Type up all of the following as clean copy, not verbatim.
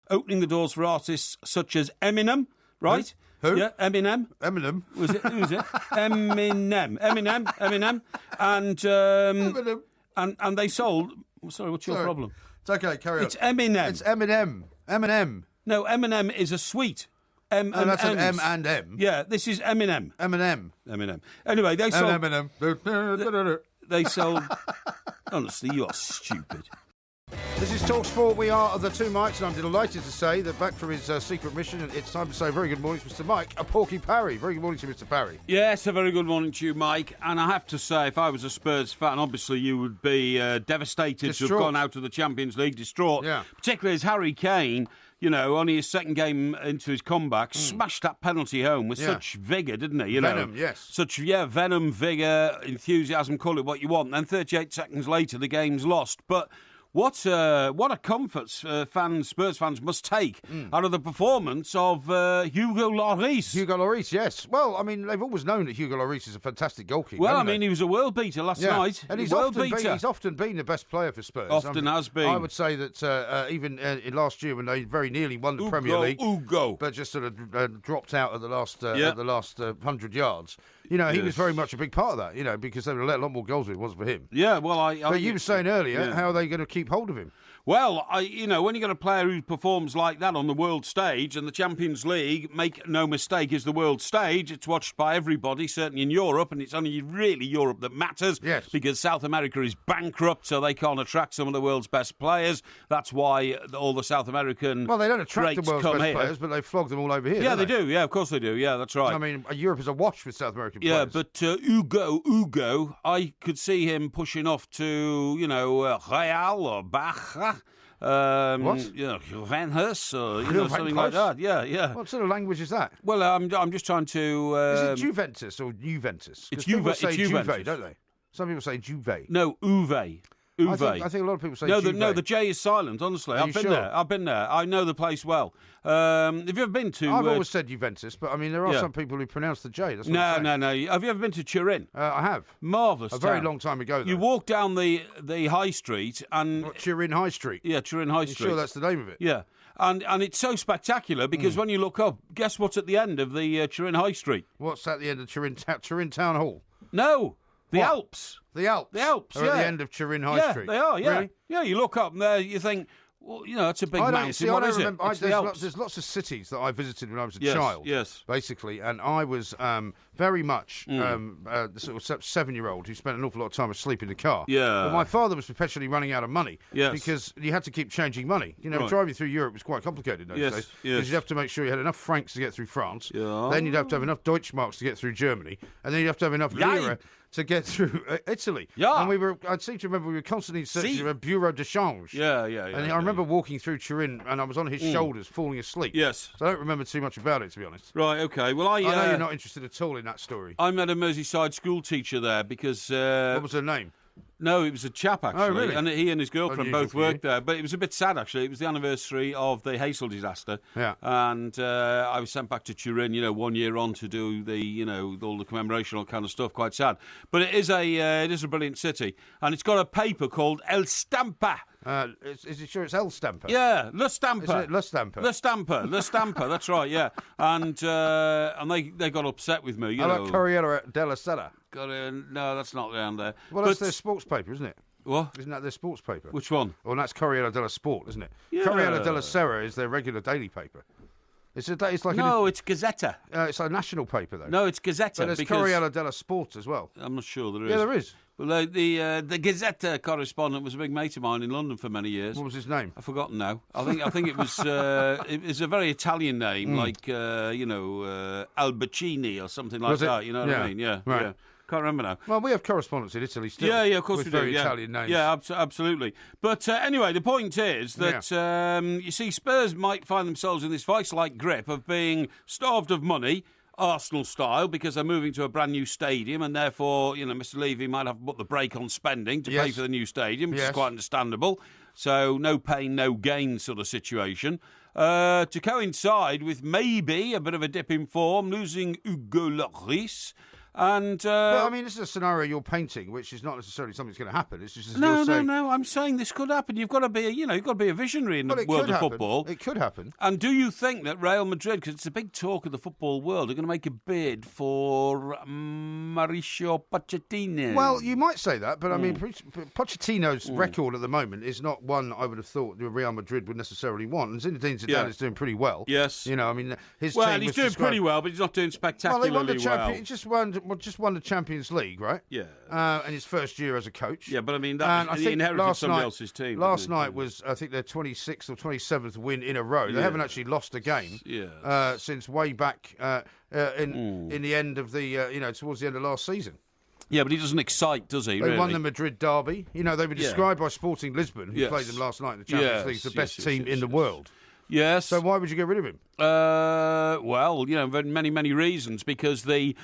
opening the doors for artists such as Eminem, right? Who? Yeah, Eminem. Eminem. Was it? Who was it? Eminem. And Eminem. and they sold. Sorry, what's your problem? It's okay. Carry on. It's Eminem. It's Eminem. Eminem. No, Eminem is a sweet. No, that's an M and M. Yeah, this is Eminem. Eminem. Anyway, they sold. Eminem. They sold. Honestly, you are stupid. This is TalkSport. We are the two Mikes, and I'm delighted to say that back from his secret mission, it's time to say very good morning to Mr. Mike, a Porky Parry. Very good morning to you, Mr. Parry. Yes, a very good morning to you, Mike. And I have to say, if I was a Spurs fan, obviously you would be devastated to have gone out of the Champions League, distraught. Yeah. Particularly as Harry Kane, only his second game into his comeback, smashed that penalty home with such vigour, didn't he? Venom, yes. Such, venom, vigour, enthusiasm, call it what you want. And then 38 seconds later, the game's lost. But what a comfort Spurs fans must take out of the performance of Hugo Lloris. Hugo Lloris, yes. Well, I mean, they've always known that Hugo Lloris is a fantastic goalkeeper. Well, I mean, he was a world beater last night. And he's often been the best player for Spurs. Has been. I would say that even in last year when they very nearly won the Premier League, but just sort of dropped out at the last 100 yards. He was very much a big part of that, because they would have let a lot more goals if it wasn't for him. Yeah, well, But you were saying earlier, how are they going to keep hold of him? Well, when you get a player who performs like that on the world stage, and the Champions League, make no mistake, is the world stage. It's watched by everybody, certainly in Europe, and it's only really Europe that matters. Yes. Because South America is bankrupt, so they can't attract some of the world's best players. That's why all the South American Well, they don't attract the world's best here. players, but they flog them all over here. Yeah, they do. Yeah, of course they do. Yeah, that's right. I mean, Europe is awash with South American players. Yeah, but Hugo, I could see him pushing off to, Real or Barca. Juventus or something like that. Yeah. What sort of language is that? Well, I'm just trying to. Is it Juventus or Juventus? It's Juve, Juve, don't they? Some people say Juve. No, Uve. I think a lot of people say Juve. No, the J is silent, honestly. I've been there. I know the place well. Have you ever been to... I've always said Juventus, but I mean, there are some people who pronounce the J. That's what I'm saying. No. Have you ever been to Turin? I have. Marvellous A very long time ago, though. You walk down the high street and... What, Turin High Street? Yeah, Turin High Street. Sure that's the name of it? Yeah. And it's so spectacular because when you look up, guess what's at the end of the Turin High Street? What's at the end of Turin Town Hall? No. The Alps. The Alps are at the end of Turin High Street. They are, yeah. Really? Yeah, you look up and there, you think, well, it's a big mountain. What is it? There's lots of cities that I visited when I was a child. Yes. Basically, and I was very much the sort of 7-year-old who spent an awful lot of time asleep in the car. Yeah. But my father was perpetually running out of money. Yes. Because you had to keep changing money. Driving through Europe was quite complicated those days. Yes. Because you'd have to make sure you had enough francs to get through France. Yeah. Then you'd have to have enough Deutschmarks to get through Germany. And then you'd have to have enough lira to get through Italy. Yeah. And I seem to remember we were constantly searching for a bureau de change. Yeah. And I remember walking through Turin and I was on his shoulders falling asleep. Yes. So I don't remember too much about it, to be honest. Right, okay. Well, I know you're not interested at all in that story. I met a Merseyside school teacher there because... what was her name? No, it was a chap, actually. Oh, really? And he and his girlfriend both worked you. there. But it was a bit sad, actually. It was the anniversary of the Hazel disaster. Yeah. And I was sent back to Turin, 1 year on to do the, all the commemoration, all kind of stuff. Quite sad. But it is a brilliant city. And it's got a paper called El Stampa. Is it sure it's El Stampa? Yeah, Le Stampa. Is it Le Stampa? Le Stampa, that's right, yeah. And they got upset with me, How about Corriere della Sera? No, that's not down there. Well, that's their sports paper, isn't it? What? Isn't that their sports paper? Which one? Well, that's Corriere della Sport, isn't it? Yeah. Corriere della Sera is their regular daily paper. It's like it's Gazzetta. It's a national paper, though. No, it's Gazzetta. But there's Corriere della Sport as well. I'm not sure there is. Yeah, there is. Well, the Gazzetta correspondent was a big mate of mine in London for many years. What was his name? I've forgotten now. I think it was it was a very Italian name, like Albacini or something like that. You know what I mean? Yeah. Right. Yeah. Can't remember now. Well, we have correspondents in Italy still. Yeah, of course we do. With very Italian names. Yeah, absolutely. But anyway, the point is that, you see, Spurs might find themselves in this vice-like grip of being starved of money, Arsenal style, because they're moving to a brand new stadium, and therefore, Mr. Levy might have to put the brake on spending to pay for the new stadium, which is quite understandable. So no pain, no gain sort of situation. To coincide with maybe a bit of a dip in form, losing Hugo Lloris. And but, I mean, this is a scenario you're painting, which is not necessarily something that's going to happen. It's just no. I'm saying this could happen. You've got to be, a visionary in the world of football. It could happen. And do you think that Real Madrid, because it's a big talk of the football world, are going to make a bid for Mauricio Pochettino? Well, you might say that, but I mean, Pochettino's record at the moment is not one I would have thought Real Madrid would necessarily want. And Zinedine Zidane is doing pretty well. Yes. You know, I mean, his well, team he's doing pretty well, but he's not doing spectacularly well. He just won the Champions League, right? Yeah. In his first year as a coach. Yeah, but I mean, he inherited somebody else's team. Last night was, I think, their 26th or 27th win in a row. They haven't actually lost a game since way back in the end of the, towards the end of last season. Yeah, but he doesn't excite, does he? They won the Madrid derby. You know, they were described by Sporting Lisbon, who played them last night in the Champions League, as the best team in the world. Yes. So why would you get rid of him? Well, many, many reasons. Because the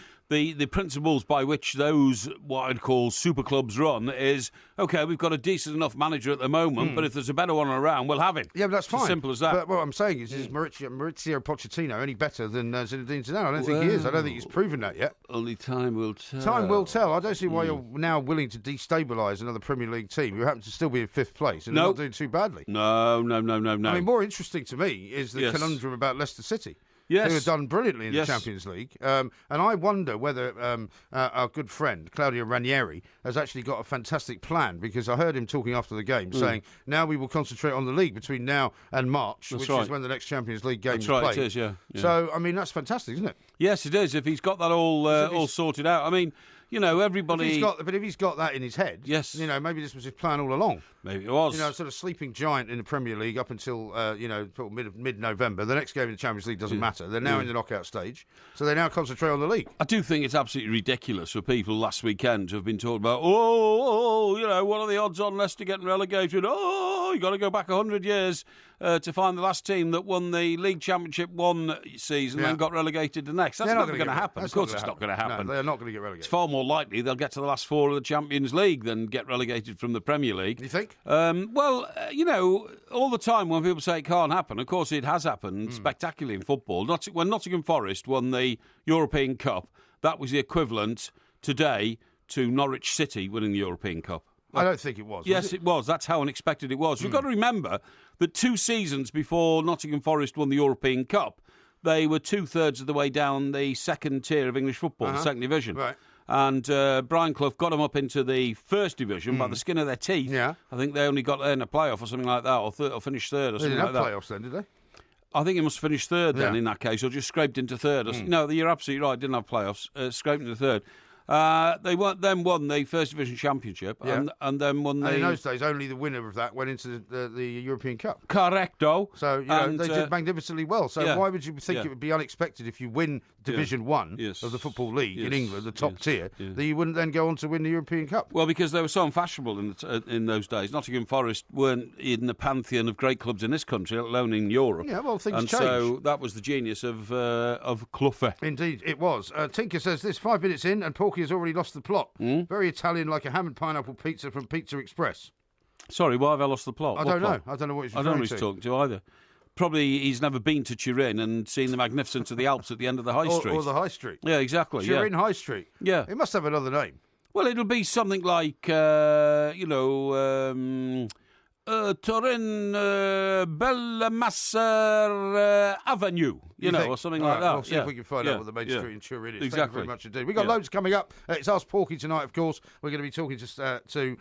principles by which those, what I'd call super clubs run is, OK, we've got a decent enough manager at the moment, but if there's a better one around, we'll have him. Yeah, but that's fine. As simple as that. But what I'm saying is Mauricio Pochettino any better than Zinedine Zidane? I don't think he is. I don't think he's proven that yet. Only time will tell. Time will tell. I don't see why you're now willing to destabilise another Premier League team who happen to still be in 5th place and not doing too badly. No. I mean, more interesting to me is the conundrum about Leicester City. Yes. Who have done brilliantly in the Champions League. And I wonder whether our good friend, Claudio Ranieri, has actually got a fantastic plan, because I heard him talking after the game saying, now we will concentrate on the league between now and March, which is when the next Champions League game is played. It is, yeah. So, I mean, that's fantastic, isn't it? Yes, it is, if he's got that all sorted out. I mean, everybody... But if he's got that in his head, maybe this was his plan all along. Maybe it was. Sort of sleeping giant in the Premier League up until, mid-November. The next game in the Champions League doesn't matter. They're now in the knockout stage, so they now concentrate on the league. I do think it's absolutely ridiculous for people last weekend to have been talking about, what are the odds on Leicester getting relegated? You've got to go back 100 years to find the last team that won the League Championship one season and got relegated the next. That's not going to happen. Of course it's not going to happen. No, they're not going to get relegated. It's far more likely they'll get to the last 4 of the Champions League than get relegated from the Premier League. You think? All the time when people say it can't happen, of course it has happened spectacularly in football. When Nottingham Forest won the European Cup, that was the equivalent today to Norwich City winning the European Cup. I don't think it was. Yes, it was. That's how unexpected it was. You've got to remember that 2 seasons before Nottingham Forest won the European Cup, they were 2/3 of the way down the second tier of English football, the second division. Right. And Brian Clough got them up into the first division by the skin of their teeth. Yeah. I think they only got there in a playoff or something like that, or finished third or something like that. They didn't have playoffs then, did they? I think he must have finished third then in that case, or just scraped into third. No, you're absolutely right, didn't have playoffs, scraped into third. They won the First Division Championship and then won the... And in those days, only the winner of that went into the European Cup. Correcto. So, they did magnificently well. So why would you think it would be unexpected if you win Division 1 of the Football League in England, the top tier, that you wouldn't then go on to win the European Cup? Well, because they were so unfashionable in those days. Nottingham Forest weren't in the pantheon of great clubs in this country, let alone in Europe. Yeah, well, things changed. So that was the genius of Clough. Indeed, it was. Tinker says this, 5 minutes in, and Porky has already lost the plot. Very Italian, like a ham and pineapple pizza from Pizza Express. Sorry, why have I lost the plot? I don't know. I don't know what he's referring to. I don't know what he's talking to either. Probably he's never been to Turin and seen the magnificence of the Alps at the end of the High Street. Or the High Street. Yeah, exactly. Turin High Street. Yeah. It must have another name. Well, it'll be something like, Turin Bellemasser Avenue, or something like that. We'll see if we can find out what the main street in Turin is. Exactly. Thank you very much indeed. We've got loads coming up. It's Ask Porky tonight, of course. We're going to be talking to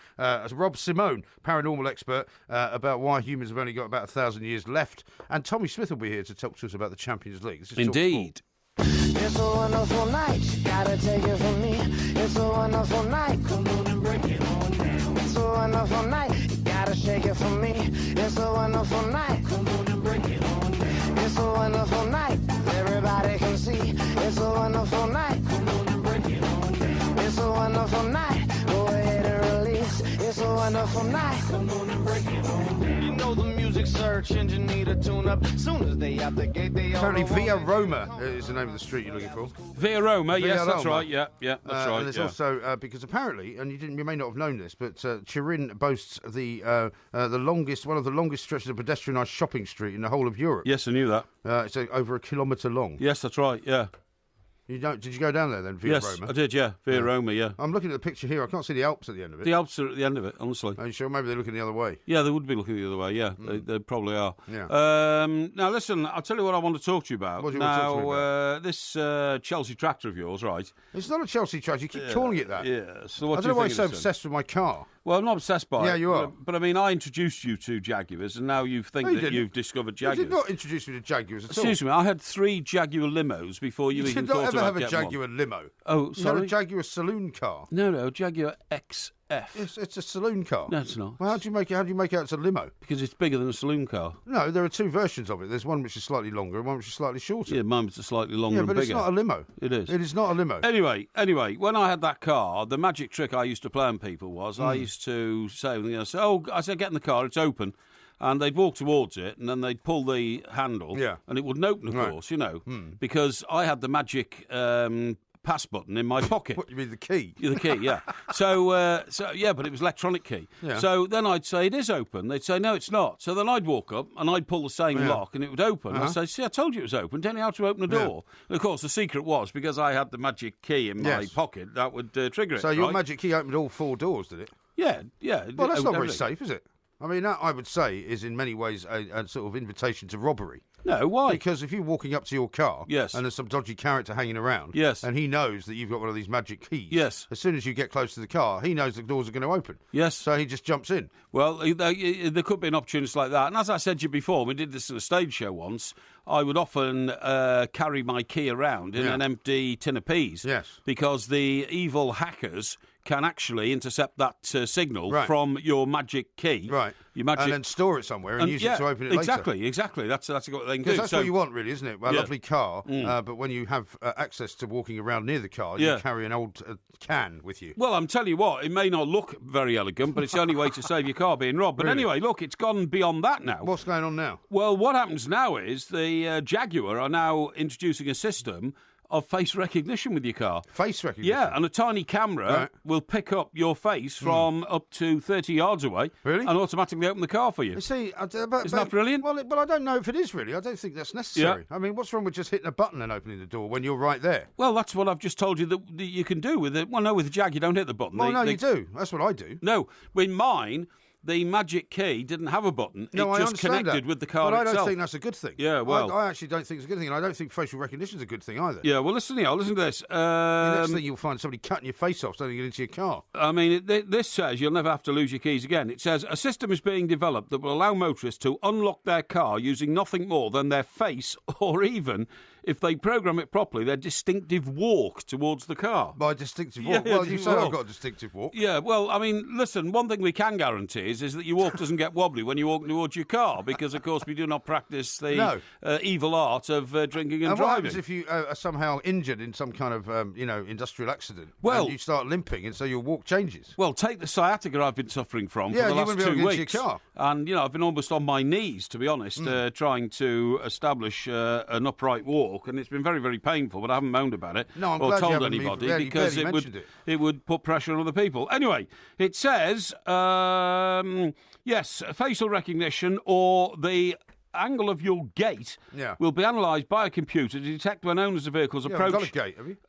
Rob Simone, paranormal expert, about why humans have only got about 1,000 years left. And Tommy Smith will be here to talk to us about the Champions League. Indeed. It's a wonderful night, you gotta take it from me. It's a wonderful night, come on and break it on down. It's a wonderful night, you gotta shake it for me. It's a wonderful night, come on and break it on down. It's a wonderful night, everybody can see. It's a wonderful night, come on and break it on down. It's a wonderful night, go ahead and release. It's a wonderful night, come on and break it on down. You know the music search engine need a tune-up. Soon as they out the gate, they all... Apparently Via Roma is the name of the street you're looking for. Via Roma, yes, that's right. Yeah, that's right. And there's also, because apparently, and you may not have known this, but Turin boasts one of the longest stretches of pedestrianised shopping street in the whole of Europe. Yes, I knew that. It's over a kilometre long. Yes, that's right, yeah. You don't? Did you go down there then, Via Roma? Yes, I did, yeah. Via Roma, yeah. I'm looking at the picture here. I can't see the Alps at the end of it. The Alps are at the end of it, honestly. Are you sure? Maybe they're looking the other way. Yeah, they would be looking the other way, yeah. They probably are. Yeah. Now, listen, I'll tell you what I want to talk to you about. What do you want to talk to me about? This Chelsea tractor of yours, right? It's not a Chelsea tractor. You keep calling it that. Yeah. So what I don't know why you're so obsessed with my car. Well, I'm not obsessed by it. Yeah, you are. But I mean, I introduced you to Jaguars, and now you think that you've discovered Jaguars. You did not introduce me to Jaguars at all. Excuse me, I had 3 Jaguar limos before you even thought about did not ever have a getting Jaguar limo. Oh, sorry? You had a Jaguar saloon car. No, Jaguar XF. It's a saloon car. No, it's not. Well, how do you make out it's a limo? Because it's bigger than a saloon car. No, there are 2 versions of it. There's one which is slightly longer and one which is slightly shorter. Yeah, mine's slightly longer and bigger. Yeah, but it's not a limo. It is. It is not a limo. Anyway, when I had that car, the magic trick I used to play on people was I used to say, I said, get in the car, it's open. And they'd walk towards it, and then they'd pull the handle, and it wouldn't open, of course, because I had the magic pass button in my pocket. What, you mean the key? The key, yeah. So but it was electronic key. Yeah. So then I'd say, it is open. They'd say, no, it's not. So then I'd walk up, and I'd pull the same lock, and it would open. I'd say, see, I told you it was open. Tell me how to open the door. And of course, the secret was, because I had the magic key in my pocket, that would trigger it. So your magic key opened all 4 doors, did it? Yeah. Well, that's not very safe, is it? I mean, that, I would say, is in many ways a sort of invitation to robbery. No, why? Because if you're walking up to your car and there's some dodgy character hanging around and he knows that you've got one of these magic keys, as soon as you get close to the car, he knows the doors are going to open. Yes. So he just jumps in. Well, there could be an opportunity like that. And as I said to you before, we did this at a stage show once, I would often carry my key around in an empty tin of peas. Yes. Because the evil hackers can actually intercept that signal from your magic key. Right. Your magic... And then store it somewhere and use it to open it later. Exactly. That's what they can do. Because that's what you want, really, isn't it? A lovely car, but when you have access to walking around near the car, you carry an old can with you. Well, I'm telling you what, it may not look very elegant, but it's the only way to save your car being robbed. But anyway, look, it's gone beyond that now. What's going on now? Well, what happens now is the Jaguar are now introducing a system of face recognition with your car. Face recognition? Yeah, and a tiny camera will pick up your face from up to 30 yards away and automatically open the car for you. See, isn't that brilliant? Well, I don't know if it is really. I don't think that's necessary. Yeah. I mean, what's wrong with just hitting a button and opening the door when you're right there? Well, that's what I've just told you that you can do with it. Well, no, with the Jag, you don't hit the button. Well, you do. That's what I do. No, with mine... The magic key didn't have a button. No, it just connected with the car itself. But I don't think that's a good thing. Yeah, well... I actually don't think it's a good thing, and I don't think facial recognition is a good thing either. Yeah, well, listen to this. The next thing you'll find somebody cutting your face off so they get into your car. I mean, this says you'll never have to lose your keys again. It says a system is being developed that will allow motorists to unlock their car using nothing more than their face or even... if they program it properly, their distinctive walk towards the car. My distinctive walk? Well, you say I've got a distinctive walk. Yeah, well, I mean, listen, one thing we can guarantee is that your walk doesn't get wobbly when you walk towards your car, because, of course, we do not practice the evil art of drinking and driving. What happens if you are somehow injured in some kind of, industrial accident? Well, and you start limping, and so your walk changes. Well, take the sciatica I've been suffering from for the last 2 weeks. Your car. And, I've been almost on my knees, to be honest, trying to establish an upright walk. And it's been very, very painful, but I haven't moaned about it or told anybody because it would put pressure on other people. Anyway, it says, facial recognition or the angle of your gate will be analysed by a computer to detect when owners of vehicles approach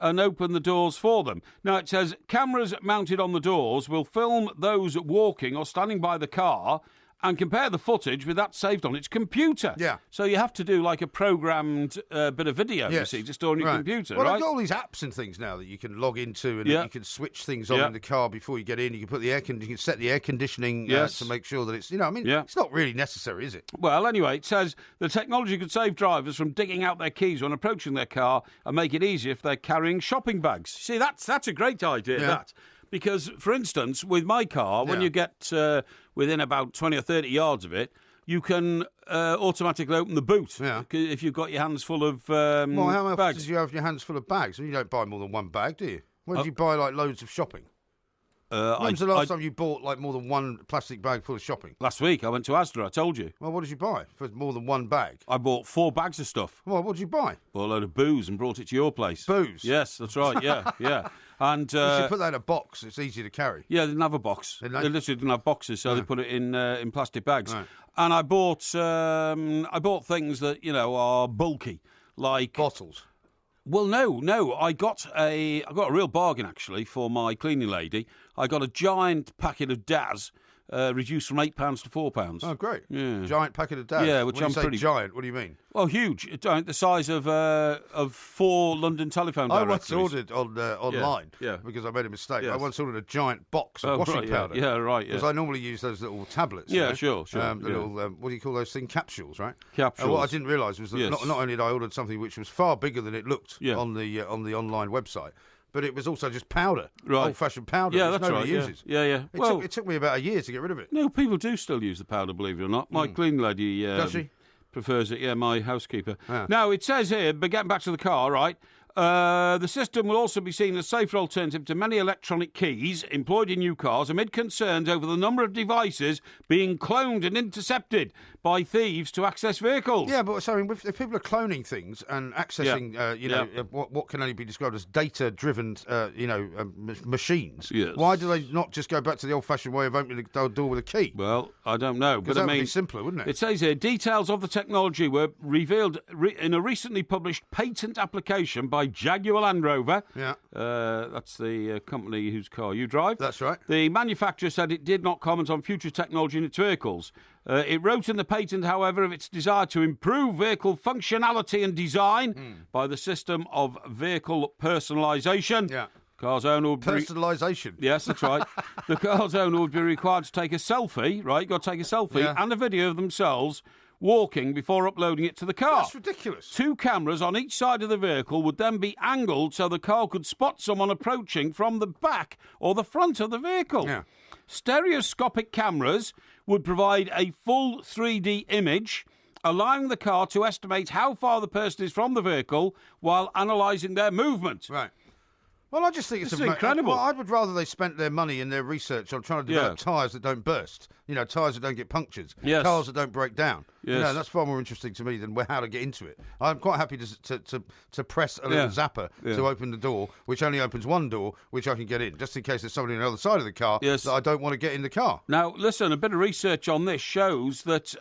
and open the doors for them. Now, it says cameras mounted on the doors will film those walking or standing by the car and compare the footage with that saved on its computer. Yeah. So you have to do like a programmed bit of video, you see, to store on your computer, Well, I've got all these apps and things now that you can log into and you can switch things on in the car before you get in. You can put the you can set the air conditioning to make sure that it's, it's not really necessary, is it? Well, anyway, it says the technology could save drivers from digging out their keys when approaching their car and make it easier if they're carrying shopping bags. See, that's a great idea, that. Because, for instance, with my car, when you get within about 20 or 30 yards of it, you can automatically open the boot if you've got your hands full of bags. Well, how much do you have your hands full of bags? You don't buy more than one bag, do you? When did you buy, loads of shopping? When was the last time you bought, more than one plastic bag full of shopping? Last week. I went to Asda, I told you. Well, what did you buy for more than one bag? I bought 4 bags of stuff. Well, what did you buy? Bought a load of booze and brought it to your place. Booze? Yes, that's right, yeah. And you should put that in a box. It's easy to carry. Yeah, they didn't have a box. They literally didn't have boxes, so they put it in plastic bags. Right. And I bought things that are bulky, like bottles. Well, no. I got a real bargain, actually, for my cleaning lady. I got a giant packet of Daz, reduced from £8 to £4. Oh, great. Yeah. Giant packet of Daz. Yeah, which when I'm you say pretty... giant, what do you mean? Well, huge. The size of 4 London telephone directories. I once ordered online because I made a mistake. Yes. I once ordered a giant box of washing powder. Yeah, right. Because I normally use those little tablets. Yeah, you know? Sure. The little, what do you call those things? Capsules, right? Capsules. What I didn't realise was that not only did I order something which was far bigger than it looked on the online website, but it was also just powder, old-fashioned powder, which nobody uses. Yeah. It took me about a year to get rid of it. No, people do still use the powder, believe it or not. My cleaning lady Does she? prefers it, my housekeeper. Yeah. Now, it says here, but getting back to the car, right, the system will also be seen as a safer alternative to many electronic keys employed in new cars amid concerns over the number of devices being cloned and intercepted by thieves to access vehicles. Yeah, but so if people are cloning things and accessing, what can only be described as data-driven, machines, why do they not just go back to the old-fashioned way of opening the door with a key? Well, I don't know. Because that would be simpler, wouldn't it? It says here, details of the technology were revealed in a recently published patent application by Jaguar Land Rover. Yeah. That's the company whose car you drive. That's right. The manufacturer said it did not comment on future technology in its vehicles. It wrote in the patent, however, of its desire to improve vehicle functionality and design by the system of vehicle personalisation. Yeah. Car's owner would personalisation. Yes, that's right. The car's owner would be required to take a selfie, right? You've got to take a selfie and a video of themselves walking before uploading it to the car. That's ridiculous. 2 cameras on each side of the vehicle would then be angled so the car could spot someone approaching from the back or the front of the vehicle. Yeah. Stereoscopic cameras would provide a full 3D image, allowing the car to estimate how far the person is from the vehicle while analysing their movement. Right. Well, I just think it's incredible. Well, I would rather they spent their money in their research on trying to develop tyres that don't burst. Tyres that don't get punctured. Yes. Cars that don't break down. Yes. That's far more interesting to me than how to get into it. I'm quite happy to press a little zapper to open the door, which only opens one door, which I can get in, just in case there's somebody on the other side of the car that I don't want to get in the car. Now, listen, a bit of research on this shows that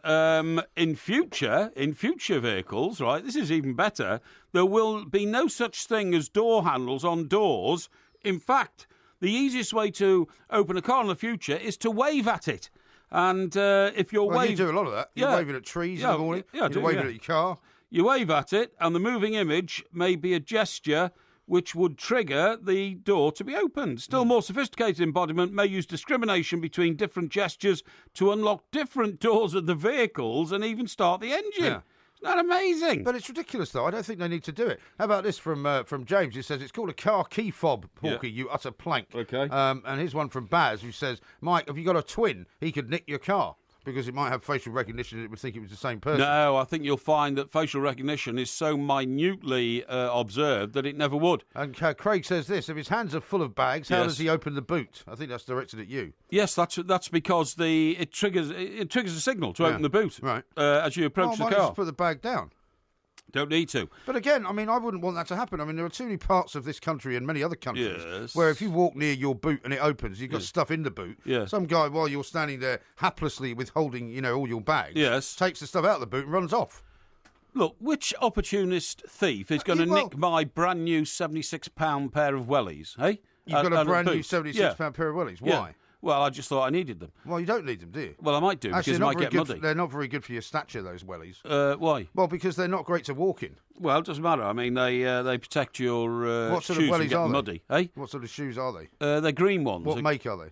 in future vehicles, right, this is even better, there will be no such thing as door handles on doors. In fact, the easiest way to open a car in the future is to wave at it. And if you're waving... you do a lot of that. You're waving at trees in the morning. You're waving at your car. You wave at it, and the moving image may be a gesture which would trigger the door to be opened. Still more sophisticated embodiment may use discrimination between different gestures to unlock different doors of the vehicles and even start the engine. Yeah. Isn't that amazing? But it's ridiculous, though. I don't think they need to do it. How about this from James, who says, it's called a car key fob, Porky, you utter plank. Okay. And here's one from Baz, who says, Mike, have you got a twin? He could nick your car. Because it might have facial recognition and it would think it was the same person. No, I think you'll find that facial recognition is so minutely observed that it never would. And Craig says this, if his hands are full of bags, how does he open the boot? I think that's directed at you. Yes, that's because it triggers a signal to open the boot as you approach the car. Just put the bag down. Don't need to. But again, I mean, I wouldn't want that to happen. I mean, there are too many parts of this country and many other countries where if you walk near your boot and it opens, you've got stuff in the boot. Yeah. Some guy, while you're standing there haplessly withholding, all your bags, takes the stuff out of the boot and runs off. Look, which opportunist thief is going to nick my brand new £76 pair of wellies, hey? You've got a brand new £76 pair of wellies. Why? Yeah. Well, I just thought I needed them. Well, you don't need them, do you? Well, I might do, because they might get muddy. They're not very good for your stature, those wellies. Why? Well, because they're not great to walk in. Well, it doesn't matter. I mean, they protect your what sort shoes of wellies from getting are muddy. Hey? What sort of shoes are they? They're green ones. What make are they?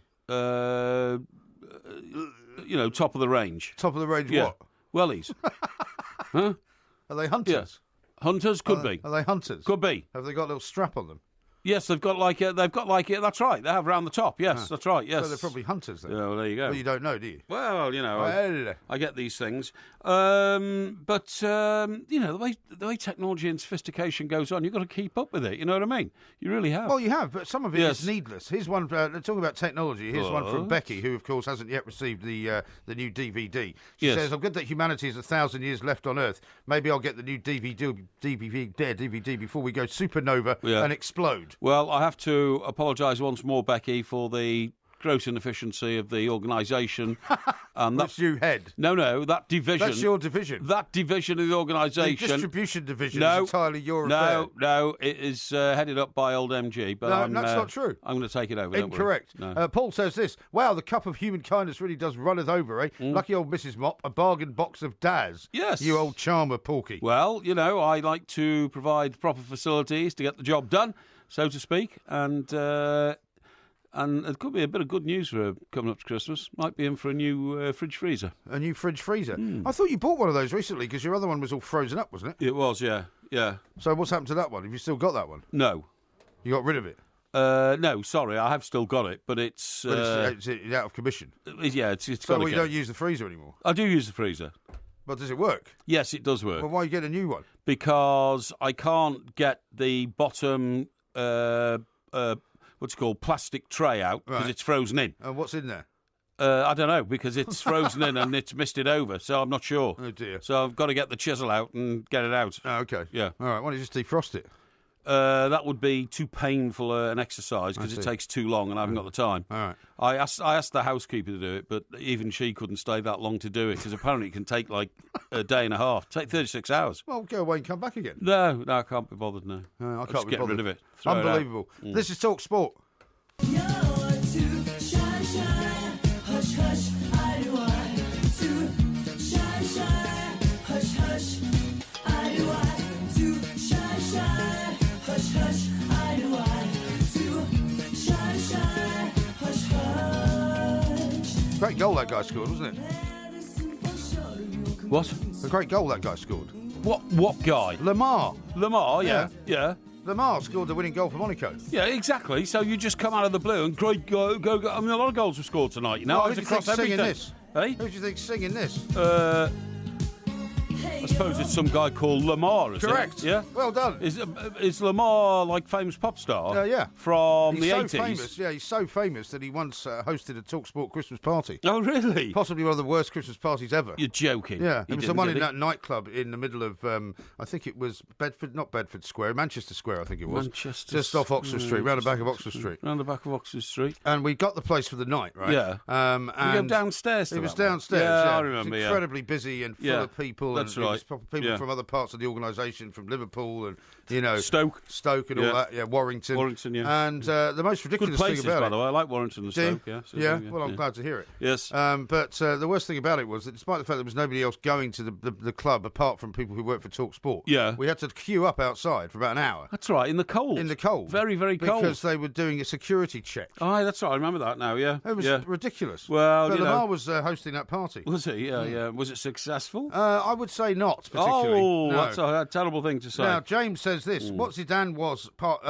Top of the range. Top of the range what? Wellies. Huh? Are they hunters? Yeah. Hunters could be. Are they hunters? Could be. Have they got a little strap on them? Yes, they've got like it. That's right. They have round the top. Yes, that's right. Yes. So they're probably hunters then. Oh, there you go. Well, you don't know, do you? Well, I get these things. But the way technology and sophistication goes on, you've got to keep up with it. You know what I mean? You really have. Well, you have, but some of it is needless. Here's one. Talking about technology. Here's one from Becky, who of course hasn't yet received the new DVD. She says, "I'm good that humanity has 1,000 years left on Earth. Maybe I'll get the new DVD before we go supernova and explode." Well, I have to apologise once more, Becky, for the gross inefficiency of the organisation. Which you head? No, that division. That's your division. That division of the organisation. The distribution division is entirely your affair. No, it is headed up by old MG. But no, that's not true. I'm going to take it over. Incorrect. No. Paul says this. Wow, the cup of human kindness really does runneth over, eh? Lucky old Mrs. Mop, a bargain box of Daz. Yes. You old charmer, Porky. Well, I like to provide proper facilities to get the job done, so to speak, and it could be a bit of good news for coming up to Christmas. Might be in for a new fridge freezer. A new fridge freezer? I thought you bought one of those recently because your other one was all frozen up, wasn't it? It was, yeah. So what's happened to that one? Have you still got that one? No. You got rid of it? No, sorry, I have still got it, but it's... it's out of commission? Yeah, it's so you don't use the freezer anymore? I do use the freezer. But does it work? Yes, it does work. Well, why you get a new one? Because I can't get the bottom, what's it called, plastic tray out because it's frozen in. And what's in there? I don't know, because it's frozen in and it's misted over, so I'm not sure. Oh, dear. So I've got to get the chisel out and get it out. Oh, okay. Yeah. All right, why don't you just defrost it? That would be too painful an exercise because it takes too long and I haven't got the time. All right. I asked the housekeeper to do it, but even she couldn't stay that long to do it because apparently it can take like a day and a half. Take 36 hours. Well, go away and come back again. No, I can't be bothered now. I can't just be get bothered. rid of it. Unbelievable. This is Talk Sport. Great goal that guy scored, wasn't it? What? A great goal that guy scored. What guy? Lamar, yeah. Lamar scored the winning goal for Monaco. Yeah, exactly. So you just come out of the blue and great go. I mean, a lot of goals were scored tonight. You know, Well, who do you think's singing this? Hey? Who do you think's singing this? I suppose it's some guy called Lamar, is Correct. it? Yeah. Well done. Is Lamar like famous pop star? Yeah. From He's the so 80s. famous. Yeah, he's so famous that he once hosted a TalkSport Christmas party. Oh, really? Possibly one of the worst Christmas parties ever. You're joking. Yeah, He it was the didn't, one did in he? that nightclub in the middle of, I think it was Bedford Square, Manchester Square, I think it was. Manchester Just off Oxford Street, round the back of Oxford Street. Round the back of Oxford Street. And we got the place for the night, right? Yeah. And you go downstairs to it was that one? downstairs, Yeah, I It remember, was incredibly busy and full of people. That's and right. It was people from other parts of the organisation, from Liverpool and, Stoke and all that. Yeah, Warrington. Yeah. And the most ridiculous Good places, thing about by it... the way. I like Warrington and Stoke. Yeah, well, I'm glad to hear it. Yes. But the worst thing about it was that despite the fact there was nobody else going to the club apart from people who work for Talk Sport, we had to queue up outside for about an hour. That's right, in the cold. In the cold. Very, very cold. Because they were doing a security check. Oh, that's right, I remember that now, yeah. It was ridiculous. Well, but Lamar was hosting that party. Was he? Yeah. Was it successful? I would say not, particularly. Oh, no. That's a terrible thing to say. Now, James says this. What Zidane was part...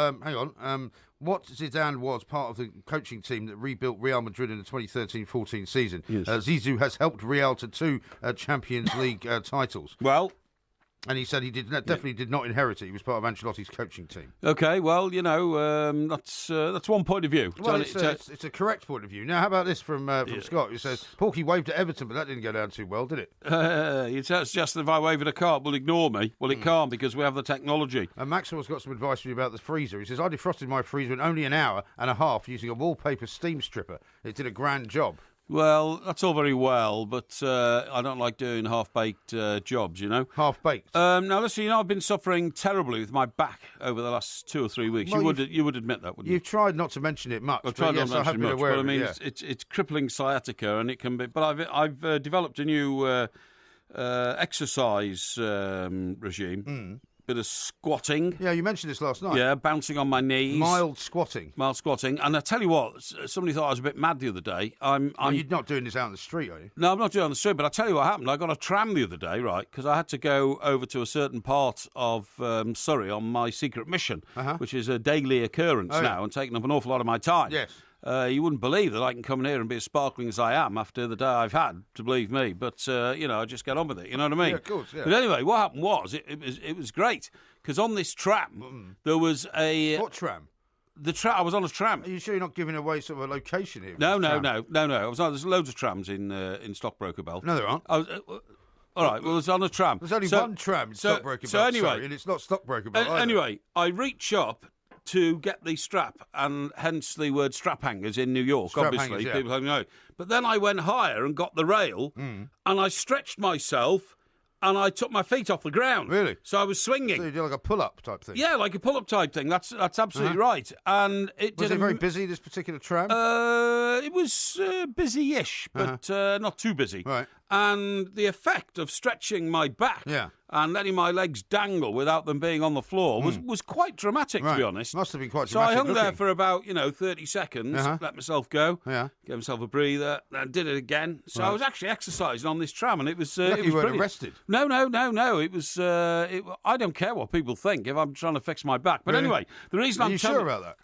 What Zidane was part of the coaching team that rebuilt Real Madrid in the 2013-14 season. Yes. Zizou has helped Real to 2 Champions League titles. Well... And he said he definitely did not inherit it. He was part of Ancelotti's coaching team. Okay, well, that's one point of view. Well, it's a correct point of view. Now, how about this from Scott, who says, Porky waved at Everton, but that didn't go down too well, did it? It's just if I wave at a car, it will ignore me. Well, it can't because we have the technology. And Maxwell's got some advice for you about the freezer. He says, I defrosted my freezer in only an hour and a half using a wallpaper steam stripper. It did a grand job. Well, that's all very well, but I don't like doing half-baked jobs, you know. Half-baked? Now, listen, I've been suffering terribly with my back over the last 2 or 3 weeks. Well, you would admit that, wouldn't you? You've tried not to mention it much. I've tried not to mention it much, but I mean, yeah. it's crippling sciatica, and it can be... But I've developed a new exercise regime. Bit of squatting. Yeah, you mentioned this last night. Yeah, bouncing on my knees. Mild squatting. And I tell you what, somebody thought I was a bit mad the other day. You're not doing this out in the street, are you? No, I'm not doing it on the street, but I tell you what happened. I got a tram the other day, right, because I had to go over to a certain part of Surrey on my secret mission, which is a daily occurrence now and taking up an awful lot of my time. Yes. You wouldn't believe that I can come in here and be as sparkling as I am after the day I've had, to believe me. But, I just get on with it, you know what I mean? Yeah, of course, yeah. But anyway, what happened was, it was great, because on this tram, there was a... What tram? I was on a tram. Are you sure you're not giving away sort of a location here? No. There's loads of trams in Stockbroker Bell. No, there aren't. All right, well, it's on a tram. There's only one tram in Stockbroker Bell, anyway, sorry, and it's not Stockbroker Bell either. Anyway, I reach up to get the strap, and hence the word strap hangers in New York, Strap obviously. hangers, yeah. People know. But then I went higher and got the rail, and I stretched myself, and I took my feet off the ground. Really? So I was swinging. So you do like a pull-up type thing? Yeah, like a pull-up type thing. That's absolutely right. And Was it very busy, this particular tram? It was busy-ish, but not too busy. Right. And the effect of stretching my back and letting my legs dangle without them being on the floor was quite dramatic, to be honest. Must have been quite so dramatic. So I hung looking. there for about 30 seconds, let myself go, gave myself a breather, and did it again. So I was actually exercising on this tram, and it was. You weren't brilliant. arrested. No. It was. I don't care what people think if I'm trying to fix my back. But anyway, the reason Are I'm you sure about that?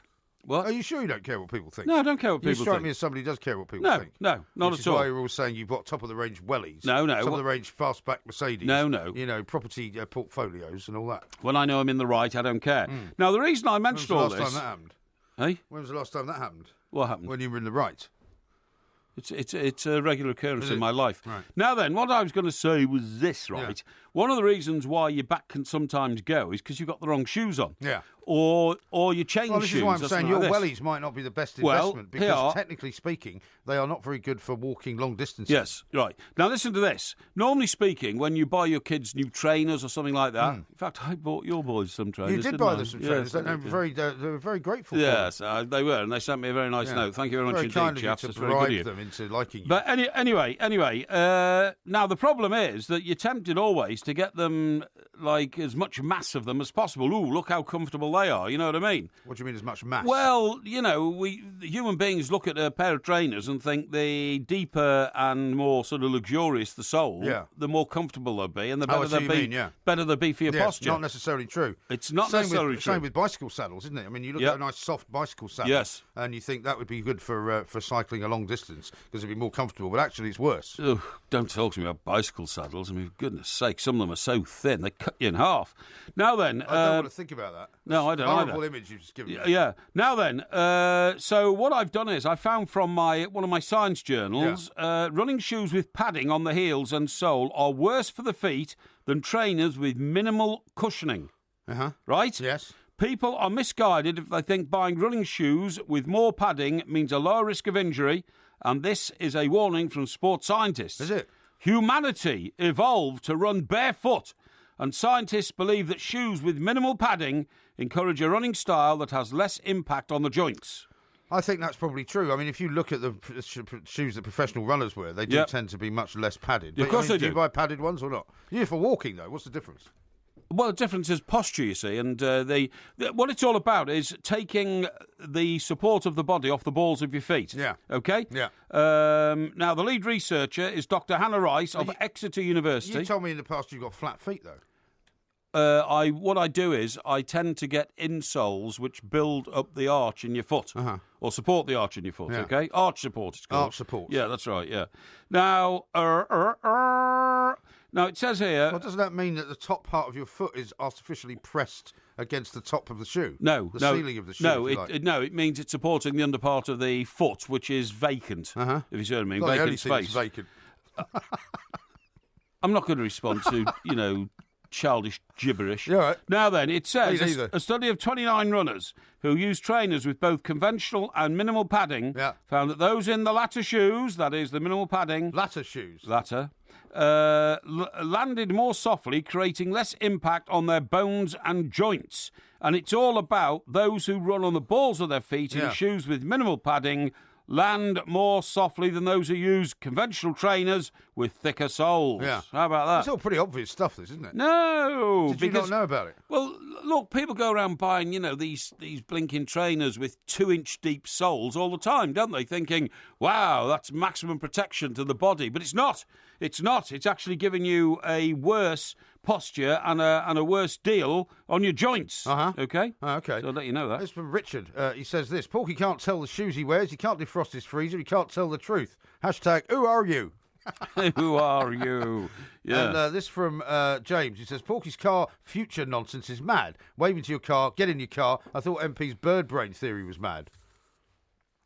What? Are you sure you don't care what people think? No, I don't care what people think. You strike me as somebody who does care what people think. No, not Which at is all. why you're all saying you've got top-of-the-range wellies. No. Top-of-the-range fastback Mercedes. No. You know, property portfolios and all that. When I know I'm in the right, I don't care. Now, the reason I mentioned all this... When was the last time that happened? Hey? When was the last time that happened? What happened? When you were in the right. It's a regular occurrence in my life. Right. Now then, what I was going to say was this, right? Yeah. One of the reasons why your back can sometimes go is because you've got the wrong shoes on. Yeah. Or you change shoes. Well, this is why I'm saying your wellies might not be the best investment because, technically speaking, they are not very good for walking long distances. Yes, right. Now, listen to this. Normally speaking, when you buy your kids new trainers or something like that, in fact, I bought your boys some trainers. You did buy them some trainers. They were very grateful for them. Yes, they were, and they sent me a very nice note. Thank you very much indeed, chaps. That's very kind of you to bribe them into liking you. But anyway, now the problem is that you're tempted always to get them, like, as much mass of them as possible. Ooh, look how comfortable they are, you know what I mean? What do you mean as much mass? Well, we human beings look at a pair of trainers and think the deeper and more sort of luxurious the sole, the more comfortable they'll be, and the better they'll be for your posture. Not necessarily true. It's not necessarily true. Same with bicycle saddles, isn't it? I mean, you look at a nice soft bicycle saddle, and you think that would be good for cycling a long distance because it'd be more comfortable, but actually it's worse. Ugh, don't talk to me about bicycle saddles. I mean, for goodness sake, some of them are so thin they cut you in half. Now then, I don't want to think about that. No, I don't either. Horrible either. Image you've just given me. Yeah. Now then, so what I've done is I found from one of my science journals, running shoes with padding on the heels and sole are worse for the feet than trainers with minimal cushioning. Right? Yes. People are misguided if they think buying running shoes with more padding means a lower risk of injury, and this is a warning from sports scientists. Is it? Humanity evolved to run barefoot, and scientists believe that shoes with minimal padding encourage a running style that has less impact on the joints. I think that's probably true. I mean, if you look at the shoes that professional runners wear, they do tend to be much less padded. Of course they do. Do you buy padded ones or not? Yeah, for walking, though. What's the difference? Well, the difference is posture, you see, and what it's all about is taking the support of the body off the balls of your feet. Yeah. Okay? Yeah. Now, the lead researcher is Dr. Hannah Rice of Exeter University. You told me in the past you've got flat feet, though. What I do is I tend to get insoles which build up the arch in your foot, or support the arch in your foot. Okay, arch support. It's called arch support. Yeah, that's right. Yeah. Now, now it says here. Well, doesn't that mean that the top part of your foot is artificially pressed against the top of the shoe? No, the ceiling of the shoe. It means it's supporting the under part of the foot, which is vacant. If you see what I mean, well, vacant space. Vacant. I'm not going to respond to childish gibberish. Yeah, right. Now then, it says a study of 29 runners who used trainers with both conventional and minimal padding found that those in the latter shoes, that is the minimal padding, landed more softly, creating less impact on their bones and joints. And it's all about those who run on the balls of their feet in shoes with minimal padding land more softly than those who use conventional trainers with thicker soles. Yeah. How about that? It's all pretty obvious stuff, this, isn't it? No. Did you not know about it? Well, look, people go around buying, these blinking trainers with 2-inch deep soles all the time, don't they? Thinking, wow, that's maximum protection to the body. But it's not. It's not. It's actually giving you a worse posture and a worse deal on your joints. Okay? Okay. So I'll let you know that. This from Richard. He says this: Porky can't tell the shoes he wears, he can't defrost his freezer, he can't tell the truth. Hashtag, who are you? Who are you? Yeah. And this from James. He says, Porky's car future nonsense is mad. Wave into your car, get in your car. I thought MP's bird brain theory was mad.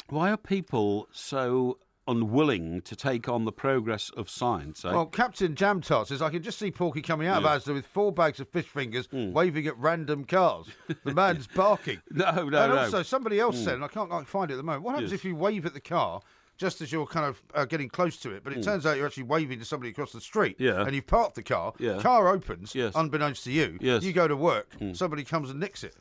Why are people so unwilling to take on the progress of science. Eh? Well, Captain Jamtart says, I can just see Porky coming out of Asda with 4 bags of fish fingers waving at random cars. The man's barking. No. And also, somebody else said, and I can't find it at the moment, what happens if you wave at the car just as you're kind of getting close to it, but it turns out you're actually waving to somebody across the street, and you've parked the car, car opens, unbeknownst to you, you go to work, somebody comes and nicks it.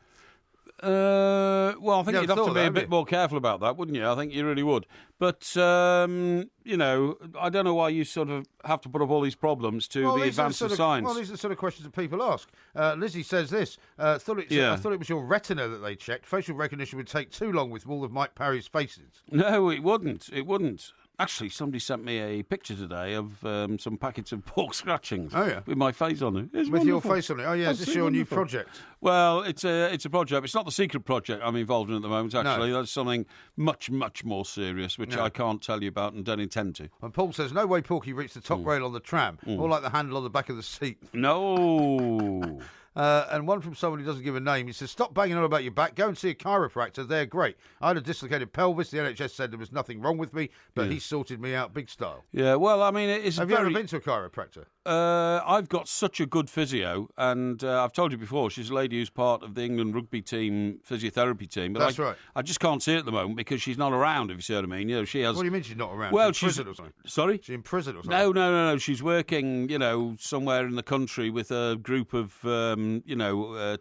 Well, I think you'd have to be a bit more careful about that, wouldn't you? I think you really would. But, you know, I don't know why you sort of have to put up all these problems to the advance of science. Well, these are the sort of questions that people ask. Lizzie says this. I thought it was your retina that they checked. Facial recognition would take too long with all of Mike Parry's faces. No, it wouldn't. It wouldn't. Actually, somebody sent me a picture today of some packets of pork scratchings with my face on it. It's with wonderful. Your face on it? Oh, yeah. Is this your new project? Well, it's a project. It's not the secret project I'm involved in at the moment, actually. No. That's something much, much more serious, which I can't tell you about and don't intend to. And Paul says, no way Porky reached the top rail on the tram, more like the handle on the back of the seat. No. And one from someone who doesn't give a name. He says, stop banging on about your back. Go and see a chiropractor. They're great. I had a dislocated pelvis. The NHS said there was nothing wrong with me, but he sorted me out big style. Yeah, well, I mean, it's Have you ever been to a chiropractor? I've got such a good physio, and I've told you before, she's a lady who's part of the England rugby team physiotherapy team. But That's right. I just can't see her at the moment because she's not around, if you see what I mean. You know, she has... What do you mean she's not around? Well, she's in prison or something? Sorry? She's in prison or something? No. She's working, you know, somewhere in the country with a group of,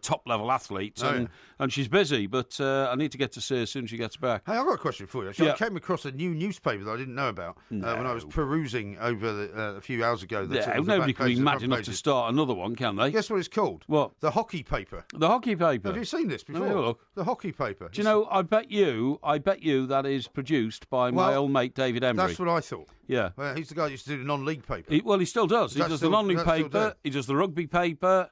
top-level athletes, and she's busy, but I need to get to see her as soon as she gets back. Hey, I've got a question for you. Actually, I came across a new newspaper that I didn't know about when I was perusing over a few hours ago. Nobody can be mad enough to start another one, can they? Guess what it's called? What? The Hockey Paper. The Hockey Paper. Have you seen this before? Let me have a look. The Hockey Paper. Do you know, I bet you that is produced by my old mate David Embry. That's what I thought. Yeah. Well, he's the guy who used to do the non-league paper. He still does. He does the non-league paper. He does the rugby paper.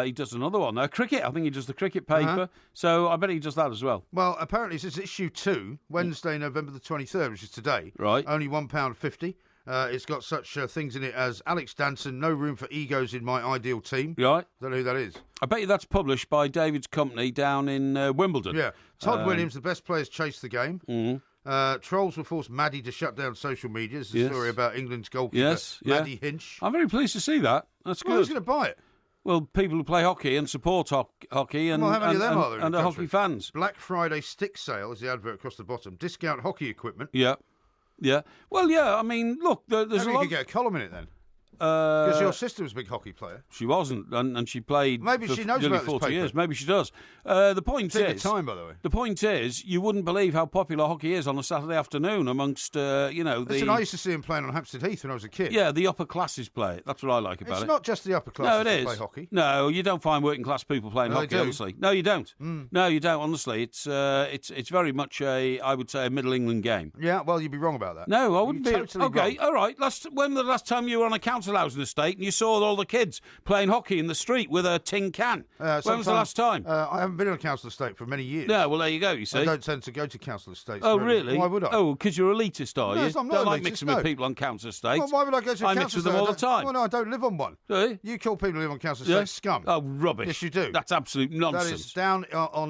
He does another one. Cricket. I think he does the cricket paper. So I bet he does that as well. Well, apparently it's issue 2, Wednesday, November the 23rd, which is today. Right. Only £1.50. It's got such things in it as Alex Danson, no room for egos in my ideal team. Right. Don't know who that is. I bet you that's published by David's company down in Wimbledon. Yeah. Todd Williams, the best players chase the game. Mm-hmm. Trolls will force Maddie to shut down social media. This is a story about England's goalkeeper, Maddie Hinch. I'm very pleased to see that. That's good. Who's going to buy it? Well, people who play hockey and support hockey and, how many of them are there in the hockey fans. Black Friday stick sale is the advert across the bottom. Discount hockey equipment. Yeah. Well, I mean, look, there's Maybe a lot... you could get a column in it then. Because your sister was a big hockey player. She wasn't, and she played Maybe she knows nearly about 40 this years. Maybe she does. The point Take is... your time, by the way. The point is, you wouldn't believe how popular hockey is on a Saturday afternoon amongst, Listen, I used to see him playing on Hampstead Heath when I was a kid. Yeah, the upper classes play it. That's what I like about it. It's not just the upper classes that play hockey. No, you don't find working class people playing hockey, honestly. No, you don't. No, you don't, honestly. It's very much I would say, a Middle England game. Yeah, well, you'd be wrong about that. No, I wouldn't be. Totally okay, wrong. All right. When was the last time you were on a council housing estate and you saw all the kids playing hockey in the street with a tin can? When was the last time? I haven't been on a council estate for many years. No, well, there you go, you see. I don't tend to go to council estates. Oh, really? Why would I? Oh, because you're elitist, are you? I'm not don't like elitist, mixing with people on council estates. Well, why would I go to a council estate? I mix with them all the time. Well, no, I don't live on one. Do you? You call people who live on council estates scum. Oh, rubbish. Yes, you do. That's absolute nonsense. That is down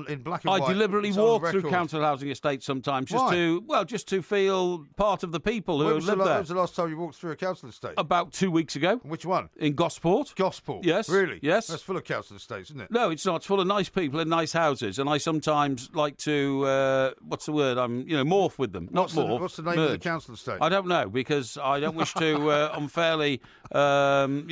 in black and white. I deliberately walk through council housing estates sometimes just to feel part of the people who live there. When was the last time you walked through a council estate? About 2 weeks ago. Which one? In Gosport. Gosport? Yes. Really? Yes. That's full of council estates, isn't it? No, it's not. It's full of nice people in nice houses, and I sometimes like to, what's the word? Morph with them. Not morph. What's the name of the council estate? I don't know, because I don't wish to unfairly, put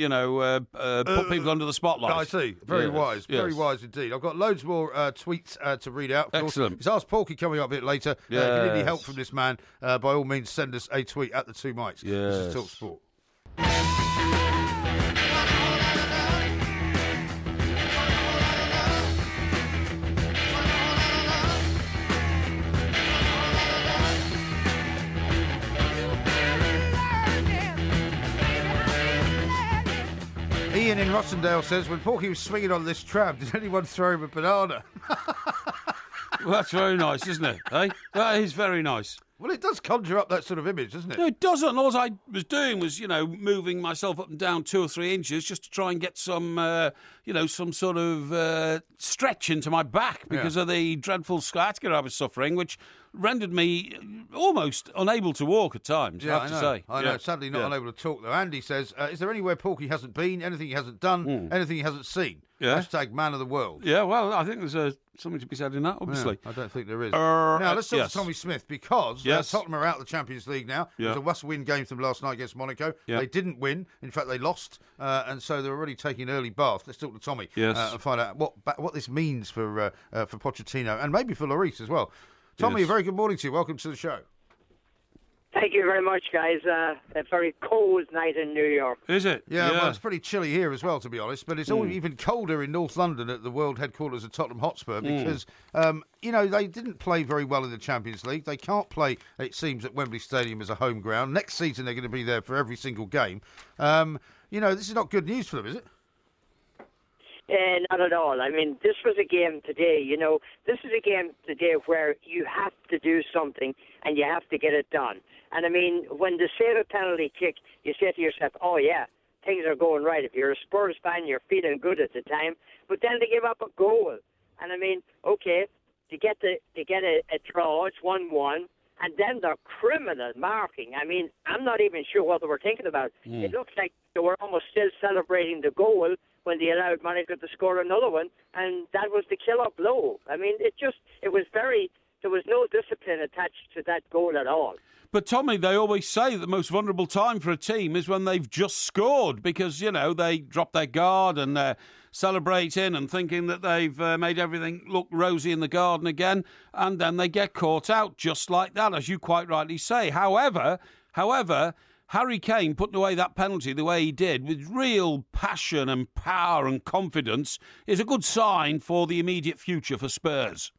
people under the spotlight. I see. Very wise. Very wise indeed. I've got loads more tweets to read out. Excellent. It's Ask Porky coming up a bit later. Yes. If you need any help from this man, by all means, send us a tweet at the 2 Mics. Yes. This is Talk Sport. Ian in Rossendale says, when Porky was swinging on this tram, did anyone throw him a banana? Well, that's very nice, isn't it? That is very nice. Well, it does conjure up that sort of image, doesn't it? No, it doesn't. All I was doing was, moving myself up and down 2 or 3 inches just to try and get some, some sort of stretch into my back because of the dreadful sciatica I was suffering, which rendered me almost unable to walk at times, I have to say. I know. Sadly not unable to talk, though. Andy says, is there anywhere Porky hasn't been, anything he hasn't done, anything he hasn't seen? Yeah. Hashtag man of the world. Yeah, well, I think there's something to be said in that, obviously. Yeah, I don't think there is. Now, let's talk to Tommy Smith, because Tottenham are out of the Champions League now. It was a must-win game for them last night against Monaco. They didn't win. In fact, they lost, and so they're already taking an early bath. Let's talk to Tommy and find out what this means for Pochettino and maybe for Lloris as well. Tommy, a very good morning to you. Welcome to the show. Thank you very much, guys. A very cold night in New York. Is it? Yeah, well, it's pretty chilly here as well, to be honest. But it's all even colder in North London at the world headquarters of Tottenham Hotspur because, they didn't play very well in the Champions League. They can't play, it seems, at Wembley Stadium as a home ground. Next season, they're going to be there for every single game. This is not good news for them, is it? Not at all. I mean, this was a game today, this is a game today where you have to do something and you have to get it done. And I mean, when they save a penalty kick, you say to yourself, oh yeah, things are going right. If you're a Spurs fan, you're feeling good at the time. But then they give up a goal. And I mean, okay, to get a draw, it's 1-1. And then they're criminal marking. I mean, I'm not even sure what they were thinking about. It looks like they were almost still celebrating the goal when they allowed Monaco to score another one, and that was the killer blow. I mean, there was no discipline attached to that goal at all. But, Tommy, they always say the most vulnerable time for a team is when they've just scored because, they drop their guard and they're celebrating and thinking that they've made everything look rosy in the garden again, and then they get caught out just like that, as you quite rightly say. However, Harry Kane putting away that penalty the way he did with real passion and power and confidence is a good sign for the immediate future for Spurs.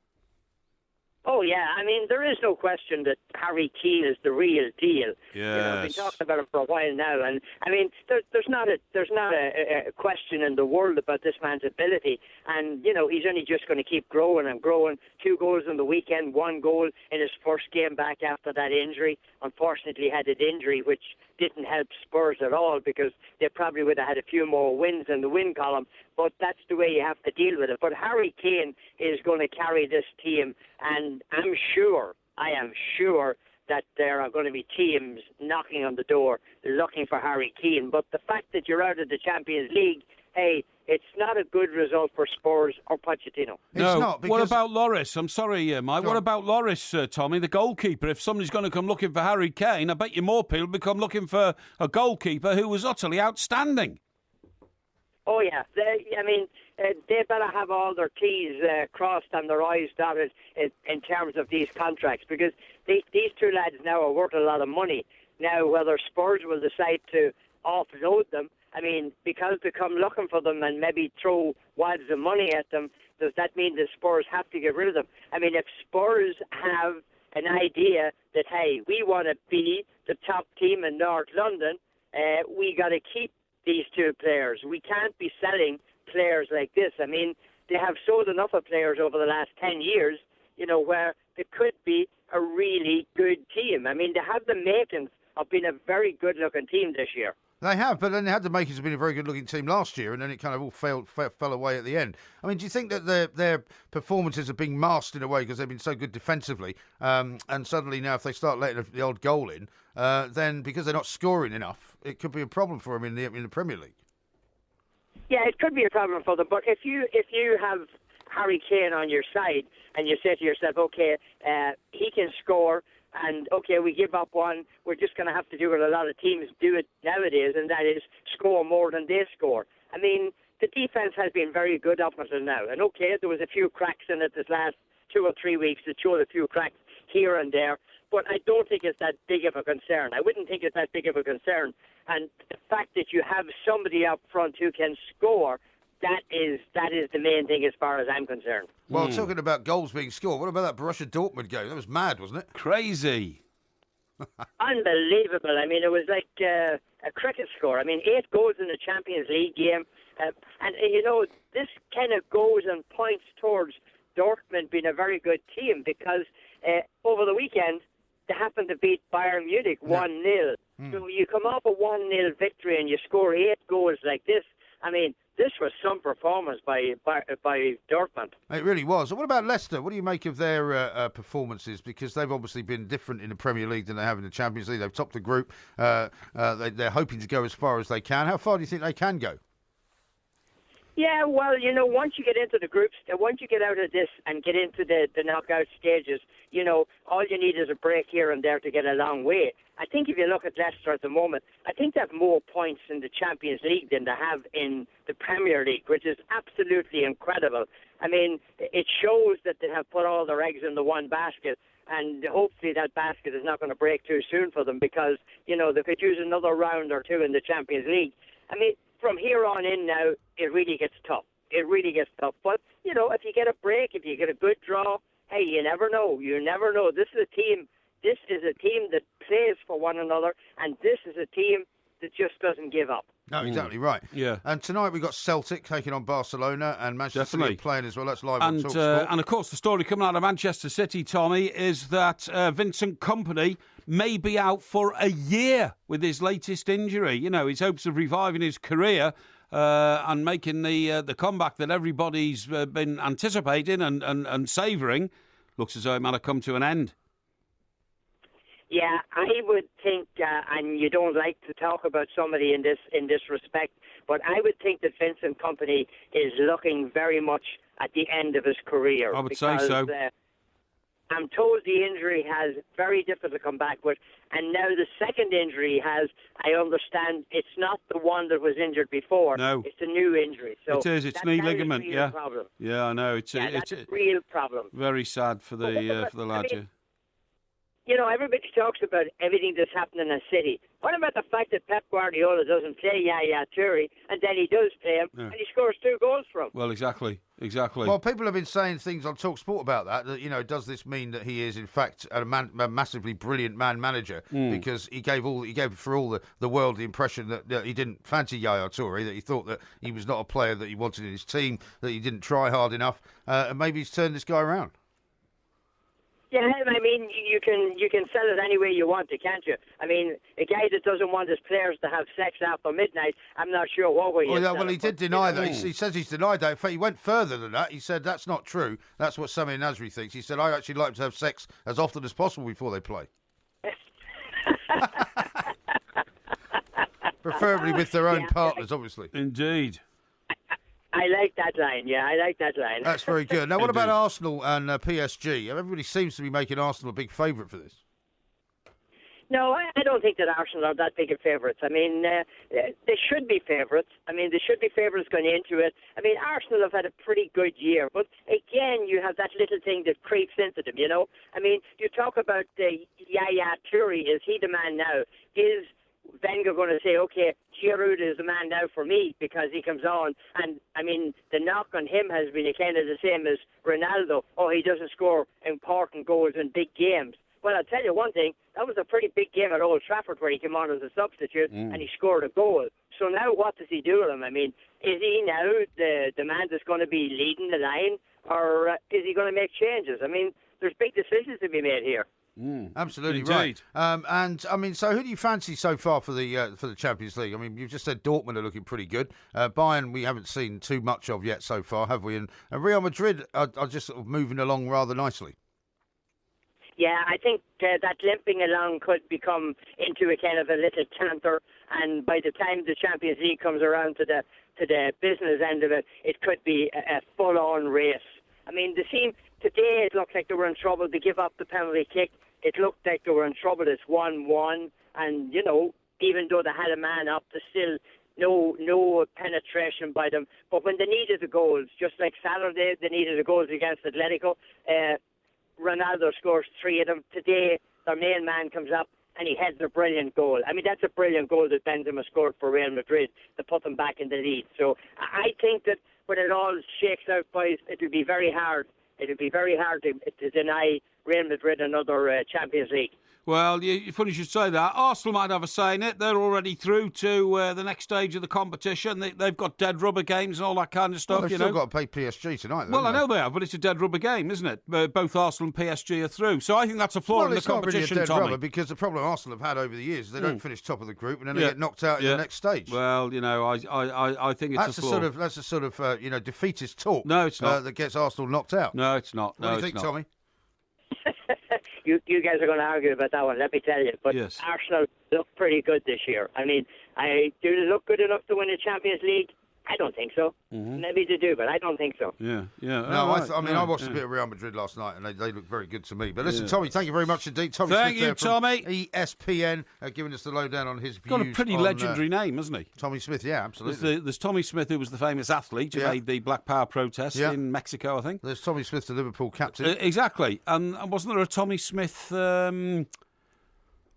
Oh, yeah. I mean, there is no question that Harry Kane is the real deal. Yes. I've been talking about him for a while now. And, I mean, there's not a question in the world about this man's ability. And, he's only just going to keep growing and growing. 2 goals on the weekend, 1 goal in his first game back after that injury. Unfortunately, had an injury which didn't help Spurs at all because they probably would have had a few more wins in the win column. But that's the way you have to deal with it. But Harry Kane is going to carry this team, and I am sure that there are going to be teams knocking on the door looking for Harry Kane. But the fact that you're out of the Champions League, hey, it's not a good result for Spurs or Pochettino. No. It's not. What about Lloris? I'm sorry, Mike. What about Lloris, Tommy, the goalkeeper? If somebody's going to come looking for Harry Kane, I bet you more people become looking for a goalkeeper who was utterly outstanding. Oh, yeah. They better have all their T's crossed and their I's dotted in terms of these contracts because these 2 lads now are worth a lot of money. Now, whether Spurs will decide to offload them, I mean, because they come looking for them and maybe throw wads of money at them, does that mean that Spurs have to get rid of them? I mean, if Spurs have an idea that, hey, we want to be the top team in North London, we got to keep these 2 players. We can't be selling players like this. I mean, they have sold enough of players over the last 10 years, where they could be a really good team. I mean, they have the makings of being a very good-looking team this year. They have, but then they had the makings of being a very good-looking team last year, and then it kind of all fell away at the end. I mean, do you think that their performances are being masked in a way because they've been so good defensively, and suddenly now if they start letting the odd goal in, then because they're not scoring enough, it could be a problem for them in the Premier League? Yeah, it could be a problem for them, but if you have Harry Kane on your side and you say to yourself, okay, he can score, and okay, we give up one, we're just going to have to do what a lot of teams do it nowadays, and that is score more than they score. I mean, the defence has been very good up until now, and okay, there was a few cracks in it this last 2 or 3 weeks that showed a few cracks here and there, but I don't think it's that big of a concern. I wouldn't think it's that big of a concern. And the fact that you have somebody up front who can score, that is the main thing as far as I'm concerned. Well, talking about goals being scored, what about that Borussia Dortmund game? That was mad, wasn't it? Crazy. Unbelievable. I mean, it was like a cricket score. I mean, 8 goals in the Champions League game. And this kind of goes and points towards Dortmund being a very good team because over the weekend, they happened to beat Bayern Munich 1-0. So you come off a 1-0 victory and you score 8 goals like this. I mean, this was some performance by Dortmund. It really was. What about Leicester? What do you make of their performances? Because they've obviously been different in the Premier League than they have in the Champions League. They've topped the group. They're hoping to go as far as they can. How far do you think they can go? Yeah, well, once you get into the groups, once you get out of this and get into the knockout stages, all you need is a break here and there to get a long way. I think if you look at Leicester at the moment, I think they have more points in the Champions League than they have in the Premier League, which is absolutely incredible. I mean, it shows that they have put all their eggs in the one basket, and hopefully that basket is not going to break too soon for them because, they could use another round or two in the Champions League. I mean, from here on in now, it really gets tough. It really gets tough. But, if you get a break, if you get a good draw, hey, you never know. You never know. This is a team that plays for one another, and this is a team that just doesn't give up. No, exactly right. Yeah. And tonight we've got Celtic taking on Barcelona and Manchester City playing as well. That's live on TalkSport. And, of course, the story coming out of Manchester City, Tommy, is that Vincent Kompany may be out for a year with his latest injury. His hopes of reviving his career and making the comeback that everybody's been anticipating and savouring looks as though it might have come to an end. Yeah, I would think, and you don't like to talk about somebody in this respect, but I would think that Vincent Kompany is looking very much at the end of his career. I would say so. I'm told the injury has very difficult to come back with, and now the second injury he has, I understand, it's not the one that was injured before. No. It's a new injury. So it is. It's knee ligament. Is a real Yeah. problem. Yeah, I know. It's a real problem. Very sad for the lad. Everybody talks about everything that's happening in the city. What about the fact that Pep Guardiola doesn't play Yaya Toure, and then he does play him, and he scores 2 goals for him? Well, exactly. Well, people have been saying things on TalkSport about that, does this mean that he is, in fact, a massively brilliant man-manager? Because he gave for all the world the impression that he didn't fancy Yaya Toure, that he thought that he was not a player that he wanted in his team, that he didn't try hard enough, and maybe he's turned this guy around. Yeah, I mean, you can sell it any way you want to, can't you? I mean, a guy that doesn't want his players to have sex after midnight, I'm not sure what way you Well, he did deny that. He says he's denied that. In fact, he went further than that. He said that's not true. That's what Samir Nasri thinks. He said, I actually like to have sex as often as possible before they play. Preferably with their own partners, obviously. Indeed. I like that line. Yeah, I like that line. That's very good. Now, what about Arsenal and PSG? Everybody seems to be making Arsenal a big favourite for this. No, I don't think that Arsenal are that big of favourites. I mean, they should be favourites. I mean, they should be favourites going into it. I mean, Arsenal have had a pretty good year, but again, you have that little thing that creeps into them, I mean, you talk about Yaya Toure. Is he the man now? Is Wenger going to say, okay, Giroud is the man now for me because he comes on? And, I mean, the knock on him has been kind of the same as Ronaldo. Oh, he doesn't score important goals in big games. Well, I'll tell you one thing, that was a pretty big game at Old Trafford where he came on as a substitute and he scored a goal. So now what does he do with him? I mean, is he now the man that's going to be leading the line, or is he going to make changes? I mean, there's big decisions to be made here. Absolutely Indeed. right. And I mean, so who do you fancy so far for the Champions League? I mean, you've just said Dortmund are looking pretty good. Bayern we haven't seen too much of yet so far, have we? And Real Madrid are just sort of moving along rather nicely. Yeah, I think that limping along could become into a kind of a little canter, and by the time the Champions League comes around to the business end of it, it could be a full-on race. I mean, the team today, it looked like they were in trouble to give up the penalty kick. It looked like they were in trouble. It's 1-1, and even though they had a man up, there's still no penetration by them. But when they needed the goals, just like Saturday, they needed the goals against Atletico. Ronaldo scores 3 of them. Today, their main man comes up and he heads a brilliant goal. I mean, that's a brilliant goal that Benzema scored for Real Madrid to put them back in the lead. So I think that when it all shakes out, boys, it'll be very hard. It'll be very hard to deny Real Madrid another Champions League. Well, funny you should say that. Arsenal might have a say in it. They're already through to the next stage of the competition. They've got dead rubber games and all that kind of stuff. Well, they've still got to play PSG tonight, Well, I know they have, but it's a dead rubber game, isn't it? Both Arsenal and PSG are through. So I think that's a flaw in the competition, it's not really a dead Tommy. rubber, because the problem Arsenal have had over the years is they don't finish top of the group and then they get knocked out in the next stage. Well, I think it's a flaw. That's a sort of defeatist talk. No, it's not. That gets Arsenal knocked out. No, it's not. What do you think, Tommy? You guys are going to argue about that one, let me tell you. But Arsenal look pretty good this year. I mean, do they look good enough to win the Champions League? I don't think so. Mm-hmm. Maybe they do, but I don't think so. Yeah. No, I watched a bit of Real Madrid last night, and they look very good to me. But listen, Tommy, thank you very much indeed. Thank you, Tommy. ESPN, giving us the lowdown on his views. Got a pretty legendary name, hasn't he? Tommy Smith, yeah, absolutely. There's Tommy Smith, who was the famous athlete who made the Black Power protest in Mexico, I think. There's Tommy Smith, the Liverpool captain. Exactly. And wasn't there a Tommy Smith...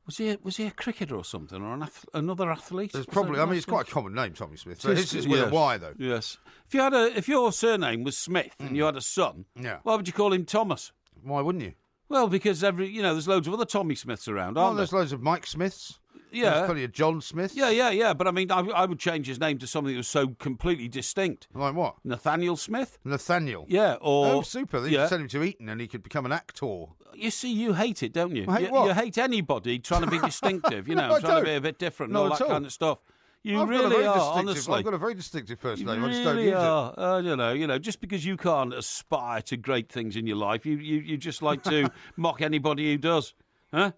Was he a cricketer or something, or another athlete? There's probably. I mean, it's quite a common name, Tommy Smith. So his is with a Y, though. Yes. If your surname was Smith and you had a son, why would you call him Thomas? Why wouldn't you? Well, because there's loads of other Tommy Smiths around, aren't there? There's loads of Mike Smiths. Yeah. There's plenty of John Smiths. Yeah. But I mean, I would change his name to something that was so completely distinct. Like what? Nathaniel Smith. Nathaniel. Yeah. Or super. Then you could send him to Eton and he could become an actor. You see, you hate it, don't you? I hate what? You hate anybody trying to be distinctive, No, trying to be a bit different and all that kind of stuff. You really are, honestly. I've got a very distinctive first name. You I just don't really use are. You know, just because you can't aspire to great things in your life, you just like to mock anybody who does. Huh?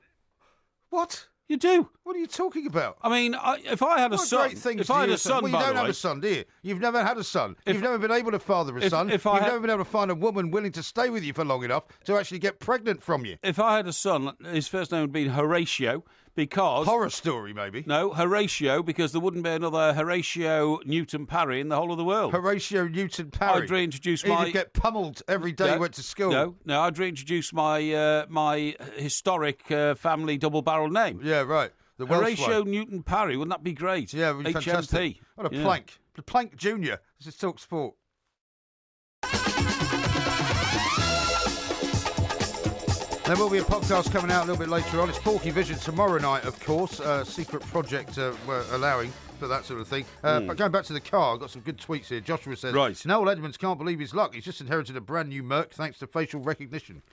What? You do. What are you talking about? I mean, if I had a son... If I had a son, well, you don't have a son, do you? You've never had a son. You've never been able to father a son. You've never been able to find a woman willing to stay with you for long enough to actually get pregnant from you. If I had a son, his first name would be Horatio, because... Horror story, maybe. No, Horatio, because there wouldn't be another Horatio Newton Parry in the whole of the world. Horatio Newton Parry. I'd reintroduce my... He'd get pummeled every day he went to school. No, I'd reintroduce my my historic family double-barrel name. Yeah, right. Horatio Newton Parry, wouldn't that be great? Yeah, it would be fantastic. What a plank. The Plank Junior. This is Talk Sport. There will be a podcast coming out a little bit later on. It's Porky Vision tomorrow night, of course. Secret project we're allowing for that sort of thing. But going back to the car, I've got some good tweets here. Joshua says, Noel Edmonds can't believe his luck. He's just inherited a brand new Merc thanks to facial recognition.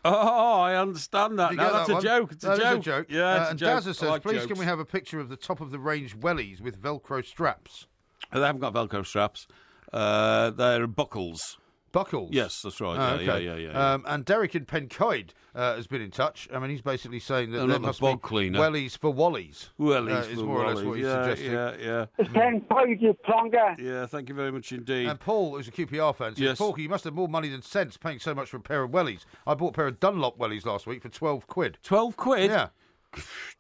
Oh, I understand that. Now, that's a joke. It's a joke. Yeah, and Dazza says, please can we have a picture of the top-of-the-range wellies with Velcro straps? They haven't got Velcro straps. They're buckles. Buckles? Yes, that's right. Yeah. And Derek in Pencoed has been in touch. I mean, he's basically saying that there must be wellies for wallies. Wellies is for more wallies. or less what he's suggesting. Yeah. It's Pencoed, you plonker. Yeah, thank you very much indeed. And Paul, who's a QPR fan, says, Porky, you must have more money than sense paying so much for a pair of wellies. I bought a pair of Dunlop wellies last week for £12. 12 quid? Yeah.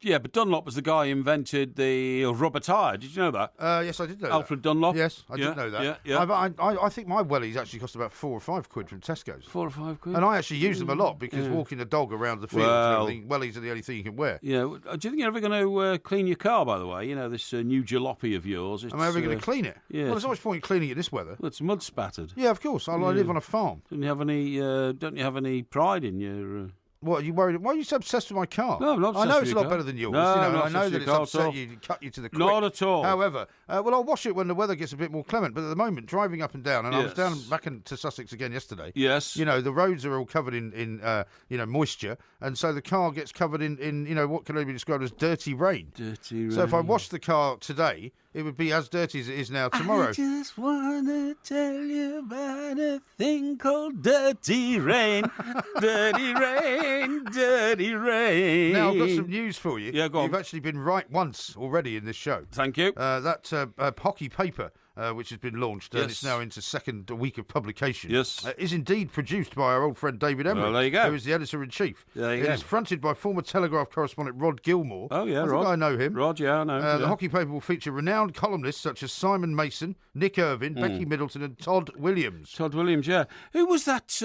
Yeah, but Dunlop was the guy who invented the rubber tyre. Did you know that? Yes, I did know Alfred Dunlop? Yes, I did know that. Yeah. I think my wellies actually cost about £4 or £5 from Tesco's. 4 or 5 quid? And I actually use them a lot because walking the dog around the field and everything, wellies are the only thing you can wear. Yeah. Do you think you're ever going to clean your car, by the way? You know, this new jalopy of yours. Am I ever going to clean it? Yeah. Well, there's not much point in cleaning it this weather. Well, it's mud spattered. Yeah, of course. I live on a farm. Don't you have any pride in your... What, are you worried? Why are you so obsessed with my car? No, I'm not obsessed I know with it's a lot better than yours. No, I know that it's upset you, cut you to the quick. Not at all. However, I'll wash it when the weather gets a bit more clement. But at the moment, driving up and down, and I was back into Sussex again yesterday. Yes. You know, the roads are all covered in moisture, and so the car gets covered in what can only be described as dirty rain. Dirty rain. So if I washed the car today, it would be as dirty as it is now tomorrow. I just want to tell you about a thing called dirty rain. Dirty rain, dirty rain. Now, I've got some news for you. Yeah, go on. You've actually been right once already in this show. Thank you. That hockey paper, which has been launched, and it's now into second week of publication, is indeed produced by our old friend David Emery, there you go. who is the editor-in-chief. It is fronted by former Telegraph correspondent Rod Gilmore. Oh, yeah, I Rod. think I know him. Rod, yeah, I know. The hockey paper will feature renowned columnists such as Simon Mason, Nick Irvin, Becky Middleton and Todd Williams. Todd Williams, yeah. Who was that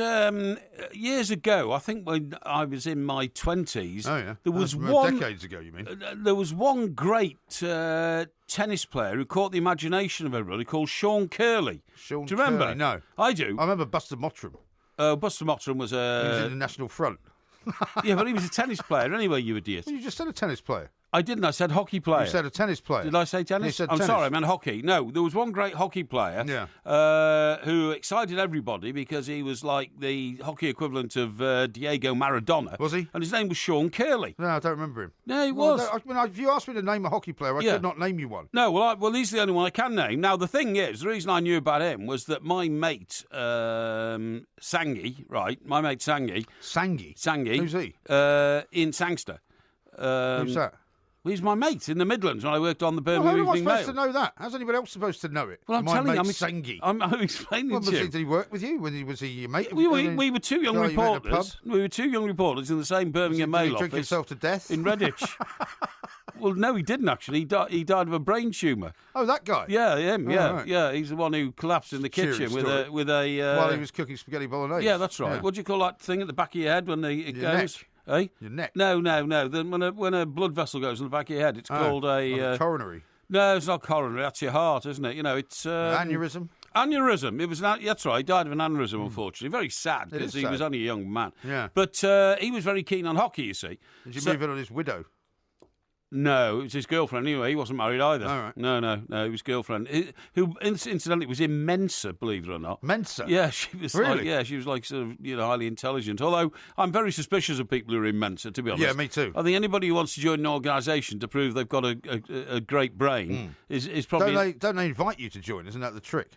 years ago? I think when I was in my 20s. Oh, yeah. There was one... Decades ago, you mean? There was one great... tennis player who caught the imagination of everybody called Sean Curley. Sean Do you remember? Curley, no. I do. I remember Buster Mottram. Buster Mottram was He was in the National Front. Yeah, but he was a tennis player anyway, you idiot. Well, you just said a tennis player. I didn't. I said hockey player. You said a tennis player. Did I say tennis? You said I'm tennis. sorry, I meant hockey. No, there was one great hockey player who excited everybody because he was like the hockey equivalent of Diego Maradona. Was he? And his name was Sean Curley. No, I don't remember him. No, he was. If you asked me to name a hockey player, I could not name you one. No, well, he's the only one I can name. Now, the thing is, the reason I knew about him was that my mate, Sangi, right? My mate Sangi. Sangi? Who's he? In Sangster. Who's that? Well, he's my mate in the Midlands when I worked on the Birmingham Evening Mail. How am I supposed to know that? How's anybody else supposed to know it? Well, I'm telling you, Sangi. I'm explaining to you. Did he work with you? Was he your mate? We were two young reporters. We were two young reporters in the same Birmingham Mail office. Did he drink himself to death? In Redditch. Well, no, he didn't actually. He died of a brain tumour. Oh, that guy? Yeah, him, yeah. Right. Yeah, he's the one who collapsed in the kitchen with a... While he was cooking spaghetti bolognese. Yeah, that's right. Yeah. What do you call that thing at the back of your head when it goes? Neck. Eh? Your neck? No. Then when a blood vessel goes in the back of your head, it's called a... coronary? No, it's not coronary. That's your heart, isn't it? You know, it's... aneurysm? Aneurysm. It was that's right. He died of an aneurysm, unfortunately. Very sad because he was only a young man. Yeah. But he was very keen on hockey, you see. Did you move in on his widow? No, it was his girlfriend anyway. He wasn't married either. All right. No, it was girlfriend. Who incidentally was in Mensa, believe it or not. Mensa? Yeah, she was really? She was like sort of, highly intelligent. Although I'm very suspicious of people who are in Mensa, to be honest. Yeah, me too. I think anybody who wants to join an organisation to prove they've got a great brain is probably... Don't they invite you to join? Isn't that the trick?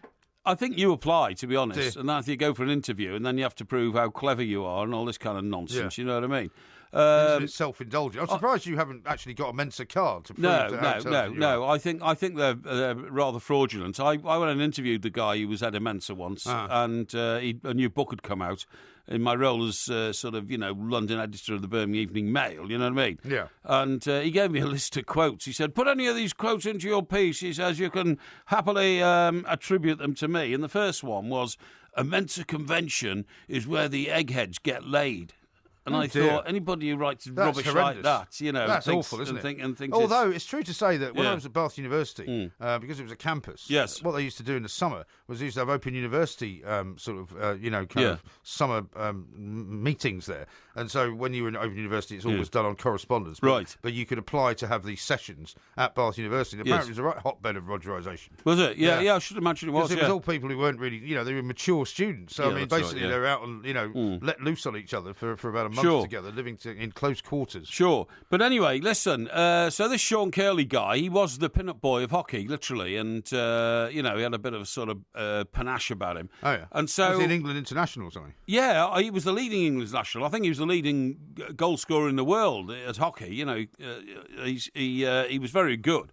I think you apply, to be honest, and then you go for an interview, and then you have to prove how clever you are and all this kind of nonsense. You know what I mean? It's self-indulgent. I'm surprised you haven't actually got a Mensa card to prove No. I think they're rather fraudulent. I went and interviewed the guy who was at a Mensa once, and a new book had come out. In my role as London editor of the Birmingham Evening Mail, you know what I mean? Yeah. And he gave me a list of quotes. He said, put any of these quotes into your piece. He says, you can happily attribute them to me. And the first one was, a Mensa convention is where the eggheads get laid. And I thought, anybody who writes rubbish like that, that's awful, isn't it? Although it's true to say that when I was at Bath University, because it was a campus, what they used to do in the summer was they used to have Open University of summer meetings there. And so when you were in Open University, it's always done on correspondence. Right. But you could apply to have these sessions at Bath University. And apparently it was a right hotbed of Rogerisation. Was it? Yeah, I should imagine it was. Because it was all people who weren't really, they were mature students. So, basically they're out and, let loose on each other for about a month together, living in close quarters. Sure. But anyway, listen, so this Sean Curley guy, he was the pin-up boy of hockey, literally, and, he had a bit of a sort of panache about him. Oh, yeah. And so... Was he an England international or something? Yeah, he was the leading England national. I think he was the leading goal scorer in the world at hockey. He was very good.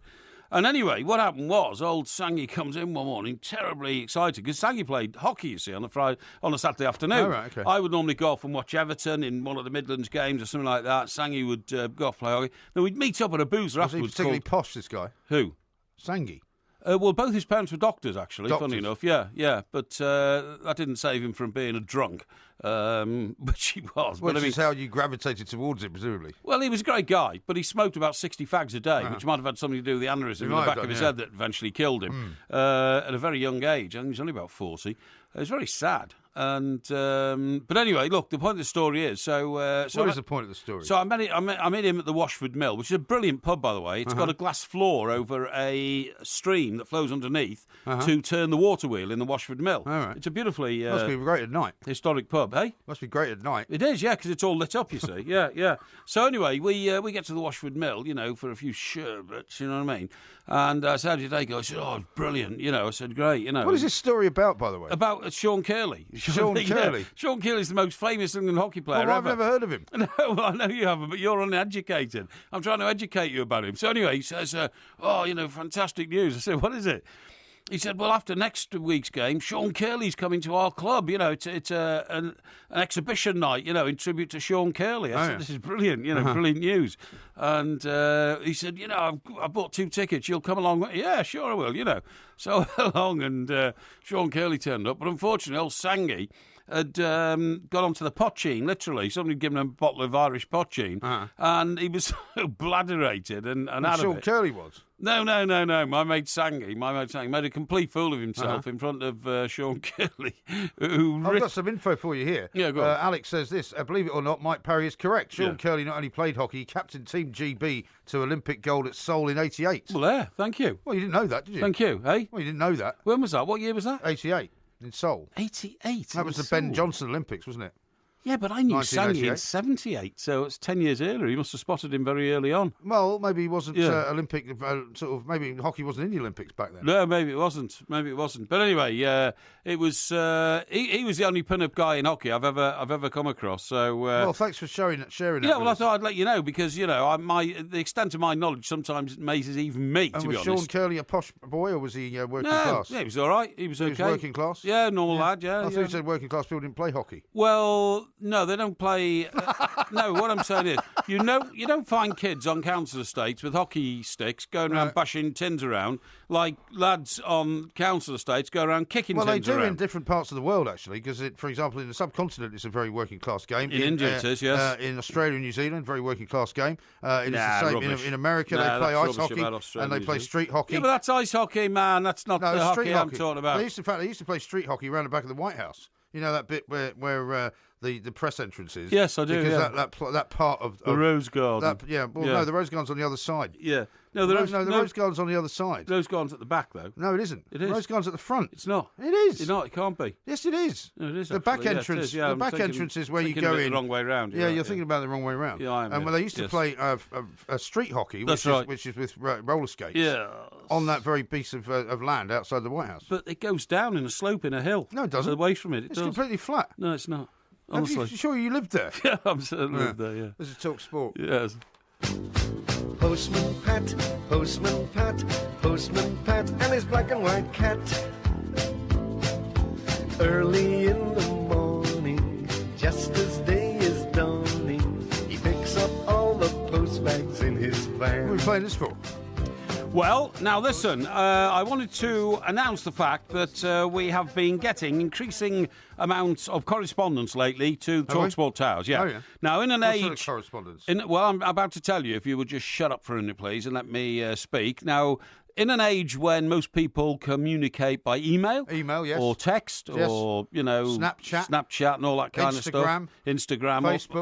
And anyway, what happened was, old Sangi comes in one morning, terribly excited, because Sangi played hockey, you see, on a Saturday afternoon. Oh, right, okay. I would normally go off and watch Everton in one of the Midlands games or something like that. Sangi would go off and play hockey. Then we'd meet up at a boozer afterwards. Was he particularly posh, this guy? Who? Sangi. Well, both his parents were doctors, actually, Doctors. funny enough. Yeah. But that didn't save him from being a drunk, which he was. Well, but is how you gravitated towards it, presumably. Well, he was a great guy, but he smoked about 60 fags a day, which might have had something to do with the aneurysm in the back of his head that eventually killed him at a very young age. I think he was only about 40. It was very sad. And but anyway, look, the point of the story is what is the point of the story? So I met him at the Washford Mill, which is a brilliant pub, by the way. It's got a glass floor over a stream that flows underneath to turn the water wheel in the Washford Mill. All right. It's a beautifully must be great at night. Historic pub, hey? Must be great at night. It is, yeah, because it's all lit up, you see. Yeah. So anyway, we get to the Washford Mill, for a few sherbets, you know what I mean? And I said, how did your day go? I said, oh, brilliant. I said, great, What is this story about, by the way? About Sean Curley. Sean Curley? Sean Curley's the most famous England hockey player ever. I've never heard of him. No, well, I know you haven't, but you're uneducated. I'm trying to educate you about him. So anyway, he says, fantastic news. I said, what is it? He said, well, after next week's game, Sean Curley's coming to our club. It's an exhibition night, in tribute to Sean Curley. I said, this is brilliant, brilliant news. And he said, I bought 2 tickets. You'll come along? Yeah, sure I will, So along, and Sean Curley turned up. But unfortunately, old Sangi had got onto the pochine, literally. Somebody had given him a bottle of Irish pochine, and he was so bladderated and out of it. Sean Curley was? No. My mate Sangy made a complete fool of himself in front of Sean Curley. I've got some info for you here. Yeah, go on. Alex says this, believe it or not, Mike Parry is correct. Sean Curley not only played hockey, he captained Team GB to Olympic gold at Seoul in 88. Well, there, thank you. Well, you didn't know that, did you? Thank you, hey? Well, you didn't know that. When was that? What year was that? 88 in Seoul. 88? That was the Ben Johnson Olympics, wasn't it? Yeah, but I knew Sangy in 78, so it's 10 years earlier. You must have spotted him very early on. Well, maybe he wasn't Olympic, maybe hockey wasn't in the Olympics back then. No, maybe it wasn't. But anyway, it was. He was the only pin-up guy in hockey I've ever come across. So. Well, thanks for sharing that. Yeah, well, I thought I'd let you know because the extent of my knowledge sometimes amazes even me. And to be was honest. Sean Curley a posh boy or was he working class? Yeah, he was all right. He was okay. He was working class. Yeah, normal lad. Yeah. I thought you said working class people didn't play hockey. Well, no, they don't play. No, what I'm saying is, you don't find kids on council estates with hockey sticks going around bashing tins around like lads on council estates go around kicking tins around. Well, they do in different parts of the world, actually, because, for example, in the subcontinent, it's a very working class game. In India, it is, yes. In Australia and New Zealand, very working class game. It's the same in America. They play ice hockey and they play street hockey. Yeah, but that's ice hockey, man. That's not the hockey I'm talking about. They used to play street hockey around the back of the White House. You know that bit where the press entrance is? Yes, I do. Because that part of the Rose Garden. No, the Rose Garden's on the other side. Yeah. The Rose Garden's on the other side. Rose Garden's at the back, though. No, it isn't. It is. The Rose Garden's at the front. It's not. It is. It's not. It can't be. Yes, it is. No, it is. The back entrance. Yeah, the back entrance is where you go in the wrong way round. Yeah, you're thinking about it the wrong way round. Yeah, I am. And when they used to play street hockey, which is with roller skates. Yeah. On that very piece of land outside the White House. But it goes down in a slope in a hill. No, it doesn't. Away from it. It's completely flat. No, it's not. Honestly. Sure you lived there? Yeah, I'm certainly lived there, yeah. This is Talk Sport. Yes. Postman Pat, Postman Pat, Postman Pat, and his black and white cat. Early in the morning, just as day is dawning, he picks up all the post bags in his van. What are we playing this for? Well, now listen, I wanted to announce the fact that we have been getting increasing amounts of correspondence lately to TalkSport Towers. Yeah. Oh, yeah. Now, in an What age... sort of correspondence? Well, I'm about to tell you, if you would just shut up for a minute, please, and let me speak. Now, in an age when most people communicate by email, yes, or text, yes, or Snapchat and all that kind of stuff, Instagram,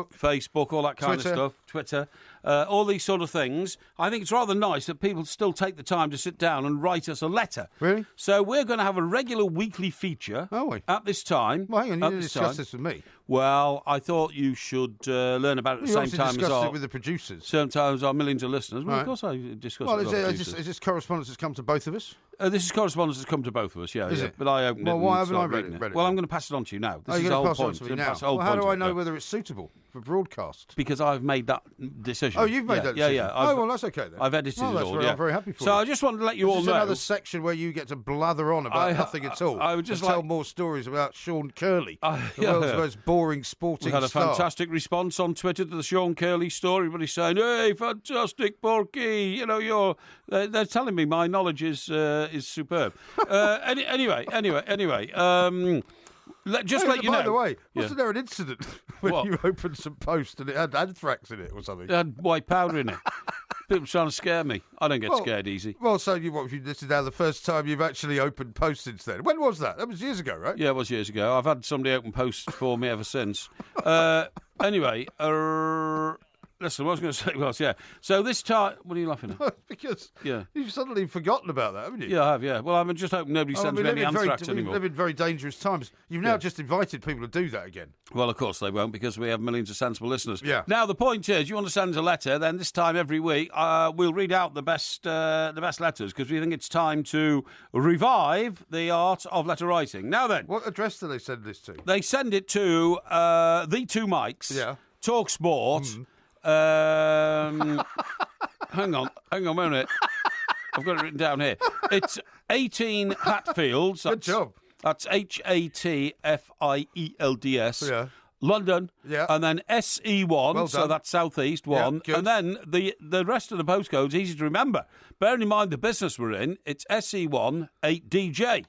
Facebook, all that kind of stuff, Twitter, all these sort of things. I think it's rather nice that people still take the time to sit down and write us a letter. Really? So we're going to have a regular weekly feature at this time. Well, hang on, you didn't discuss this with me. Well, I thought you should learn about it at the same time as it with the producers. Sometimes our millions of listeners. Well, of course I discuss it with our producers. Is this correspondence that's come to both of us? This is correspondence that's come to both of us, yeah. Is it? But I opened it. Well, why haven't I read it? Well, I'm going to pass it on to you now. This is the whole pass point. It on to me now. Well, how do I know whether it's suitable for broadcast? Because I've made that decision. Oh, you've made that decision? Yeah. Well, that's okay then. I've edited it all, I'm very happy for you. So I just wanted to let you all know. This is another section where you get to blather on about nothing at all. I would just tell more stories about Sean Curley, the world's most boring sporting star. We had a fantastic response on Twitter to the Sean Curley story. Everybody saying, "Hey, fantastic, Porky!" You know, they're telling me my knowledge is superb. Anyway. Just let you know. By the way, wasn't there an incident when you opened some post and it had anthrax in it or something? It had white powder in it. People trying to scare me. I don't get scared easy. Well, so this is now the first time you've actually opened post since then. When was that? That was years ago, right? Yeah, it was years ago. I've had somebody open posts for me ever since. Anyway, listen, what I was going to say was, so this time... What are you laughing at? Because you've suddenly forgotten about that, haven't you? Yeah, I have, yeah. Well, I'm just hoping nobody sends me any anthrax anymore. We live in very dangerous times. You've now just invited people to do that again. Well, of course they won't, because we have millions of sensible listeners. Yeah. Now, the point is, you want to send us a letter, then this time every week, we'll read out the best letters, because we think it's time to revive the art of letter writing. Now then... What address do they send this to? They send it to the two mics, Talk Sport... hang on a minute. I've got it written down here. It's 18 Hatfields. Good job. That's Hatfields. Yeah. London. Yeah. And then SE1, well so that's South East 1. Yeah, and then the rest of the postcode's easy to remember. Bearing in mind the business we're in, it's SE1 8DJ.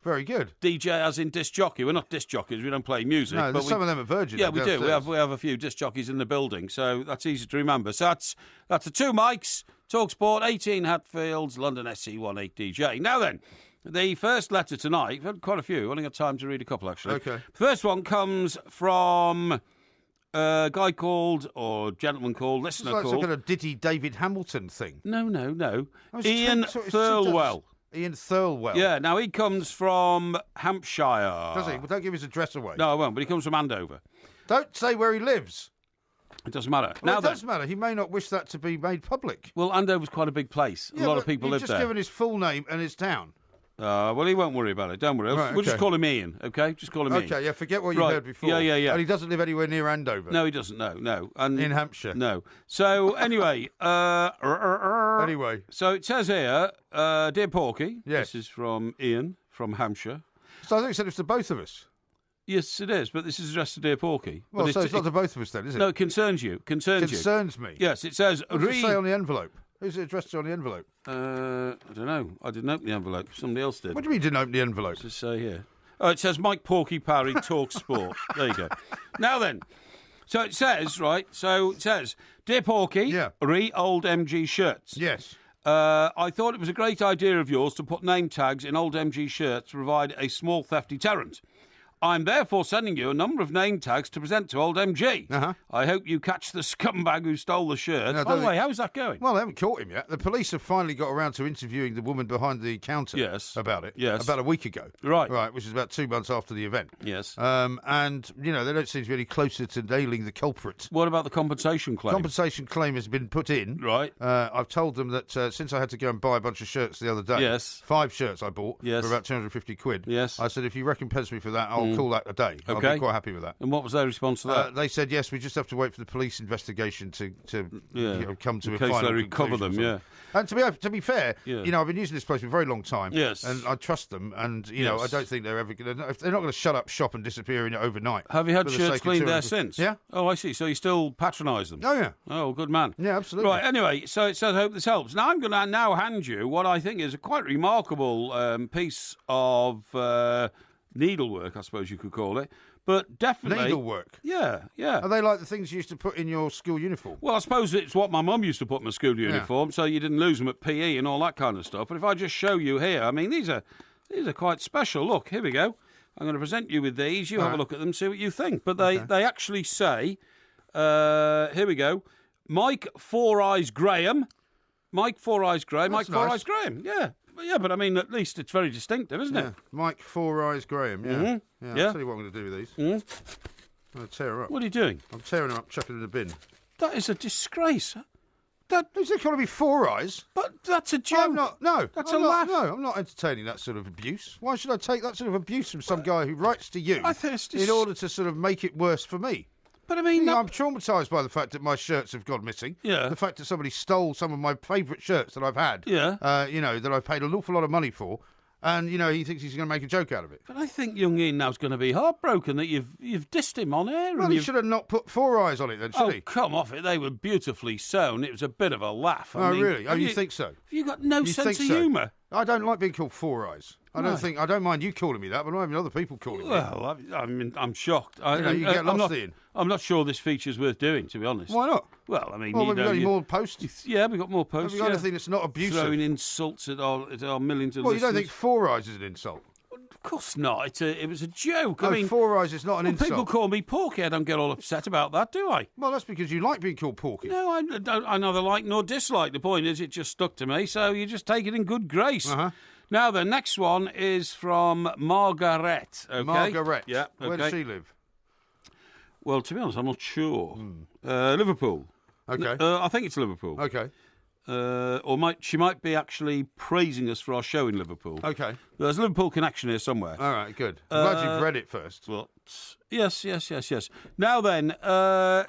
Very good. DJ as in disc jockey. We're not disc jockeys. We don't play music. No, but some of them are Virgin. Yeah, we do. We have a few disc jockeys in the building, so that's easy to remember. So that's the two mics, TalkSport, 18 Hatfields, London SC18DJ. Now then, the first letter tonight, we've had quite a few. I've only got time to read a couple, actually. Okay. The first one comes from a guy called, or gentleman called, listener called. It's like some kind of Diddy David Hamilton thing. No. Ian Thirlwell. Ian Thirlwell. Yeah, now he comes from Hampshire. Does he? Well, don't give his address away. No, I won't, but he comes from Andover. Don't say where he lives. It doesn't matter. Well, now it does matter. He may not wish that to be made public. Well, Andover's quite a big place. A lot of people live there. You've just given his full name and his town. Well, he won't worry about it. Don't worry. Right, we'll just call him Ian, okay? Just call him Ian. Okay, yeah, forget what you heard before. Yeah. And he doesn't live anywhere near Andover. No, he doesn't. No. And in Hampshire. No. So, anyway. Anyway. So, it says here, Dear Porky. Yes. This is from Ian from Hampshire. So, I think he said it's to both of us. Yes, it is, but this is addressed to Dear Porky. Well, so it's not to both of us then, is it? No, it concerns you. Concerns me. Yes, it says... What does it say on the envelope? Who's it addressed to on the envelope? I don't know. I didn't open the envelope. Somebody else did. What do you mean you didn't open the envelope? What's it say here? Oh, it says Mike Porky Parry, Talk Sport. There you go. Now then, so it says, right, Dear Porky, old MG shirts. Yes. I thought it was a great idea of yours to put name tags in old MG shirts to provide a small theft deterrent. I'm therefore sending you a number of name tags to present to old MG. Uh-huh. I hope you catch the scumbag who stole the shirt. By the way, how's that going? Well, they haven't caught him yet. The police have finally got around to interviewing the woman behind the counter about it. Yes. About a week ago. Right, which is about 2 months after the event. Yes. And, they don't seem to be any closer to nailing the culprit. What about the compensation claim? Compensation claim has been put in. Right. I've told them that since I had to go and buy a bunch of shirts the other day. Yes. 5 shirts I bought. Yes. For about 250 quid. Yes. I said, if you recompense me for that, I'll call that a day. Okay. I'll be quite happy with that. And what was their response to that? They said, yes, we just have to wait for the police investigation to come to a final conclusion. In case they recover them, yeah. And to be fair, I've been using this place for a very long time. Yes. And I trust them, and, I don't think they're ever going to... They're not going to shut up shop and disappear in it overnight. Have you had shirts cleaned there since? Yeah. Oh, I see. So you still patronise them? Oh, yeah. Oh, good man. Yeah, absolutely. Right, anyway, so it says, I hope this helps. Now, I'm going to now hand you what I think is a quite remarkable piece of needlework, I suppose you could call it. But definitely... Needlework? Yeah. Are they like the things you used to put in your school uniform? Well, I suppose it's what my mum used to put in my school uniform, so you didn't lose them at PE and all that kind of stuff. But if I just show you here, I mean, these are quite special. Look, here we go. I'm going to present you with these. You have a look at them, see what you think. But they actually say, here we go, Mike Four Eyes Graham. Mike Four Eyes Graham. That's Mike Four nice. Eyes Graham, yeah. Yeah, but I mean, at least it's very distinctive, isn't it? Mike Four Eyes Graham, yeah. Mm-hmm. I'll tell you what I'm going to do with these. I'm going to tear her up. What are you doing? I'm tearing them up, chucking them in the bin. That is a disgrace. Who's it going to be Four Eyes? But that's a joke. I'm not. No, that's I'm a laugh. No, I'm not entertaining that sort of abuse. Why should I take that sort of abuse from some guy who writes to you I think it's in order to sort of make it worse for me? But I mean, I'm traumatised by the fact that my shirts have gone missing. Yeah. The fact that somebody stole some of my favourite shirts that I've had. Yeah. That I've paid an awful lot of money for. And, he thinks he's going to make a joke out of it. But I think young Ian now's going to be heartbroken that you've dissed him on air. Well, he should have not put Four Eyes on it then, should he? Come off it. They were beautifully sewn. It was a bit of a laugh. I mean, really? Oh, you think so? Have you got no sense of humour? I don't like being called Four Eyes. I don't mind you calling me that, but I don't mind other people calling me. Well, I mean, I'm shocked. You get lost, Ian. I'm not sure this feature's worth doing, to be honest. Why not? Well, I mean, we've got any more posts? Yeah, we've got more posts. Have you got anything that's not abusive? Throwing insults at our millions of listeners. Well, you don't think Four Eyes is an insult? Of course not. It was a joke. No, I mean, Four Eyes is not an insult. People call me Porky. I don't get all upset about that, do I? Well, that's because you like being called Porky. No, I neither like nor dislike. The point is, it just stuck to me, so you just take it in good grace. Uh-huh. Now, the next one is from Margaret. Okay? Margaret. Yeah. Okay. Where does she live? Well, to be honest, I'm not sure. Liverpool. Okay. I think it's Liverpool. Okay. She might be actually praising us for our show in Liverpool. Okay. There's a Liverpool connection here somewhere. All right, good. I'm glad you've read it first. Well, yes. Now then,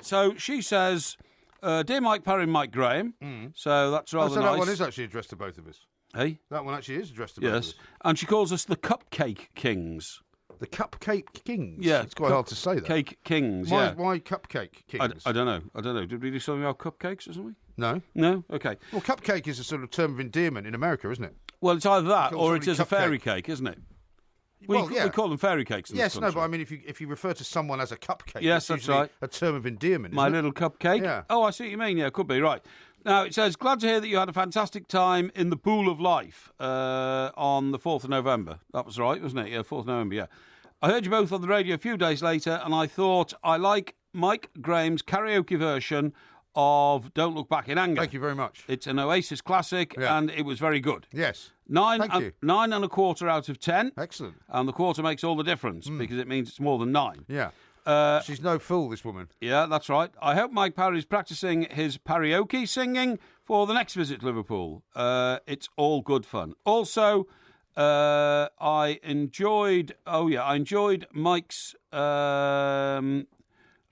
so she says, Dear Mike Parry and Mike Graham. So that's rather so nice. that one is actually addressed to both of us. Hey? That one actually is addressed to both of us. Yes. And she calls us the Cupcake Kings. The Cupcake Kings? Yeah. It's quite hard to say that. Cake Kings, Why Cupcake Kings? I don't know. Did we do something about cupcakes or something? No. No? Okay. Well, cupcake is a sort of term of endearment in America, isn't it? Well, it's either that Call or it somebody is a fairy cupcake. cake, isn't it? We call them fairy cakes in this Yes, no, country. but I mean, if you refer to someone as a cupcake, Yes, it's that's usually right. a term of endearment, My isn't it? little cupcake? Yeah. Oh, I see what you mean. Yeah, could be. Right. Now, it says, glad to hear that you had a fantastic time in the pool of life on the 4th of November. That was right, wasn't it? Yeah, 4th of November, yeah. I heard you both on the radio a few days later, and I thought I like Mike Graham's karaoke version of Don't Look Back in Anger. Thank you very much. It's an Oasis classic, and it was very good. Yes. 9.25 out of 10. Excellent. And the quarter makes all the difference because it means it's more than 9. Yeah. She's no fool, this woman. Yeah, that's right. I hope Mike Parry's practising his karaoke singing for the next visit to Liverpool. It's all good fun. Also, I enjoyed Mike's...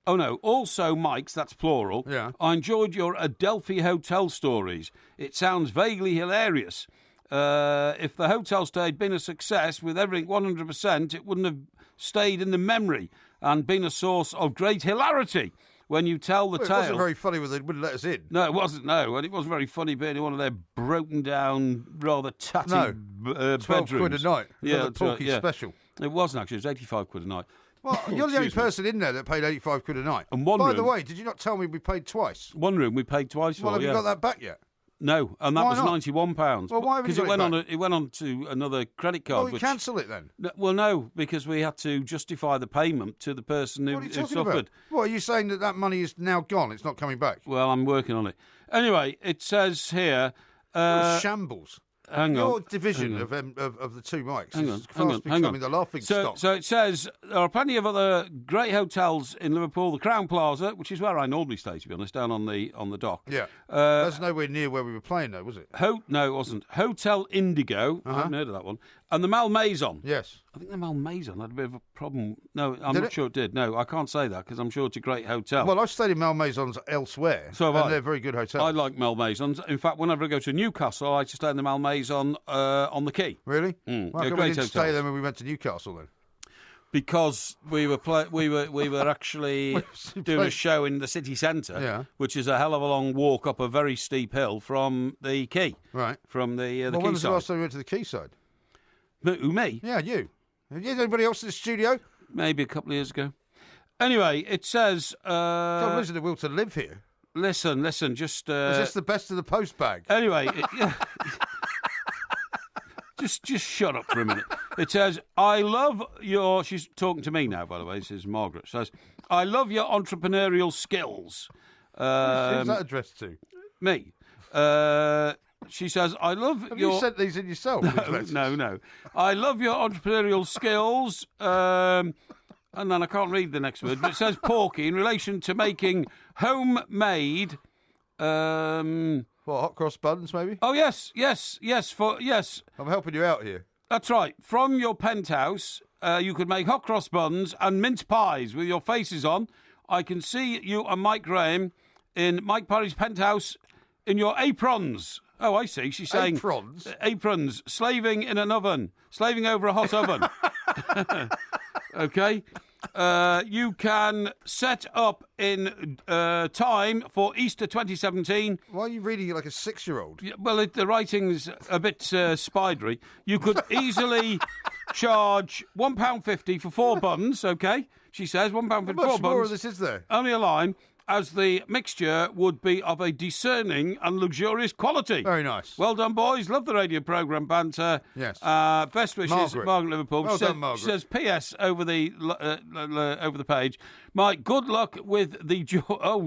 also Mike's, that's plural. Yeah. I enjoyed your Adelphi Hotel stories. It sounds vaguely hilarious. If the hotel stay had been a success with everything 100%, it wouldn't have stayed in the memory and been a source of great hilarity when you tell the tale. It wasn't very funny when they wouldn't let us in. No, it wasn't, no. And it wasn't very funny being in one of their broken down, rather tatty bedrooms. 12 quid a night. Yeah, the Porky special. It wasn't, actually. It was 85 quid a night. Well, you're the only person in there that paid 85 quid a night. And By the way, did you not tell me we paid twice? One room we paid twice Well, for, have you got that back yet? No, and that Why was not? £91. Well, why haven't you got it back? It went on to another credit card. Well, cancel it then. Well, no, because we had to justify the payment to the person who suffered. About? What, are you saying that money is now gone? It's not coming back? Well, I'm working on it. Anyway, it says here... shambles. Hang on. Your division of the two mics is fast becoming the laughing stock. So it says there are plenty of other great hotels in Liverpool. The Crown Plaza, which is where I normally stay, to be honest, down on the dock. Yeah. That's nowhere near where we were playing, though, was it? No, it wasn't. Hotel Indigo. I haven't heard of that one. And the Malmaison. Yes. I think the Malmaison had a bit of a problem. No, I'm not sure it did. No, I can't say that because I'm sure it's a great hotel. Well, I've stayed in Malmaisons elsewhere. So have I. They're very good hotels. I like Malmaisons. In fact, whenever I go to Newcastle, I like to stay in the Malmaison on the quay. Really? Well, how come we didn't stay there when we went to Newcastle then? Because we were actually doing a show in the city centre, which is a hell of a long walk up a very steep hill from the quay. Right. From the quayside. When was the last time we went to the quayside? Who, me? Yeah, you. Have you had anybody else in the studio? Maybe a couple of years ago. Anyway, it says... Can't lose the will to live here. Listen, just... Is this the best of the post bag? Anyway... Just shut up for a minute. It says, I love your... She's talking to me now, by the way. This is Margaret. It says, I love your entrepreneurial skills. Who's that addressed to? Me. She says, I love Have your... you sent these in yourself? No. I love your entrepreneurial skills. And then I can't read the next word, but it says, Porky, in relation to making homemade... What, hot cross buns, maybe? Oh, yes. I'm helping you out here. That's right. From your penthouse, you could make hot cross buns and mince pies with your faces on. I can see you and Mike Graham in Mike Parry's penthouse in your aprons. Oh, I see. She's saying... Aprons? Aprons. Slaving in an oven. Slaving over a hot oven. Okay. You can set up in time for Easter 2017. Why are you reading it like a 6-year-old? Yeah, well, the writing's a bit spidery. You could easily charge £1.50 for 4 buns, okay? She says £1.50 for 4 buns. How much more of this is there? Only a line, as the mixture would be of a discerning and luxurious quality. Very nice. Well done, boys. Love the radio programme banter. Yes. Best wishes, Margaret Liverpool. Well done, Margaret. She says, P.S. over the page. Mike, good luck with the...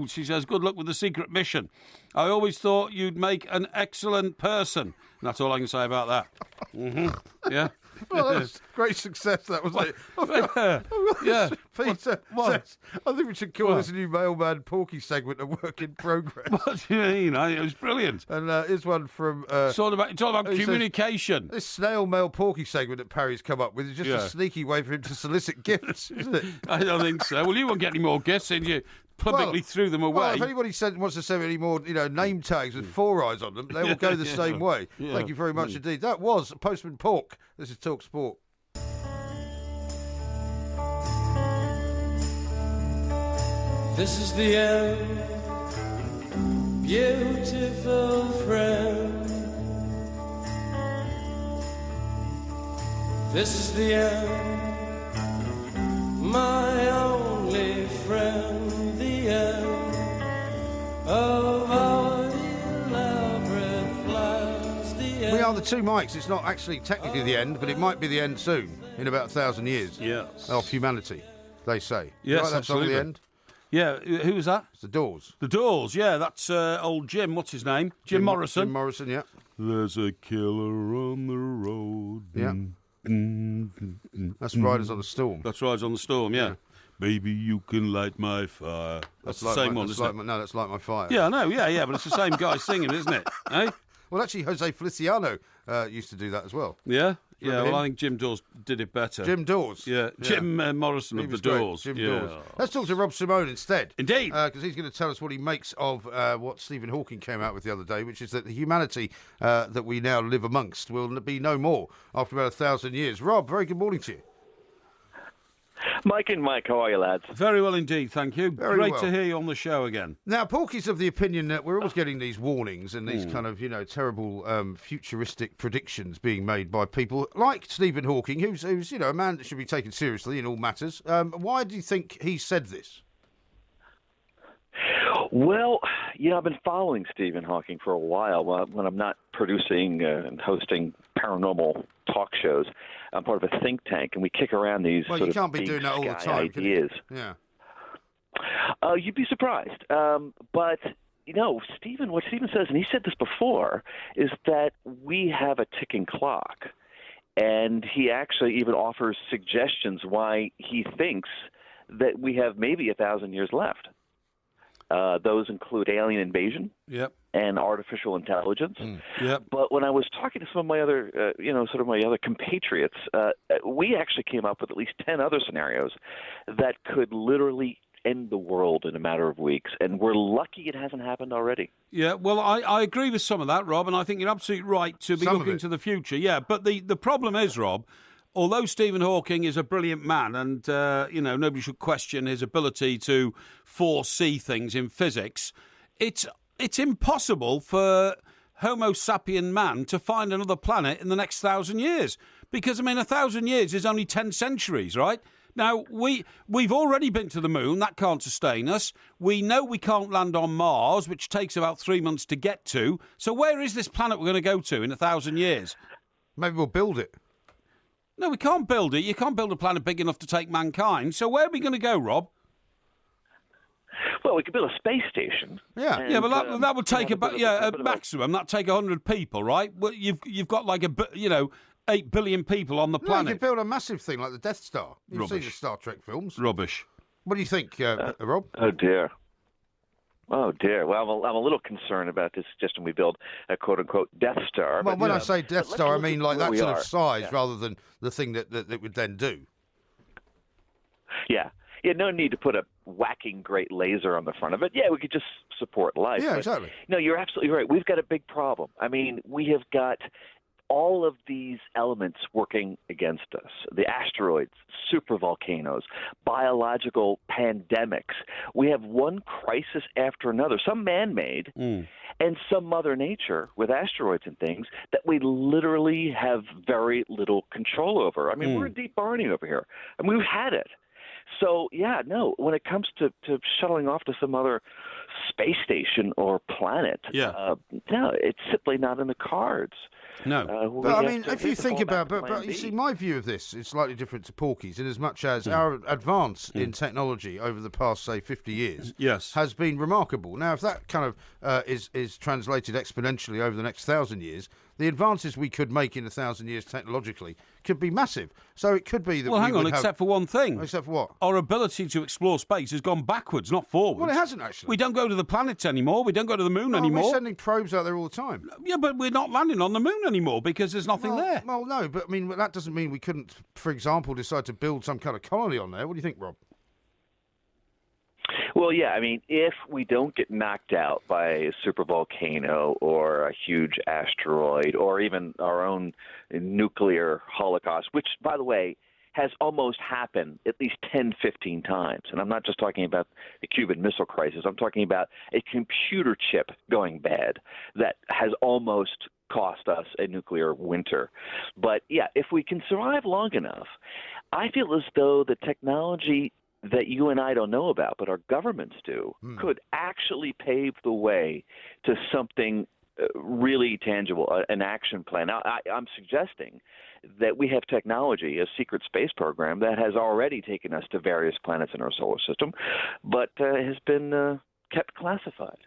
she says, good luck with the secret mission. I always thought you'd make an excellent person. And that's all I can say about that. Mm-hmm. Yeah. Well, that was great success, that was it. Yeah. Peter says, I think we should call this a new Mailman Porky segment, a work in progress. What do you mean? It was brilliant. And here's one from... it's all about communication. This snail mail Porky segment that Parry's come up with is just a sneaky way for him to solicit gifts, isn't it? I don't think so. Well, you won't get any more gifts, did you? Publicly threw them away. Well, if anybody wants to send any more, name tags with 4 eyes on them, they will go the same way. Yeah. Thank you very much indeed. That was Postman Pork. This is Talk Sport. This is the end, beautiful friend. This is the end, my only friend. The end of our the two mics, it's not actually technically the end, but it might be the end soon, in about 1,000 years. Yes. Of humanity, they say. Yes, that absolutely. Song, the end? Yeah, who was that? It's the Doors. The Doors, yeah, that's old Jim, what's his name? Jim Morrison. Jim Morrison, yeah. There's a killer on the road. Yeah. That's Riders on the Storm. That's Riders on the Storm, yeah. Baby, you can light my fire. That's the same one, isn't it? No, that's Light My Fire. Yeah, I know, yeah, but it's the same guy singing, isn't it? Eh? Well, actually, Jose Feliciano used to do that as well. Yeah? Yeah, him? well, I think Jim Dawes did it better. Jim Dawes. Yeah, Jim Morrison of the Doors. Jim Dawes. Let's talk to Rob Simone instead. Indeed. Because he's going to tell us what he makes of what Stephen Hawking came out with the other day, which is that the humanity that we now live amongst will be no more after about 1,000 years. Rob, very good morning to you. Mike and Mike, how are you, lads? Very well indeed, thank you. Very Great well. to hear you on the show again. Now, Porky's of the opinion that we're always getting these warnings and these kind of, terrible futuristic predictions being made by people like Stephen Hawking, who's a man that should be taken seriously in all matters. Why do you think he said this? Well, I've been following Stephen Hawking for a while. When I'm not producing and hosting paranormal talk shows, I'm part of a think tank, and we kick around these Well, sort you of can't be big doing that all the sky time, can you? ideas. Yeah. You'd be surprised. But, what Stephen says, and he said this before, is that we have a ticking clock. And he actually even offers suggestions why he thinks that we have maybe 1,000 years left. Those include alien invasion and artificial intelligence. But when I was talking to some of my other, my other compatriots, we actually came up with at least 10 other scenarios that could literally end the world in a matter of weeks. And we're lucky it hasn't happened already. Yeah, well, I agree with some of that, Rob, and I think you're absolutely right to be looking to the future. Yeah, but the problem is, Rob, although Stephen Hawking is a brilliant man and, nobody should question his ability to foresee things in physics, it's impossible for Homo sapien man to find another planet in the next 1,000 years. Because, 1,000 years is only 10 centuries, right? Now, we've already been to the moon. That can't sustain us. We know we can't land on Mars, which takes about 3 months to get to. So where is this planet we're going to go to in 1,000 years? Maybe we'll build it. No, we can't build it. You can't build a planet big enough to take mankind. So where are we going to go, Rob? Well, we could build a space station. Yeah, and, but that would take a maximum. That'd take 100 people, right? Well, you've got 8 billion people on the planet. You could build a massive thing like the Death Star. You've seen the Star Trek films. Rubbish. What do you think, Rob? Oh dear. Well, I'm a little concerned about this suggestion we build a quote-unquote Death Star. Well, when I say Death Star, I mean like that sort of size rather than the thing that it would then do. Yeah, no need to put a whacking great laser on the front of it. Yeah, we could just support life. Yeah, exactly. No, you're absolutely right. We've got a big problem. We have got all of these elements working against us. The asteroids, supervolcanoes, biological pandemics. We have one crisis after another, some man-made and some Mother Nature with asteroids and things that we literally have very little control over. We're in deep Barney over here. We've had it. So, when it comes to shuttling off to some other space station or planet, no, it's simply not in the cards. No. But, if you think about but you see, my view of this is slightly different to Porky's in as much as our advance in technology over the past, say, 50 years has been remarkable. Now, if that kind of is translated exponentially over the next 1,000 years, the advances we could make in 1,000 years technologically could be massive. So it could be that except for one thing. Except for what? Our ability to explore space has gone backwards, not forwards. Well, it hasn't, actually. We don't go to the planets anymore. We don't go to the moon anymore. We're sending probes out there all the time. Yeah, but we're not landing on the moon anymore because there's nothing there. Well, no, but that doesn't mean we couldn't, for example, decide to build some kind of colony on there. What do you think, Rob? Well, yeah, if we don't get knocked out by a supervolcano or a huge asteroid or even our own nuclear holocaust, which, by the way, has almost happened at least 10, 15 times. And I'm not just talking about the Cuban Missile Crisis. I'm talking about a computer chip going bad that has almost cost us a nuclear winter. But, yeah, if we can survive long enough, I feel as though the technology that you and I don't know about, but our governments do, could actually pave the way to something really tangible, an action plan. Now, I'm suggesting that we have technology, a secret space program that has already taken us to various planets in our solar system, but has been kept classified.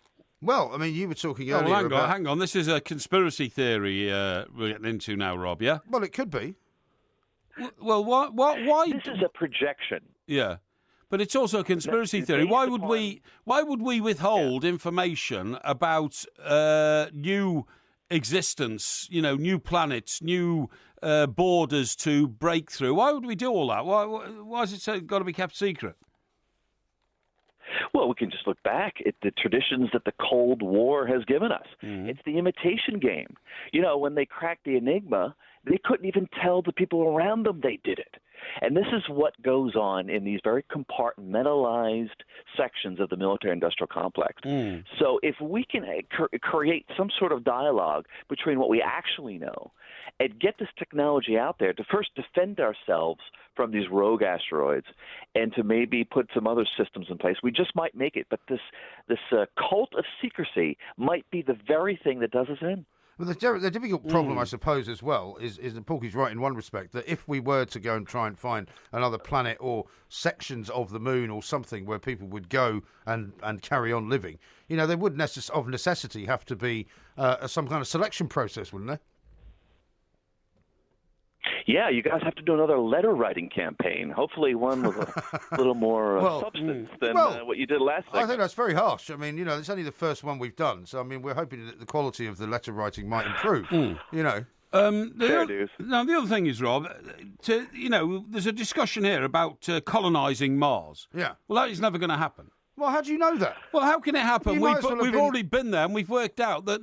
Well, I mean, you were talking earlier about... hang on. This is a conspiracy theory we're getting into now, Rob, yeah? Well, it could be. Well, why... This is a projection. Yeah. But it's also a conspiracy theory. Why would we withhold information about new existence, new planets, new borders to break through? Why would we do all that? Why is it got to be kept secret? Well, we can just look back at the traditions that the Cold War has given us. Mm-hmm. It's the imitation game. When they cracked the Enigma, they couldn't even tell the people around them they did it. And this is what goes on in these very compartmentalized sections of the military-industrial complex. Mm. So if we can create some sort of dialogue between what we actually know and get this technology out there to first defend ourselves from these rogue asteroids and to maybe put some other systems in place, we just might make it. But this cult of secrecy might be the very thing that does us in. Well, the difficult problem, I suppose, as well, is that Porky's right in one respect, that if we were to go and try and find another planet or sections of the moon or something where people would go and carry on living, there would of necessity have to be some kind of selection process, wouldn't there? Yeah, you guys have to do another letter-writing campaign. Hopefully one with a little more substance than what you did last time. I think that's very harsh. I mean, it's only the first one we've done. So, I mean, we're hoping that the quality of the letter-writing might improve, Now, the other thing is, Rob, there's a discussion here about colonising Mars. Yeah. Well, that is never going to happen. Well, how do you know that? Well, how can it happen? We've already been there, and we've worked out that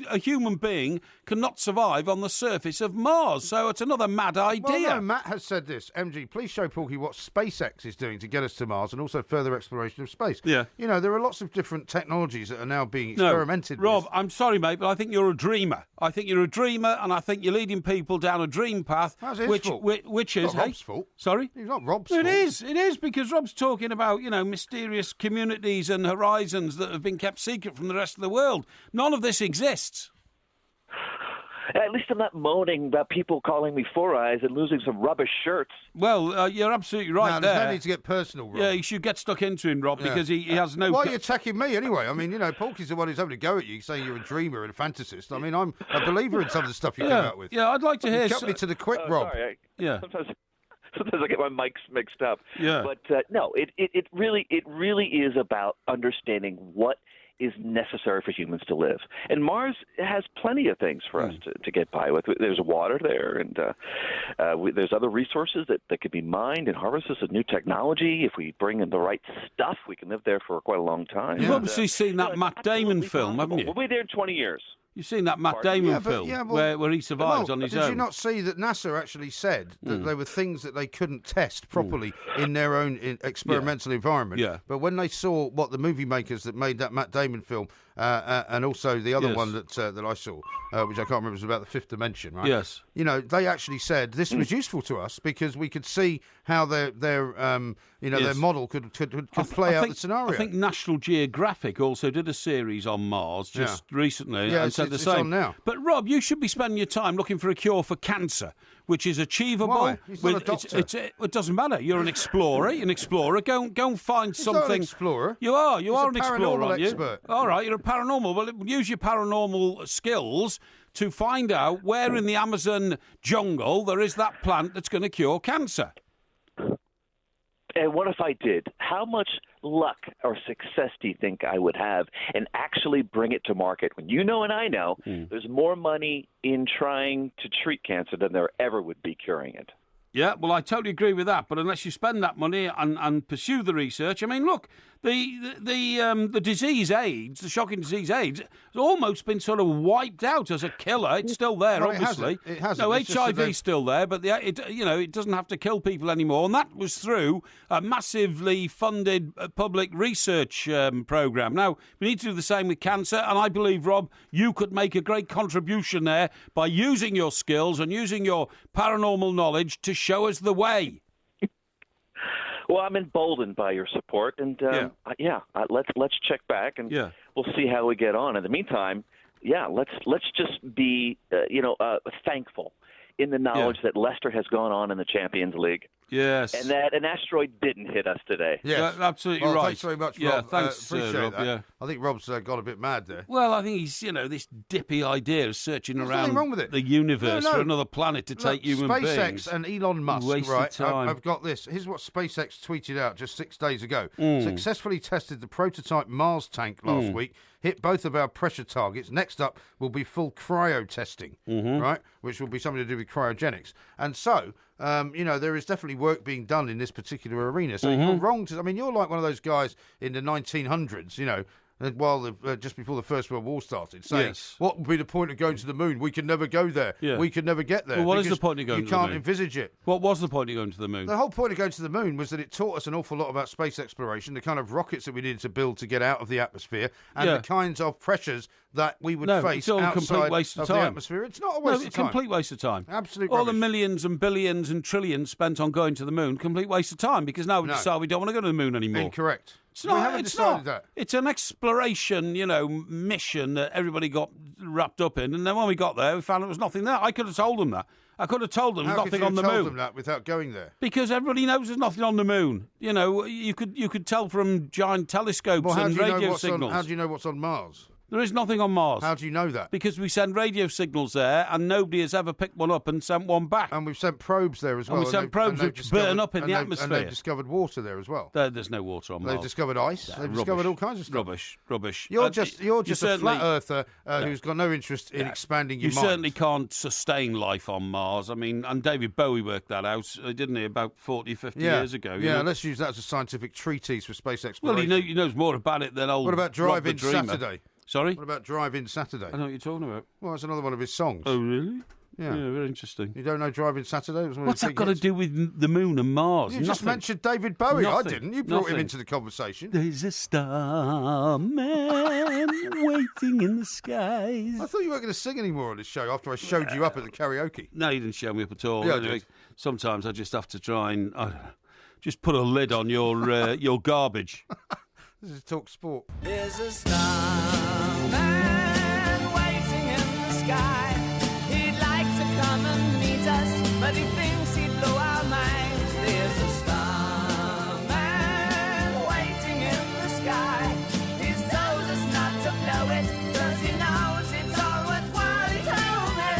a human being cannot survive on the surface of Mars. So it's another mad idea. Well, no, Matt has said this. MG, please show Porky what SpaceX is doing to get us to Mars, and also further exploration of space. Yeah. There are lots of different technologies that are now being experimented with. Rob, I'm sorry, mate, but I think you're a dreamer. And I think you're leading people down a dream path. That's his fault. Which is... It's not Rob's fault. Sorry? It's not Rob's fault. It is, because Rob's talking about, mysterious communities and horizons that have been kept secret from the rest of the world. None of this exists. At least I'm not moaning about people calling me Four Eyes and losing some rubbish shirts. Well, you're absolutely right there. There's no need to get personal, Rob. Yeah, you should get stuck into him, Rob, because he has no... Why are you attacking me anyway? I mean, Porky's the one who's having a go at you, saying you're a dreamer and a fantasist. I mean, I'm a believer in some of the stuff you come out with. Yeah, I'd like to hear... You cut me to the quick, Rob. Sorry, yeah. Sometimes I get my mics mixed up. Yeah. But no, it really is about understanding what is necessary for humans to live. And Mars has plenty of things for us to get by with. There's water there, and there's other resources that could be mined and harvested with new technology. If we bring in the right stuff, we can live there for quite a long time. You've obviously seen that Matt Damon film, haven't you? We'll be there in 20 years. You've seen that Matt Damon film where he survives on his own. Did you not see that NASA actually said that there were things that they couldn't test properly in their own experimental environment? Yeah. But when they saw what the movie makers that made that Matt Damon film and also the other one that I saw, which I can't remember, was about the fifth dimension, right? Yes. They actually said this was useful to us because we could see how their model could play out the scenario. I think National Geographic also did a series on Mars just recently and said the same. It's on now. But Rob, you should be spending your time looking for a cure for cancer, which is achievable. Why? He's not a doctor. It doesn't matter. You're an explorer. Go and find something. Not an explorer. You are. You are an explorer, aren't you? Expert. All right, you're a paranormal. Well, use your paranormal skills to find out where in the Amazon jungle there is that plant that's going to cure cancer. And what if I did? How much luck or success do you think I would have in actually bring it to market? When you know and I know, there's more money in trying to treat cancer than there ever would be curing it. Yeah, well, I totally agree with that. But unless you spend that money and pursue the research, I mean, look, the disease AIDS, the shocking disease AIDS, has almost been sort of wiped out as a killer. It's still there, obviously. It hasn't. No, HIV's still there, but it doesn't have to kill people anymore. And that was through a massively funded public research program. Now, we need to do the same with cancer. And I believe, Rob, you could make a great contribution there by using your skills and using your paranormal knowledge to show us the way. Well, I'm emboldened by your support, and let's check back, and we'll see how we get on. In the meantime, let's just be thankful in the knowledge that Leicester has gone on in the Champions League. Yes. And that an asteroid didn't hit us today. Yes. Absolutely right. Thanks very much, Rob. Yeah, thanks, appreciate Rob. that. Yeah. I think Rob's got a bit mad there. Well, I think he's, this dippy idea of searching There's around nothing wrong with it. the universe for another planet to take human SpaceX beings. and Elon Musk, Waste of right? time. I've got this. Here's what SpaceX tweeted out just 6 days ago. Successfully tested the prototype Mars tank last week. Hit both of our pressure targets. Next up will be full cryo testing, right? Which will be something to do with cryogenics. And so, there is definitely work being done in this particular arena. So you're wrong to. I mean, you're like one of those guys in the 1900s, while just before the First World War started, saying, what would be the point of going to the moon? We can never go there. Yeah. We can never get there. Well, what is the point of going to the moon? You can't envisage it. What was the point of going to the moon? The whole point of going to the moon was that it taught us an awful lot about space exploration, the kind of rockets that we needed to build to get out of the atmosphere, and the kinds of pressures that we would face it's all a complete outside waste of time. the atmosphere. It's not a waste of time. It's a complete waste of time. Absolute All rubbish. the millions and billions and trillions spent on going to the moon, complete waste of time, because now we decide we don't want to go to the moon anymore. Incorrect. It's not. We haven't decided that. It's an exploration, mission that everybody got wrapped up in, and then when we got there, we found there was nothing there. I could have told them that. I could have told them nothing on the moon. How could you have told them that without going there? Because everybody knows there's nothing on the moon. You could tell from giant telescopes and radio signals. How do you know what's on Mars? There is nothing on Mars. How do you know that? Because we send radio signals there, and nobody has ever picked one up and sent one back. And we've sent probes there as well. And we sent probes which burn up in the atmosphere. And they've discovered water there as well. There's no water on Mars. They've discovered ice. They've discovered all kinds of stuff. Rubbish. You're just a flat earther who's got no interest in expanding your mind. You certainly can't sustain life on Mars. I mean, and David Bowie worked that out, didn't he, about 40, 50 years ago? Yeah, let's use that as a scientific treatise for space exploration. Well, he knows more about it than old What about Drive-In Saturday? Sorry? What about Drive-In Saturday? I know what you're talking about. Well, it's another one of his songs. Oh, really? Yeah, very interesting. You don't know Drive-In Saturday? What's that got to do with the moon and Mars? You just mentioned David Bowie. Nothing. I didn't. You brought him into the conversation. There's a starman waiting in the skies. I thought you weren't going to sing anymore on this show after I showed you up at the karaoke. No, you didn't show me up at all. Yeah, anyway, I did. Sometimes I just have to try and, I don't know, just put a lid on your garbage. This is Talk Sport. There's a starman waiting in the sky. He'd like to come and meet us, but he thinks he'd blow our minds. There's a starman waiting in the sky. He's told us not to blow it, 'cause he knows it's all worthwhile. He told me,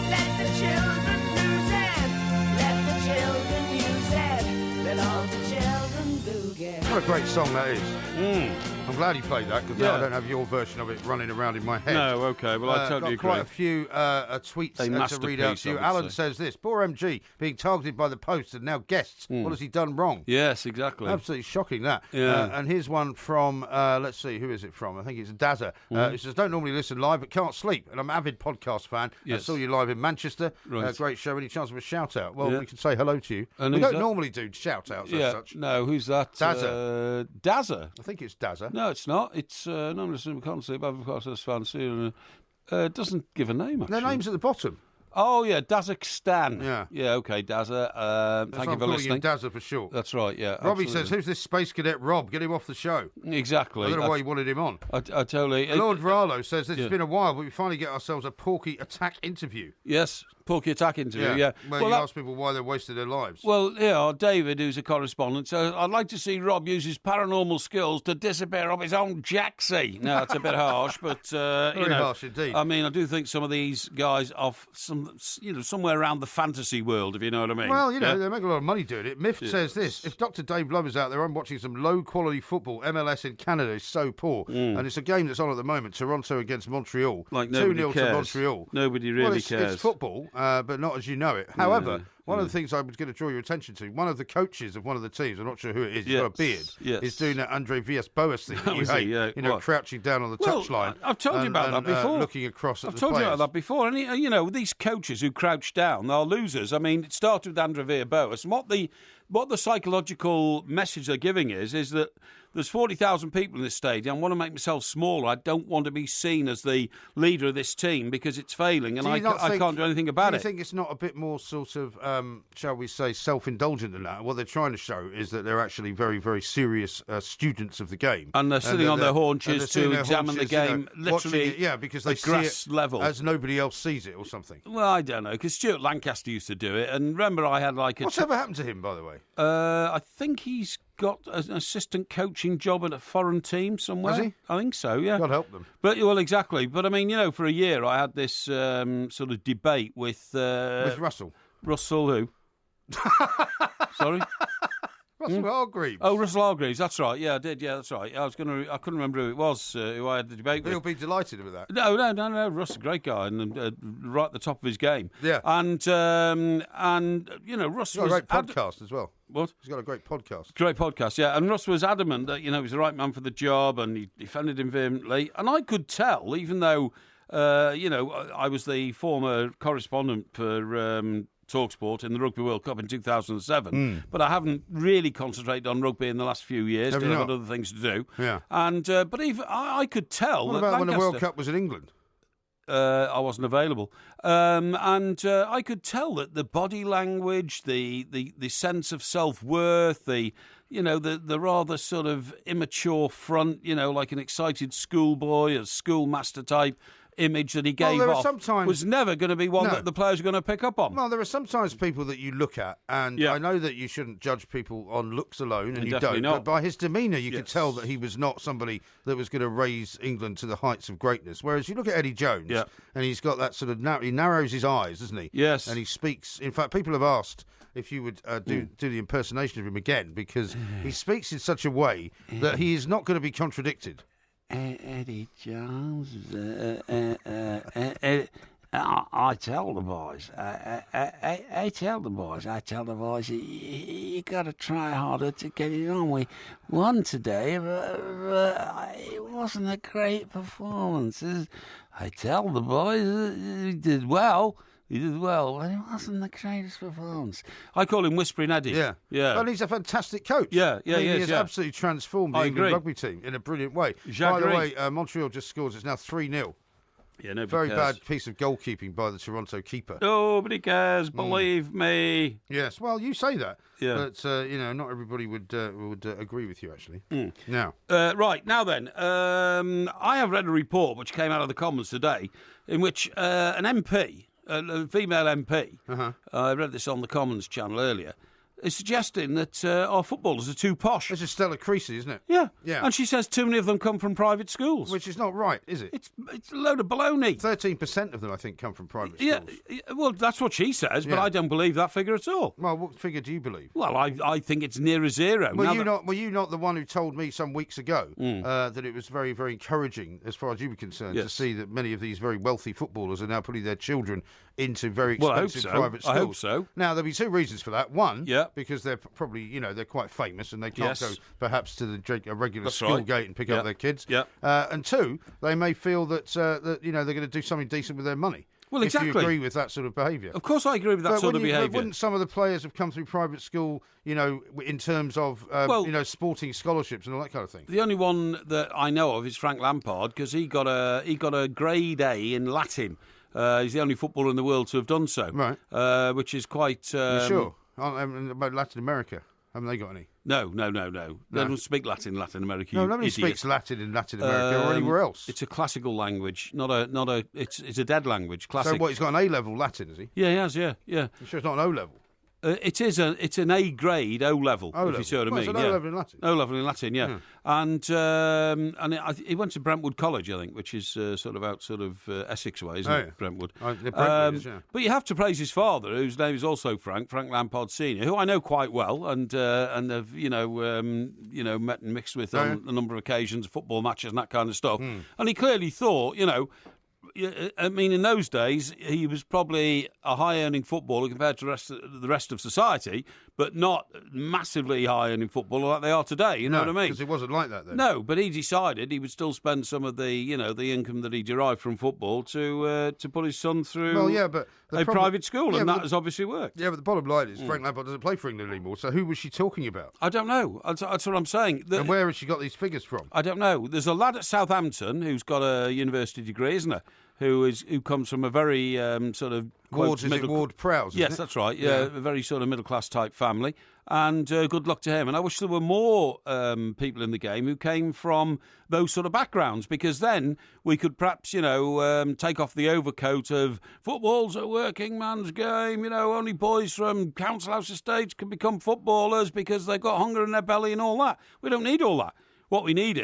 let the children lose it, let the children use it, let all the children boogie. What a great song that is. I'm glad he played that, because now I don't have your version of it running around in my head. No, okay, well, I totally got quite agree. a few tweets to read out to you. Alan says this: Poor MG being targeted by the Post and now guests. What has he done wrong? Yes, exactly. Absolutely shocking, that. Yeah. And here's one from, let's see, who is it from? I think it's Dazza. He says, don't normally listen live, but can't sleep. And I'm an avid podcast fan. Yes. I saw you live in Manchester. Right. Great show. Any chance of a shout-out? Well, we can say hello to you. And we who's don't that? normally do shout-outs as such. No, who's that? Dazza. Dazza? I think it's Dazza. No, it's not. It's no listen, we can't sleep. I've got this fancy. It doesn't give a name, actually. Their name's at the bottom. Oh, yeah, Dazakhstan. Yeah. Yeah, okay, Dazza. Thank you for listening. I'm calling him Dazza for short. That's right, yeah. Robbie absolutely. says, who's this Space Cadet Rob? Get him off the show. Exactly. I don't know why you wanted him on. I totally... Lord Vralo says, it's been a while, but we finally get ourselves a Porky Attack interview. Yes, Porky Attack interview, yeah. Where you ask people why they're wasting their lives. Well, yeah, David, who's a correspondent, so I'd like to see Rob use his paranormal skills to disappear off his own jacksie. No, that's a bit harsh, but, Very harsh indeed. I mean, I do think some of these guys are somewhere around the fantasy world, if you know what I mean. Well, they make a lot of money doing it. Miff says this: if Dr. Dave Glover's out there, I'm watching some low-quality football. MLS in Canada is so poor. And it's a game that's on at the moment, Toronto against Montreal. Like nobody 2-0 cares. to Montreal. Nobody really cares. It's football, but not as you know it. However, one of the things I was going to draw your attention to, one of the coaches of one of the teams, I'm not sure who it is, he's got a beard, is doing that Andre Villas-Boas thing that you hate, crouching down on the touchline. I've told you about that before. Looking across at I've the told players. you about that before. And, these coaches who crouch down, they're losers. I mean, it started with Andre Villas-Boas. And what the psychological message they're giving is that there's 40,000 people in this stadium. I want to make myself smaller. I don't want to be seen as the leader of this team because it's failing and I can't do anything about it. Do you think it's not a bit more sort of shall we say, self-indulgent in that. What they're trying to show is that they're actually very, very serious students of the game. And they're sitting on their haunches to examine the game, literally because they grass see it level. as nobody else sees it or something. Well, I don't know, because Stuart Lancaster used to do it. And remember, I had like a... What's ever happened to him, by the way? I think he's got an assistant coaching job at a foreign team somewhere. Has he? I think so, yeah. God help them. But, well, exactly. But, I mean, for a year I had this sort of debate with... with Russell. Russell who? Sorry? Russell Hargreaves. Oh, Russell Hargreaves, that's right. Yeah, I did. Yeah, that's right. I couldn't remember who it was who I had the debate with. He'll be delighted with that. No. Russ, a great guy, and right at the top of his game. Yeah. And Russ He's got a great podcast as well. What? He's got a great podcast. Great podcast, yeah. And Russ was adamant that, he was the right man for the job, and he defended him vehemently. And I could tell, even though, I was the former correspondent for TalkSport in the Rugby World Cup in 2007, but I haven't really concentrated on rugby in the last few years. I've had other things to do. Yeah. And but even I could tell. What about when the World Cup was in England? I wasn't available, and I could tell that the body language, the sense of self-worth, the rather sort of immature front, like an excited schoolboy, a schoolmaster type image that he gave off was never going to be one that the players are going to pick up on. Well, there are sometimes people that you look at, and I know that you shouldn't judge people on looks alone, and you don't. Not. But by his demeanour, you could tell that he was not somebody that was going to raise England to the heights of greatness. Whereas you look at Eddie Jones, and he's got that sort of he narrows his eyes, doesn't he? Yes. And he speaks. In fact, people have asked if you would do the impersonation of him again, because he speaks in such a way that he is not going to be contradicted. Eddie Jones, I tell the boys, I tell the boys, you got to try harder to get it on. We won today, but it wasn't a great performance. I tell the boys, he did well. He did well, but it wasn't the greatest performance. I call him Whispering Eddie. Yeah. And he's a fantastic coach. He has absolutely transformed the England rugby team in a brilliant way. By the way, Montreal just scores. It's now 3-0. Yeah, nobody Very cares. bad piece of goalkeeping by the Toronto keeper. Nobody cares, believe me. Yes, well, you say that. Yeah. But, not everybody would agree with you, actually. Now. Right, now then, I have read a report which came out of the Commons today in which an MP... a female MP, I read this on the Commons channel earlier, is suggesting that our footballers are too posh. This is Stella Creasy, isn't it? Yeah. And she says too many of them come from private schools. Which is not right, is it? It's a load of baloney. 13% of them, I think, come from private schools. Yeah, well, that's what she says, but I don't believe that figure at all. Well, what figure do you believe? Well, I think it's nearer zero. Were you not the one who told me some weeks ago that it was very, very encouraging, as far as you were concerned, to see that many of these very wealthy footballers are now putting their children into very expensive private schools? I hope so. Now, there'll be two reasons for that. One, because they're probably, they're quite famous and they can't go perhaps to a regular school gate and pick up their kids. And two, they may feel that they're going to do something decent with their money. Well, exactly. If you agree with that sort of behaviour. Of course I agree with that sort of behaviour. Wouldn't some of the players have come through private school, in terms of, sporting scholarships and all that kind of thing? The only one that I know of is Frank Lampard, because he got a grade A in Latin. He's the only footballer in the world to have done so. Right. Which is quite... You sure? About Latin America, haven't they got any? No. They don't speak Latin in Latin America. No, nobody speaks Latin in Latin America or anywhere else. It's a classical language, not a. It's a dead language. Classic. So what? He's got an A-level Latin, has he? Yeah, he has. Yeah. You sure it's not an O-level? It's an A grade O level. If you see what I mean. It's an O level in Latin. O level in Latin, yeah. And he went to Brentwood College, I think, which is sort of Essex way, isn't it? Brentwood. Brentwood is, yeah. But you have to praise his father, whose name is also Frank Lampard Senior, who I know quite well, and have met and mixed with on a number of occasions, football matches and that kind of stuff. And he clearly thought, I mean, in those days, he was probably a high-earning footballer compared to the rest of society, but not massively high-earning footballer like they are today. You know what I mean? Because it wasn't like that then. No, but he decided he would still spend some of the, the income that he derived from football to put his son through a private school, and that has obviously worked. Yeah, but the bottom line is Frank Lampard doesn't play for England anymore, so who was she talking about? I don't know. That's what I'm saying. And where has she got these figures from? I don't know. There's a lad at Southampton who's got a university degree, isn't there? who comes from a very sort of... Ward Prowse, yes, that's right. Yeah, a very sort of middle-class type family. And good luck to him. And I wish there were more people in the game who came from those sort of backgrounds, because then we could perhaps, take off the overcoat of football's a working man's game, only boys from council house estates can become footballers because they've got hunger in their belly and all that. We don't need all that. What we need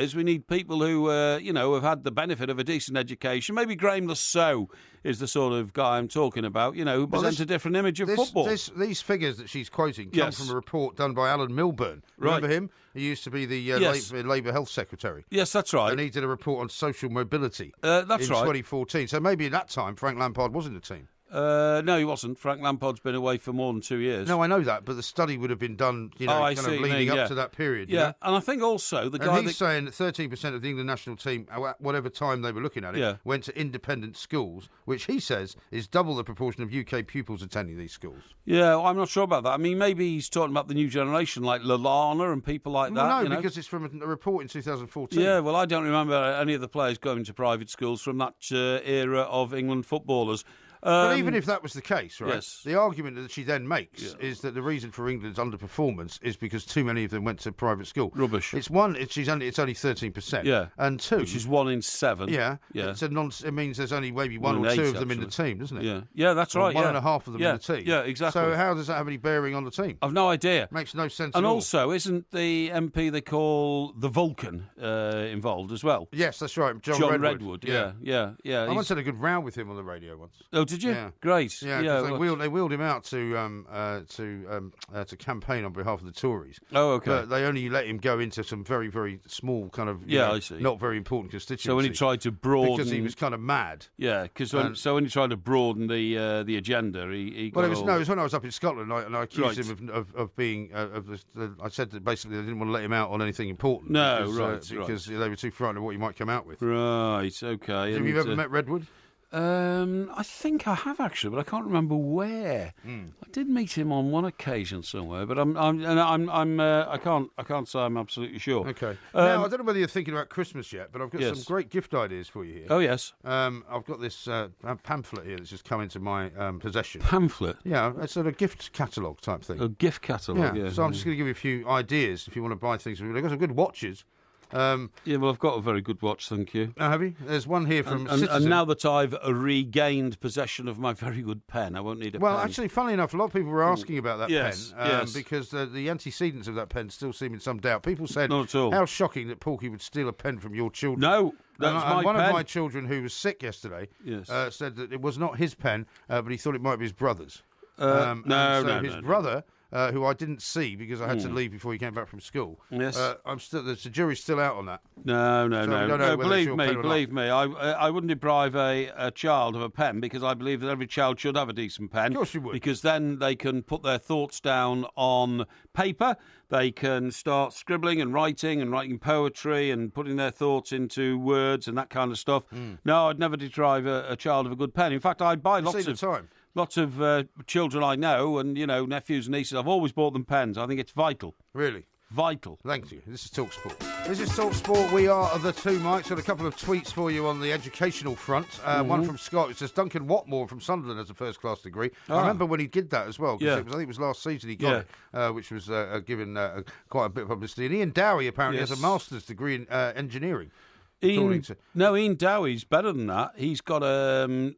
people who, have had the benefit of a decent education. Maybe Graham Lasso is the sort of guy I'm talking about, who presents a different image of football. These figures that she's quoting come from a report done by Alan Milburn. Remember him? He used to be the Labour Health Secretary. Yes, that's right. And he did a report on social mobility in 2014. So maybe at that time, Frank Lampard was in the team. No, he wasn't. Frank Lampard's been away for more than 2 years. No, I know that, but the study would have been done, leading up to that period. Yeah, and I think also the guy... And he's saying that 13% of the England national team, at whatever time they were looking at it, went to independent schools, which he says is double the proportion of UK pupils attending these schools. Yeah, I'm not sure about that. I mean, maybe he's talking about the new generation, like Lallana and people like that. No, because it's from a report in 2014. Yeah, well, I don't remember any of the players going to private schools from that era of England footballers. But even if that was the case, right? Yes. The argument that she then makes is that the reason for England's underperformance is because too many of them went to private school. Rubbish. It's only 13%. Yeah. And two, which is 1 in 7. Yeah. Yeah. It means there's only maybe one or two of them in the team, doesn't it? Yeah. Yeah, that's right. One and a half of them in the team. Yeah, exactly. So how does that have any bearing on the team? I've no idea. Makes no sense. And at all. also, isn't the MP they call the Vulcan involved as well? Yes, that's right. John Redwood. Yeah. I once had a good row with him on the radio once. Oh, did you? Yeah. Great. Yeah, they wheeled him out to campaign on behalf of the Tories. Oh, okay. But they only let him go into some very, very small kind of I see. Not very important constituency. So when he tried to broaden, because he was kind of mad. Yeah, because when he tried to broaden the agenda, he got it was when I was up in Scotland, and I accused him of being. I said that basically they didn't want to let him out on anything important. No, because they were too frightened of what he might come out with. Right. Okay. Have you ever met Redwood? I think I have actually, but I can't remember where. I did meet him on one occasion somewhere, but I can't say I'm absolutely sure. Okay. Now I don't know whether you're thinking about Christmas yet, but I've got some great gift ideas for you here. Oh yes. I've got this pamphlet here that's just come into my possession. Pamphlet. Yeah, it's sort of a gift catalogue type thing. A gift catalogue. Yeah. So I'm just going to give you a few ideas if you want to buy things. They've got some good watches. Well, I've got a very good watch, thank you. Oh, have you? There's one here from Citizen. And now that I've regained possession of my very good pen, I won't need a pen. Well, actually, funnily enough, a lot of people were asking about that pen yes. because the antecedents of that pen still seem in some doubt. People said, not at all. How shocking that Porky would steal a pen from your children. No, that's my one pen. of my children who was sick yesterday said that it was not his pen, but he thought it might be his brother's. His brother... who I didn't see because I had to leave before he came back from school. Yes, the jury's still out on that. No. Believe me. I wouldn't deprive a child of a pen because I believe that every child should have a decent pen. Of course you would. Because then they can put their thoughts down on paper. They can start scribbling and writing poetry and putting their thoughts into words and that kind of stuff. No, I'd never deprive a child of a good pen. In fact, I'd buy lots of children I know and, nephews and nieces. I've always bought them pens. I think it's vital. Really? Vital. Thank you. This is TalkSport. We are the two Mikes. Got a couple of tweets for you on the educational front. One from Scott. It says Duncan Watmore from Sunderland has a first-class degree. I remember when he did that as well. I think it was last season he got it, which was given quite a bit of publicity. And Ian Dowie apparently has a master's degree in engineering. Ian Dowie's better than that. He's got a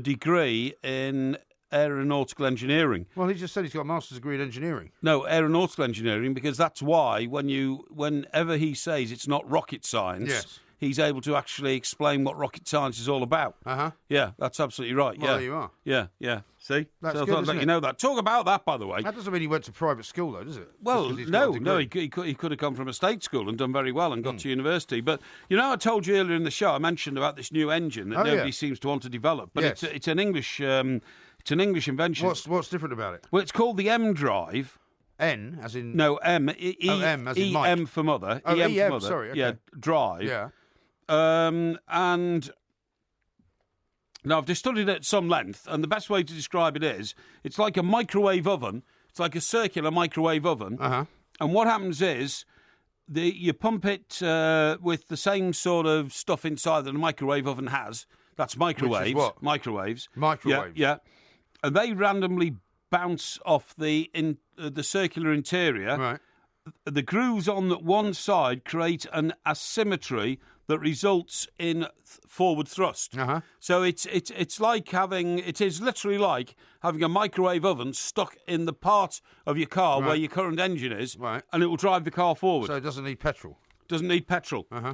degree in aeronautical engineering. Well, he just said he's got a master's degree in engineering. No, aeronautical engineering, because that's why whenever he says it's not rocket science, he's able to actually explain what rocket science is all about. Yeah, that's absolutely right. Well, there you are. Yeah. See? That's so good, I thought I'd let you know that. Talk about that, by the way. That doesn't mean he went to private school, though, does it? Well, no, he could have come from a state school and done very well and got to university. But, I told you earlier in the show, I mentioned about this new engine that nobody seems to want to develop. But it's an English invention. What's different about it? Well, it's called the M drive. N, as in... No, M. M, as in Mike. EM for mother. Oh, EM for mother. Sorry. Okay. Yeah, drive. Yeah. And... Now, I've just studied it at some length, and the best way to describe it is, it's like a microwave oven. It's like a circular microwave oven. And what happens is, You pump it with the same sort of stuff inside that a microwave oven has. That's microwaves. Which is what? Microwaves. Microwaves. Yeah. And they randomly bounce off the circular interior. Right. The grooves on one side create an asymmetry that results in forward thrust. Uh-huh. So it is literally like having a microwave oven stuck in the part of your car where your current engine is, and it will drive the car forward. So it doesn't need petrol? Doesn't need petrol. Uh-huh.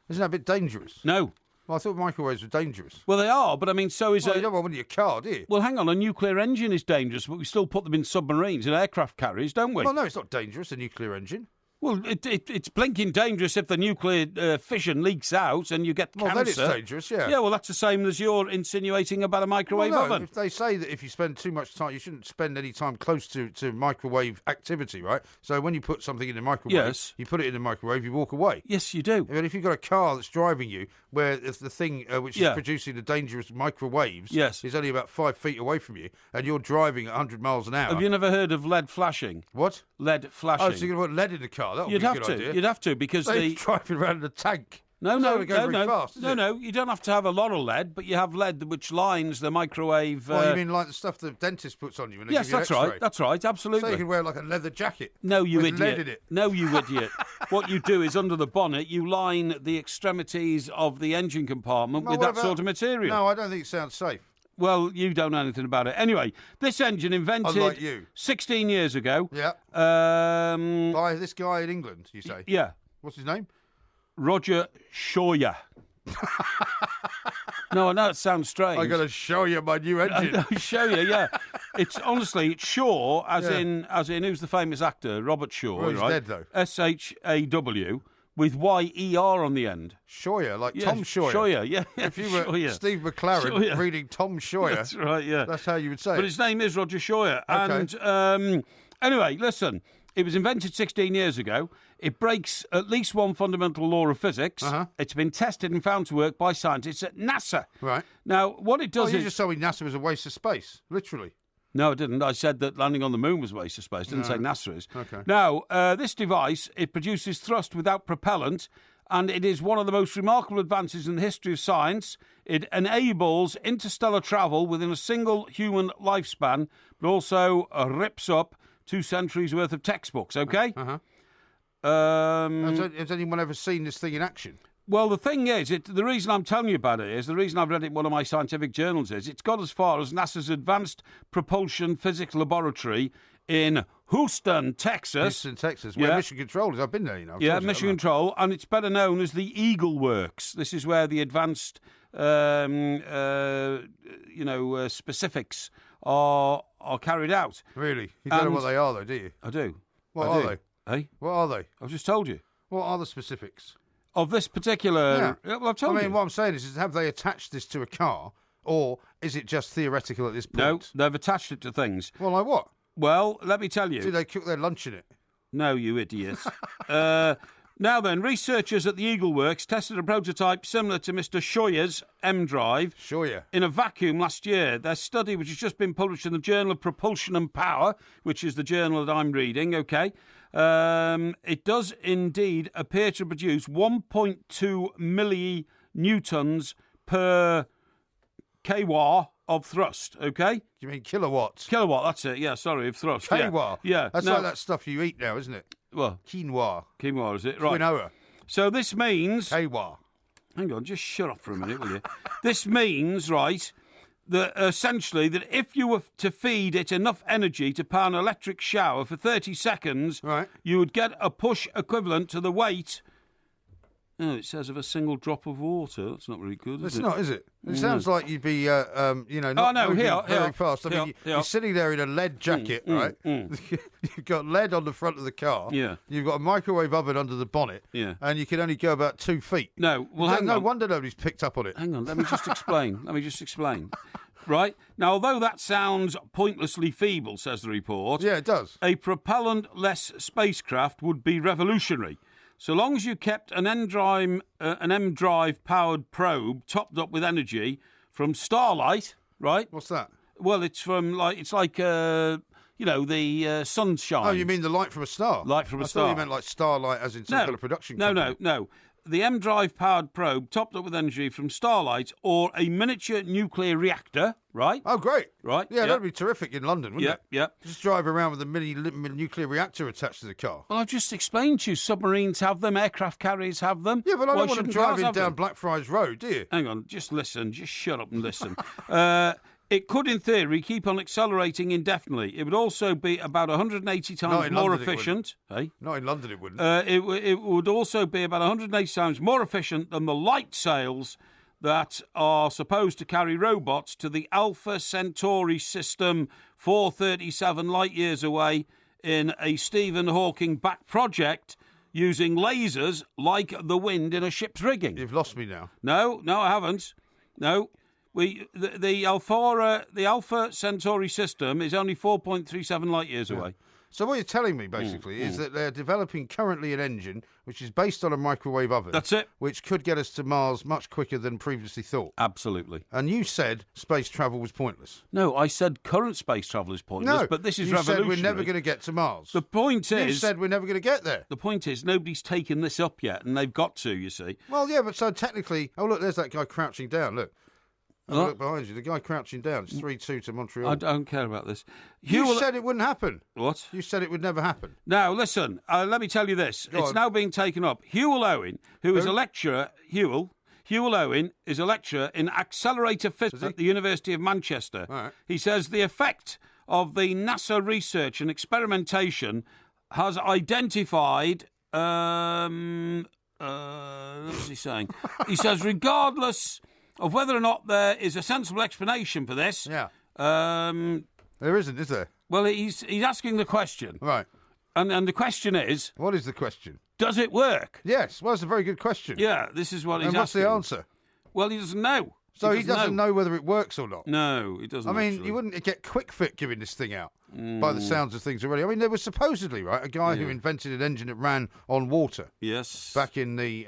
Isn't that a bit dangerous? No. Well, I thought microwaves were dangerous. Well, they are, but I mean, so is you don't want one in your car, do you? Well, hang on, a nuclear engine is dangerous, but we still put them in submarines and aircraft carriers, don't we? Well, no, it's not dangerous, a nuclear engine. Well, it's blinking dangerous if the nuclear fission leaks out and you get cancer. Well, then it's dangerous, yeah. Yeah, well, that's the same as you're insinuating about a microwave oven. If they say that if you spend too much time, you shouldn't spend any time close to microwave activity, right? So when you put something in the microwave, you put it in the microwave, you walk away. Yes, you do. But if you've got a car that's driving you, where if the thing which is producing the dangerous microwaves is only about 5 feet away from you, and you're driving at 100 miles an hour. Have you never heard of lead flashing? What? Lead flashing. Oh, so you're going to put lead in the car? That would be a good idea. You'd have to, because they're driving around in a tank. No, fast, you don't have to have a lot of lead, but you have lead which lines the microwave. Well, you mean like the stuff the dentist puts on you when they give you an that's X-ray? right. That's right, absolutely. So you can wear like a leather jacket. No, you with idiot. lead in it. No, you idiot. What you do is under the bonnet, you line the extremities of the engine compartment with that sort of material. No, I don't think it sounds safe. Well, you don't know anything about it. Anyway, this engine invented 16 years ago. Yeah. By this guy in England, you say? Yeah. What's his name? Roger Shawyer. No, I know it sounds strange. I'm going to show you my new engine. Show you, yeah. It's Shaw, as in who's the famous actor? Robert Shaw, well, he's right? dead though. SHAW with YER on the end. Sawyer, like Tom Sawyer. Sawyer, yeah. If you were Steve McLaren reading Tom Sawyer, that's right, yeah. That's how you would say it. But his name is Roger Sawyer. Okay. And anyway, listen. It was invented 16 years ago. It breaks at least one fundamental law of physics. Uh-huh. It's been tested and found to work by scientists at NASA. Right. Now, what it does is... you just told me NASA was a waste of space, literally. No, I didn't. I said that landing on the moon was a waste of space. I didn't say NASA is. Okay. Now, this device, it produces thrust without propellant, and it is one of the most remarkable advances in the history of science. It enables interstellar travel within a single human lifespan, but also rips up 2 centuries worth of textbooks, okay? Uh-huh. Has anyone ever seen this thing in action? Well, the thing is, the reason I'm telling you about it is, the reason I've read it in one of my scientific journals is, it's got as far as NASA's Advanced Propulsion Physics Laboratory in Houston, Texas. Where Mission Control is. I've been there, you know. Yeah, Mission Control, and it's better known as the Eagle Works. This is where the advanced, specifics are carried out. Really? You don't know what they are, though, do you? I do. What are they? Hey? What are they? I've just told you. What are the specifics? Of this particular... Yeah. Well, I've told you. I mean, what I'm saying is have they attached this to a car, or is it just theoretical at this point? No, they've attached it to things. Well, like what? Well, let me tell you. Do they cook their lunch in it? No, you idiot. Now then, researchers at the Eagle Works tested a prototype similar to Mr. Sawyer's M-Drive in a vacuum last year. Their study, which has just been published in the Journal of Propulsion and Power, which is the journal that I'm reading, okay, it does indeed appear to produce 1.2 millinewtons per kW of thrust, okay? You mean kilowatts? Kilowatt, that's it, yeah, sorry, of thrust. Quinoa? Yeah. That's like that stuff you eat now, isn't it? Well, quinoa. Quinoa, is it? Right. Quinoa. So this means... Quinoa. Hang on, just shut up for a minute, will you? This means, right, that essentially that if you were to feed it enough energy to power an electric shower for 30 seconds, you would get a push equivalent to the weight... Oh, it says of a single drop of water. That's not very good, is it? It's not, is it? It sounds like you'd be, not moving very fast. I mean, you're sitting there in a lead jacket, right? You've got lead on the front of the car. Yeah. You've got a microwave oven under the bonnet. Yeah. And you can only go about 2 feet. No, well, hang on. No wonder nobody's picked up on it. Hang on, let me just explain. Right? Now, although that sounds pointlessly feeble, says the report... Yeah, it does. A propellant-less spacecraft would be revolutionary. So long as you kept an M-Drive powered probe topped up with energy from Starlight, right? What's that? Well, it's from like the sunshine. Oh, you mean the light from a star? Light from a star. I thought you meant like starlight as in some kind of production company. No. The M-Drive powered probe topped up with energy from starlight or a miniature nuclear reactor, right? Oh, great. Right. Yeah, that'd be terrific in London, wouldn't it? Yeah. Just drive around with a mini nuclear reactor attached to the car. Well, I've just explained to you, submarines have them, aircraft carriers have them. Yeah, but I Why don't want them shouldn't cars driving have down them? Blackfriars Road, do you? Hang on, just listen. Just shut up and listen. It could, in theory, keep on accelerating indefinitely. It would also be about 180 times more efficient. Hey? Not in London, it wouldn't. It would also be about 180 times more efficient than the light sails that are supposed to carry robots to the Alpha Centauri system 437 light-years away in a Stephen Hawking-backed project using lasers like the wind in a ship's rigging. You've lost me now. No, I haven't. No. The Alpha Centauri system is only 4.37 light-years away. So what you're telling me, basically, is that they're developing currently an engine which is based on a microwave oven. That's it. Which could get us to Mars much quicker than previously thought. Absolutely. And you said space travel was pointless. No, I said current space travel is pointless, but this is revolutionary. You said we're never going to get to Mars. The point is... You said we're never going to get there. The point is nobody's taken this up yet, and they've got to, you see. Well, yeah, but so technically... Oh, look, there's that guy crouching down, look. Look behind you. The guy crouching down. It's 3-2 to Montreal. I don't care about this. You said it wouldn't happen. What? You said it would never happen. Now, listen, let me tell you this. It's now being taken up. Hewell Owen, who is a lecturer... Hewell Owen is a lecturer in accelerator physics at the University of Manchester. Right. He says the effect of the NASA research and experimentation has identified... what's he saying? He says, regardless... of whether or not there is a sensible explanation for this. Yeah. There isn't, is there? Well, he's asking the question. Right. And the question is... What is the question? Does it work? Yes. Well, it's a very good question. Yeah, this is what he's asking. And what's the answer? Well, he doesn't know. So he doesn't know whether it works or not? No, he doesn't. I mean, actually. You wouldn't get quick fit giving this thing out by the sounds of things already. I mean, there was supposedly, right, a guy who invented an engine that ran on water. Yes. Back in the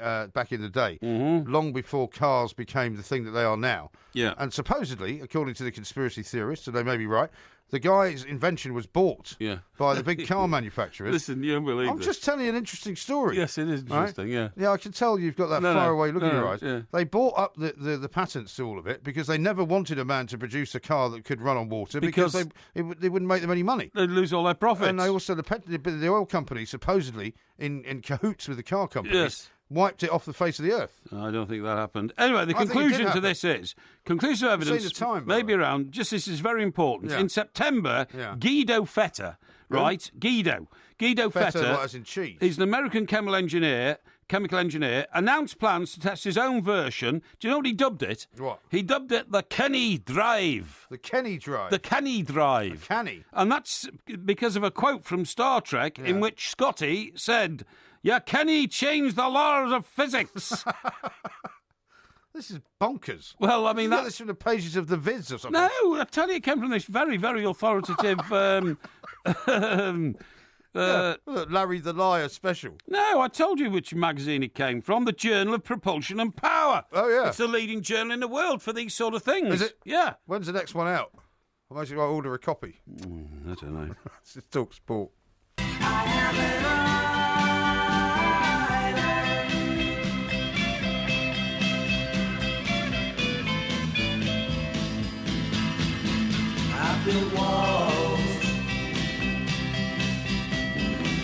day, long before cars became the thing that they are now. Yeah. And supposedly, according to the conspiracy theorists, and they may be right, the guy's invention was bought by the big car manufacturers. Listen, you don't believe I'm just telling you an interesting story. Yes, it is interesting, right? Yeah. Yeah, I can tell you've got that faraway look in your eyes. Yeah. They bought up the patents to all of it because they never wanted a man to produce a car that could run on water because they wouldn't make them any money. They'd lose all their profits. And they also, the oil company, supposedly, in cahoots with the car companies, wiped it off the face of the earth. I don't think that happened. Anyway, the conclusion to this is, conclusive evidence may be around, just this is very important. In September, Guido Feta, right? Guido Feta, as in cheese. He's an American chemical engineer, announced plans to test his own version. Do you know what he dubbed it? What? He dubbed it the Kenny Drive. The Kenny Drive? The Kenny Drive. The Kenny. And that's because of a quote from Star Trek in which Scotty said... Yeah, Kenny changed the laws of physics. This is bonkers. Well, I mean... That's from the pages of the Viz or something. No, I tell you, it came from this very, very authoritative... Larry the Liar special. No, I told you which magazine it came from, the Journal of Propulsion and Power. Oh, yeah. It's the leading journal in the world for these sort of things. Is it? Yeah. When's the next one out? I might order a copy. I don't know. It's just Talk Sport. Built walls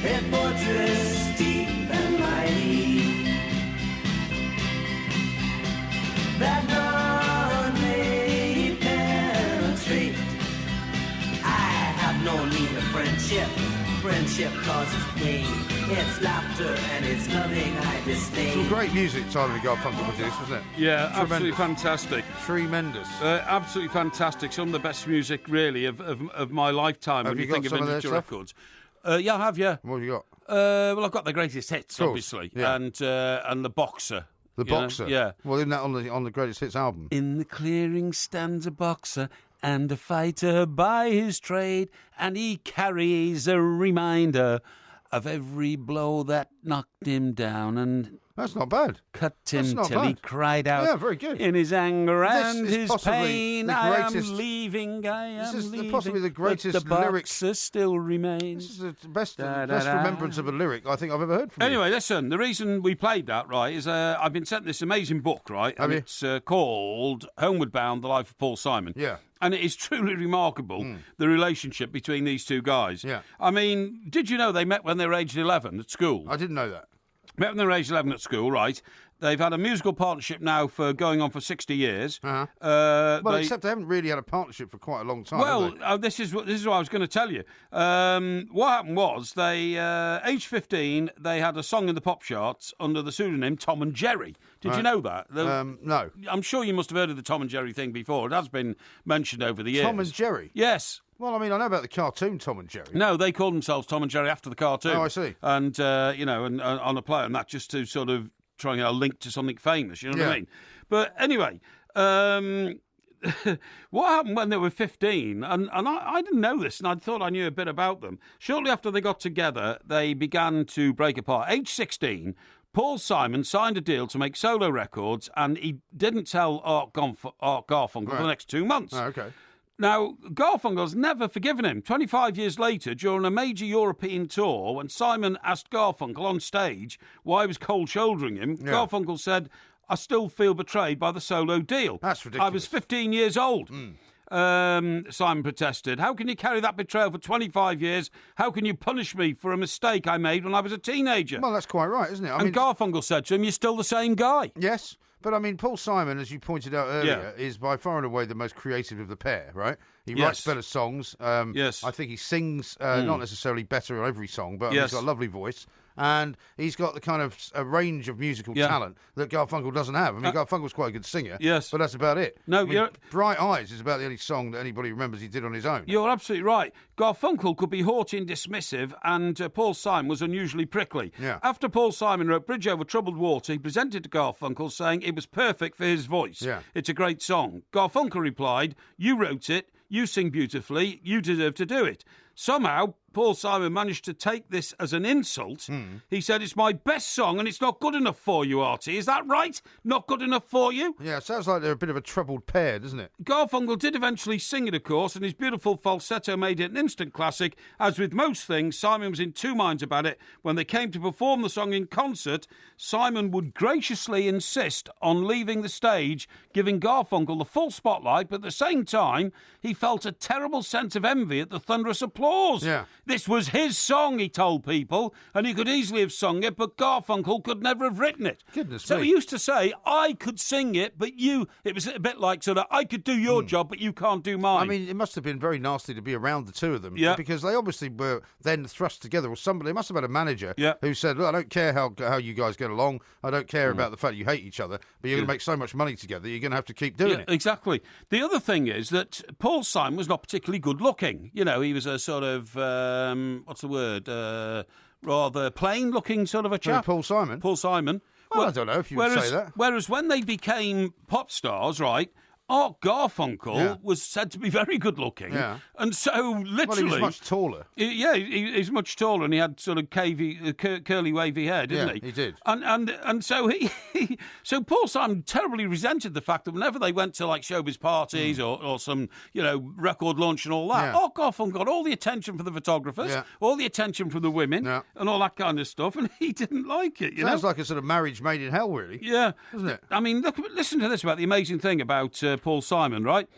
and fortress deep and mighty that none may penetrate. I have no need of friendship. Friendship causes pain. It's laughter and it's loving I disdain. Some great music Simon and Garfunkel produced, wasn't it? Yeah, absolutely fantastic. Tremendous. Absolutely fantastic. Some of the best music, really, of my lifetime. Have when you think got of some of industry their stuff? records. Yeah, I have, yeah. What have you got? Well, I've got the greatest hits, obviously, yeah. and the Boxer. The Boxer? Yeah. Well, isn't that on the greatest hits album? In the clearing stands a boxer and a fighter by his trade, and he carries a reminder of every blow that knocked him down and That's not bad. Cut him till he cried out very good. in his anger and his pain. I am leaving, I am leaving. This is possibly the greatest but the lyrics. boxer still remains. This is the best remembrance of a lyric I think I've ever heard from you. Anyway, listen, the reason we played that, right, is I've been sent this amazing book, right? Have you? It's called Homeward Bound, The Life of Paul Simon. Yeah. And it is truly remarkable, the relationship between these two guys. Yeah. I mean, did you know they met when they were aged 11 at school? I didn't know that. Met when they were aged 11 at school, right? They've had a musical partnership now for going on for 60 years. Except they haven't really had a partnership for quite a long time. Well, this is what I was going to tell you. What happened was they, age 15, they had a song in the pop charts under the pseudonym Tom and Jerry. Did you know that? No. I'm sure you must have heard of the Tom and Jerry thing before. It has been mentioned over the years. Tom and Jerry? Yes. Well, I mean, I know about the cartoon Tom and Jerry. No, they called themselves Tom and Jerry after the cartoon. Oh, I see. And, and on a play on that just to sort of try and get a link to something famous, you know what I mean? But anyway, what happened when they were 15, and I didn't know this, and I thought I knew a bit about them. Shortly after they got together, they began to break apart. Age 16, Paul Simon signed a deal to make solo records, and he didn't tell Art Garfunkel for the next 2 months. Oh, okay. Now, Garfunkel's never forgiven him. 25 years later, during a major European tour, when Simon asked Garfunkel on stage why he was cold-shouldering him, Garfunkel said, I still feel betrayed by the solo deal. That's ridiculous. I was 15 years old. Simon protested. How can you carry that betrayal for 25 years? How can you punish me for a mistake I made when I was a teenager? Well, that's quite right, isn't it? And Garfunkel said to him, you're still the same guy. Yes. But, I mean, Paul Simon, as you pointed out earlier, is by far and away the most creative of the pair, right? He writes better songs. Yes. I think he sings not necessarily better on every song, but he's got a lovely voice. And he's got the kind of a range of musical talent that Garfunkel doesn't have. I mean, Garfunkel's quite a good singer, but that's about it. No, Bright Eyes is about the only song that anybody remembers he did on his own. You're absolutely right. Garfunkel could be haughty and dismissive, and Paul Simon was unusually prickly. Yeah. After Paul Simon wrote Bridge Over Troubled Water, he presented to Garfunkel saying it was perfect for his voice. Yeah. It's a great song. Garfunkel replied, you wrote it, you sing beautifully, you deserve to do it. Somehow, Paul Simon managed to take this as an insult. He said, it's my best song and it's not good enough for you, Artie. Is that right? Not good enough for you? Yeah, it sounds like they're a bit of a troubled pair, doesn't it? Garfunkel did eventually sing it, of course, and his beautiful falsetto made it an instant classic. As with most things, Simon was in two minds about it. When they came to perform the song in concert, Simon would graciously insist on leaving the stage, giving Garfunkel the full spotlight, but at the same time, he felt a terrible sense of envy at the thunderous applause. Yeah. This was his song, he told people, and he could easily have sung it, but Garfunkel could never have written it. Goodness so me. he used to say, I could sing it, but you... It was a bit like sort of, I could do your job, but you can't do mine. I mean, it must have been very nasty to be around the two of them. Yeah. Because they obviously were then thrust together, or somebody, they must have had a manager Yeah. who said, look, I don't care how you guys get along, I don't care about the fact you hate each other, but you're going to make so much money together, you're going to have to keep doing it. Exactly. The other thing is that Paul Simon was not particularly good looking. You know, he was a sort of, what's the word, rather plain-looking sort of a chap. Paul Simon? Paul Simon. Well, I don't know if you would say that. Whereas when they became pop stars, right, Art Garfunkel was said to be very good looking. Yeah. And so, literally... Well, he was much taller. He's much taller, and he had sort of curly, wavy hair, didn't he? He did. And so so Paul Simon terribly resented the fact that whenever they went to, like, showbiz parties or some, record launch and all that, Art Garfunkel got all the attention from the photographers, all the attention from the women, and all that kind of stuff, and he didn't like it, Sounds like a sort of marriage made in hell, really. Yeah. Doesn't it? I mean, listen to this about the amazing thing about Paul Simon, right?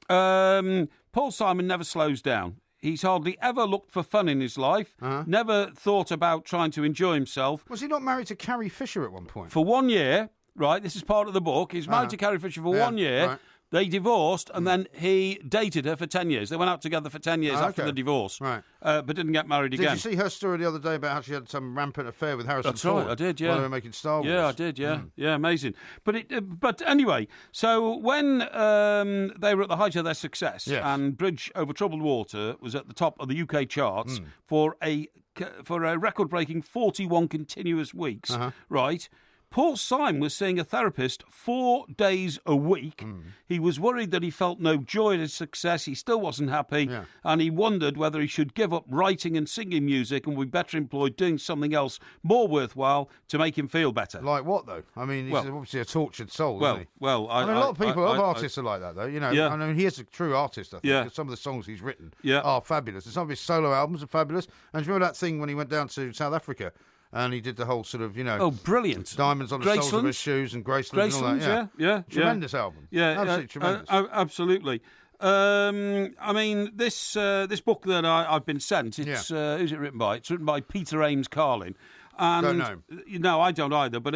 Paul Simon never slows down. He's hardly ever looked for fun in his life, never thought about trying to enjoy himself. Was he not married to Carrie Fisher at one point? For 1 year, right, this is part of the book, he's married to Carrie Fisher for 1 year. Right. They divorced, and then he dated her for 10 years. They went out together for 10 years after the divorce, right? But didn't get married again. Did you see her story the other day about how she had some rampant affair with Harrison Ford? That's right, I did, yeah. While they were making Star Wars. Yeah, I did, yeah. Yeah, amazing. But anyway, so when they were at the height of their success, and Bridge Over Troubled Water was at the top of the UK charts for a record-breaking 41 continuous weeks, right? Paul Simon was seeing a therapist 4 days a week. He was worried that he felt no joy in his success. He still wasn't happy. Yeah. And he wondered whether he should give up writing and singing music and would be better employed doing something else more worthwhile to make him feel better. Like what, though? I mean, he's obviously a tortured soul, isn't he? Well, I mean, a lot of people, artists are like that, though. You know, Yeah. I mean, he is a true artist, I think. Yeah. Some of the songs he's written Yeah. are fabulous. And some of his solo albums are fabulous. And do you remember that thing when he went down to South Africa and he did the whole sort of, you know... Oh, brilliant. Diamonds on the soles of his shoes and Gracelands and all that. Yeah. Tremendous album. Yeah, absolutely tremendous. Absolutely. I mean, this book that I've been sent, it's who's it written by? It's written by Peter Ames Carlin. And, don't know. No, I don't either. But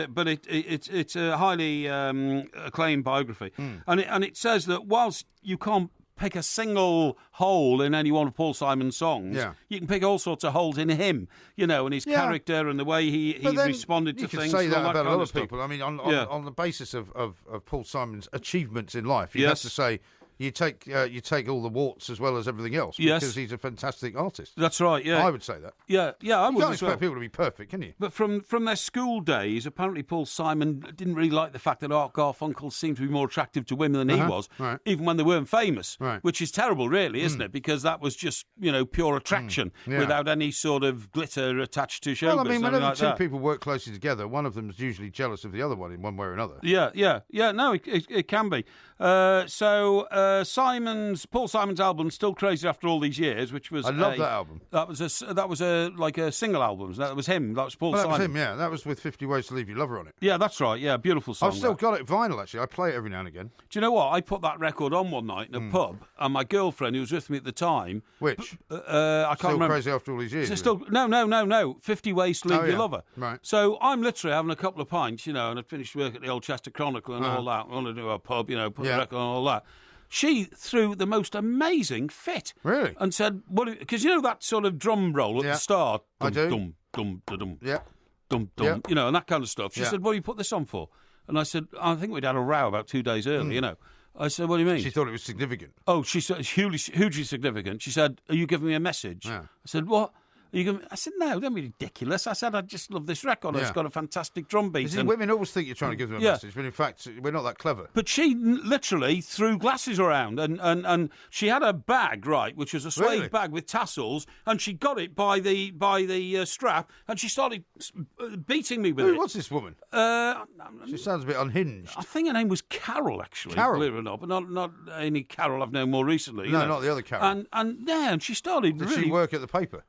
it's a highly acclaimed biography, and it says that whilst you can't pick a single hole in any one of Paul Simon's songs, you can pick all sorts of holes in him, you know, and his character and the way he responded to things. You can say that about a lot of stuff. people. I mean, on the basis of Paul Simon's achievements in life, you have to say. You take all the warts as well as everything else because he's a fantastic artist. That's right. Yeah, I would say that. Yeah, I would. You can't expect people to be perfect, can you? But from their school days, apparently Paul Simon didn't really like the fact that Art Garfunkel seemed to be more attractive to women than he was, even when they weren't famous. Right. Which is terrible, really, isn't it? Because that was just pure attraction without any sort of glitter attached to showbiz. Well, I mean, whenever like two people work closely together, one of them's usually jealous of the other one in one way or another. Yeah. No, it can be. So Paul Simon's album, Still Crazy After All These Years, which was I love that album. That was like a single album. That was him. That was Paul Simon. That was him. Yeah, that was with 50 Ways to Leave Your Lover on it. Yeah, that's right. Yeah, beautiful song. I've still got it vinyl. Actually, I play it every now and again. Do you know what? I put that record on one night in a pub, and my girlfriend, who was with me at the time, which I can't remember. Crazy After All These Years. No. 50 Ways to Leave Your Lover. Right. So I'm literally having a couple of pints, and I'd finished work at the Old Chester Chronicle and all that. I want to do a pub, put the record on all that. She threw the most amazing fit. Really? And said, because that sort of drum roll at the start. I do. Dum, dum, dum, dum. Yeah. Dum, dum, and that kind of stuff. She said, what do you put this on for? And I said, I think we'd had a row about 2 days earlier, I said, what do you mean? She thought it was significant. Oh, she said, hugely significant. She said, are you giving me a message? Yeah. I said, what? I said, no, don't be ridiculous. I said, I just love this record. It's got a fantastic drum beat. See, women always think you're trying to give them a message, but in fact, we're not that clever. But she literally threw glasses around, and she had a bag, right, which was a suede bag with tassels, and she got it by the strap, and she started beating me with it. What's this woman? She sounds a bit unhinged. I think her name was Carol, actually. Carol? Believe it or not, but not any Carol I've known more recently. No, not the other Carol. And she started Did really... she work at the paper?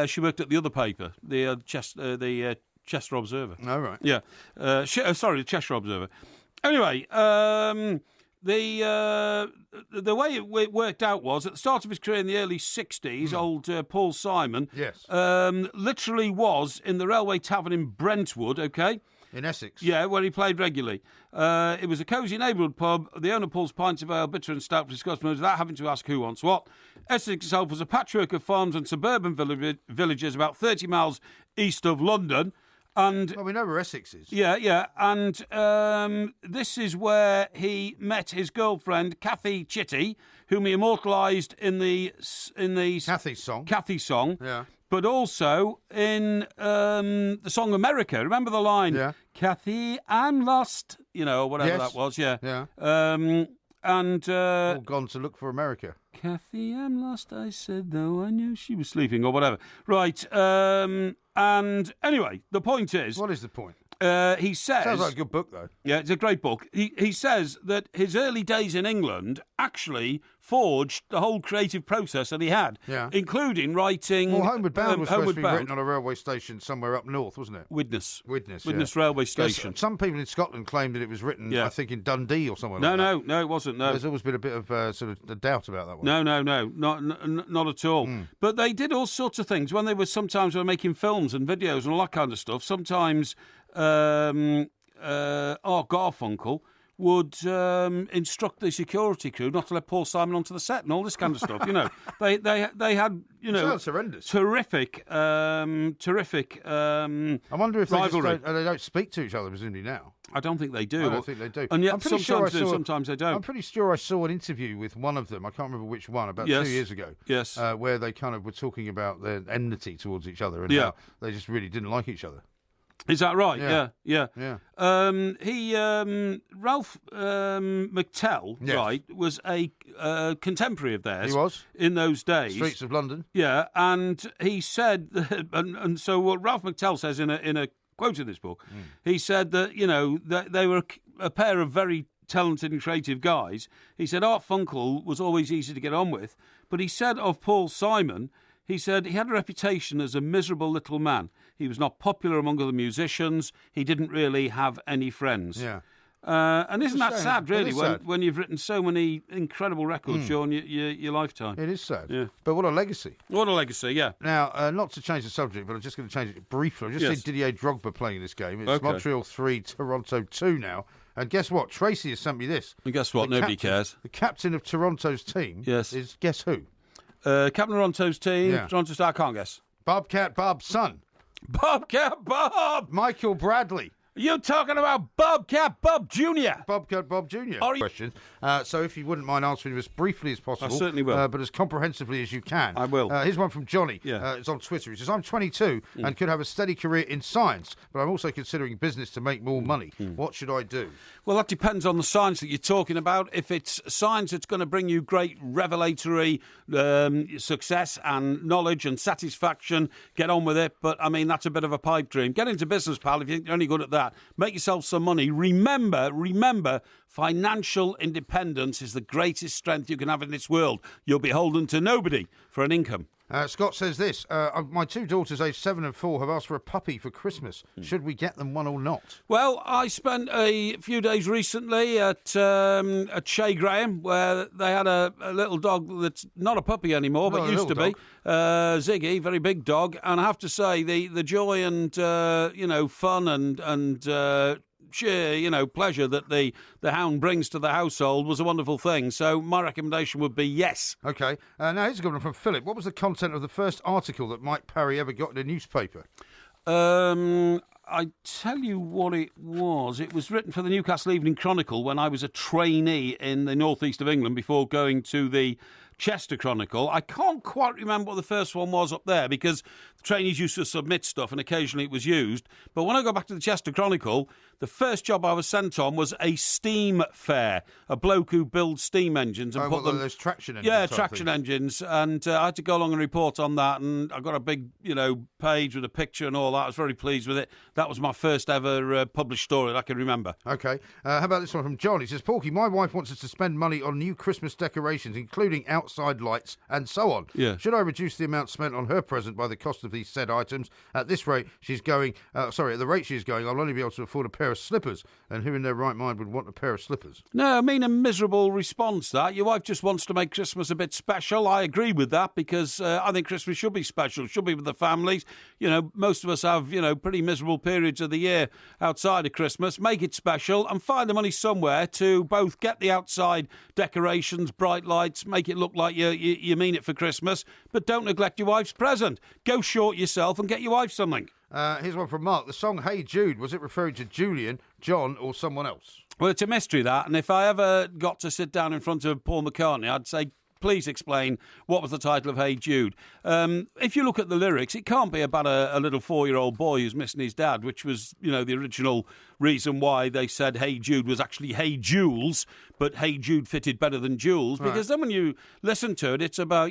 She worked at the other paper, the Chester Observer. Oh, right. Yeah. The Cheshire Observer. Anyway, the way it worked out was, at the start of his career in the early 60s, old Paul Simon literally was in the Railway Tavern in Brentwood, okay? In Essex? Yeah, where he played regularly. It was a cosy neighbourhood pub. The owner pulls pints of ale, bitter and stout for his customers without having to ask who wants what. Essex itself was a patchwork of farms and suburban villages about 30 miles east of London. And well, we know where Essex is. Yeah. And this is where he met his girlfriend, Kathy Chitty, whom he immortalised in the Kathy song. Yeah. But also in the song America. Remember the line? Yeah. Kathy, I'm lost. Or whatever that was. Yeah. Yeah. All gone to look for America. Kathy, I'm lost, I said, though I knew she was sleeping, or whatever. Right. And anyway, the point is... What is the point? He says... Sounds like a good book, though. Yeah, it's a great book. He says that his early days in England actually forged the whole creative process that he had, including writing... Well, Homeward Bound was supposed to be written on a railway station somewhere up north, wasn't it? Widnes yeah. railway station. Some people in Scotland claimed that it was written, I think, in Dundee or somewhere like that. No, it wasn't, no. There's always been a bit of sort of doubt about that one. No, not at all. But they did all sorts of things. When they were making films and videos and all that kind of stuff, sometimes Art Garfunkel would instruct the security crew not to let Paul Simon onto the set and all this kind of stuff. They had sounds horrendous. Terrific. I wonder if rivalry. They don't speak to each other presumably now. I don't think they do. I don't think they do. And yet sometimes they don't. I'm pretty sure I saw an interview with one of them. I can't remember which one. About 2 years ago. Yes. Where they kind of were talking about their enmity towards each other and how they just really didn't like each other. Is that right? Yeah. Ralph McTell, Yes. right, was a contemporary of theirs. He was. In those days. Streets of London. Yeah, and he said, and so what Ralph McTell says in a quote in this book, he said that, that they were a pair of very talented and creative guys. He said Art Funkel was always easy to get on with, but he said of Paul Simon, he said he had a reputation as a miserable little man. He was not popular among other musicians. He didn't really have any friends. Yeah. And isn't that sad, really, It is sad. when you've written so many incredible records during your lifetime? It is sad. Yeah. But what a legacy. What a legacy, yeah. Now, not to change the subject, but I'm just going to change it briefly. I've just seen Didier Drogba playing this game. It's Okay. Montreal 3, Toronto 2 now. And guess what? Tracy has sent me this. And guess what? Nobody cares. The captain of Toronto's team is, guess who? Captain of Toronto's team, Yeah. Toronto Star, I can't guess. Bobcat Bob's son. Bobcat Bob! Michael Bradley. You're talking about Bobcat Bob Jr. Bobcat Bob Jr. Are you- Question. So if you wouldn't mind answering as briefly as possible. I certainly will. But as comprehensively as you can. I will. Here's one from Johnny. Yeah. It's on Twitter. He says, I'm 22 and could have a steady career in science, but I'm also considering business to make more money. What should I do? Well, that depends on the science that you're talking about. If it's science that's going to bring you great revelatory success and knowledge and satisfaction, get on with it. But, I mean, that's a bit of a pipe dream. Get into business, pal, if you're only good at that. Make yourself some money. Remember, financial independence is the greatest strength you can have in this world. You're beholden to nobody for an income. Scott says this. My two daughters, aged 7 and 4, have asked for a puppy for Christmas. Should we get them one or not? Well, I spent a few days recently at Shea Graham, where they had a little dog that's not a puppy anymore, but used to be. Ziggy, very big dog. And I have to say, the joy and, fun and sheer, pleasure that the hound brings to the household was a wonderful thing. So my recommendation would be yes. OK. Now, here's a good one from Philip. What was the content of the first article that Mike Parry ever got in a newspaper? I tell you what it was. It was written for the Newcastle Evening Chronicle when I was a trainee in the northeast of England before going to the Chester Chronicle. I can't quite remember what the first one was up there because the trainees used to submit stuff and occasionally it was used. But when I go back to the Chester Chronicle, the first job I was sent on was a steam fair, a bloke who builds steam engines and put them. Those traction engines. Yeah, traction engines, and I had to go along and report on that. And I got a big, page with a picture and all that. I was very pleased with it. That was my first ever published story that I can remember. OK. How about this one from John? He says, Porky, my wife wants us to spend money on new Christmas decorations, including outside lights and so on. Yeah. Should I reduce the amount spent on her present by the cost of these said items? At this rate, at the rate she's going, I'll only be able to afford a pair of slippers. And who in their right mind would want a pair of slippers? No, I mean a miserable response, that. Your wife just wants to make Christmas a bit special. I agree with that because I think Christmas should be special, should be with the families. Most of us have, pretty miserable periods of the year outside of Christmas. Make it special and find the money somewhere to both get the outside decorations, bright lights, make it look like you mean it for Christmas, but don't neglect your wife's present. Go short yourself and get your wife something. Here's one from Mark. The song Hey Jude, was it referring to Julian, John or someone else? Well, it's a mystery, that, and if I ever got to sit down in front of Paul McCartney, I'd say, please explain what was the title of Hey Jude. If you look at the lyrics, it can't be about a little 4-year-old boy who's missing his dad, which was, the original reason why they said Hey Jude was actually Hey Jules, but Hey Jude fitted better than Jules, because then when you listen to it, it's about,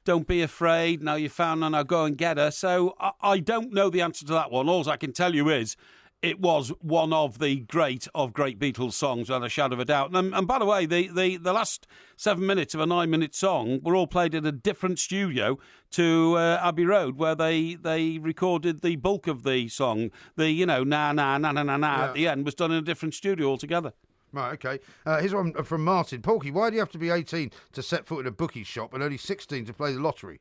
don't be afraid, now you found her, now go and get her. So I don't know the answer to that one. All I can tell you is it was one of the great Beatles songs, without a shadow of a doubt. And by the way, the last 7 minutes of a 9-minute song were all played in a different studio to Abbey Road, where they recorded the bulk of the song. The, na, na, na, na, na, na, at the end was done in a different studio altogether. Right, OK. Here's one from Martin. Porky, why do you have to be 18 to set foot in a bookie shop and only 16 to play the lottery?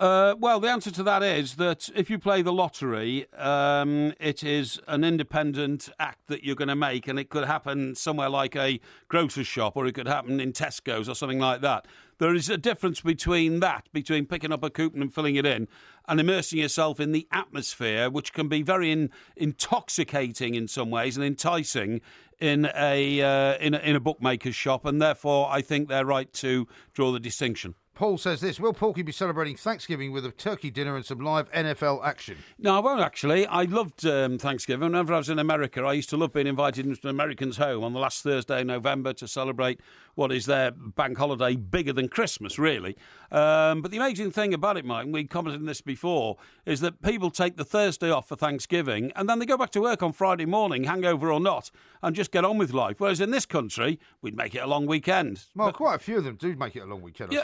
Well, the answer to that is that if you play the lottery, it is an independent act that you're going to make, and it could happen somewhere like a grocer's shop, or it could happen in Tesco's or something like that. There is a difference between picking up a coupon and filling it in, and immersing yourself in the atmosphere, which can be very intoxicating in some ways and enticing in a bookmaker's shop, and therefore I think they're right to draw the distinction. Paul says this, will Porky be celebrating Thanksgiving with a turkey dinner and some live NFL action? No, I won't actually. I loved Thanksgiving. Whenever I was in America, I used to love being invited into an American's home on the last Thursday in November to celebrate what is their bank holiday, bigger than Christmas, really. But the amazing thing about it, Mike, and we commented on this before, is that people take the Thursday off for Thanksgiving and then they go back to work on Friday morning, hangover or not, and just get on with life. Whereas in this country, we'd make it a long weekend. Well, quite a few of them do make it a long weekend.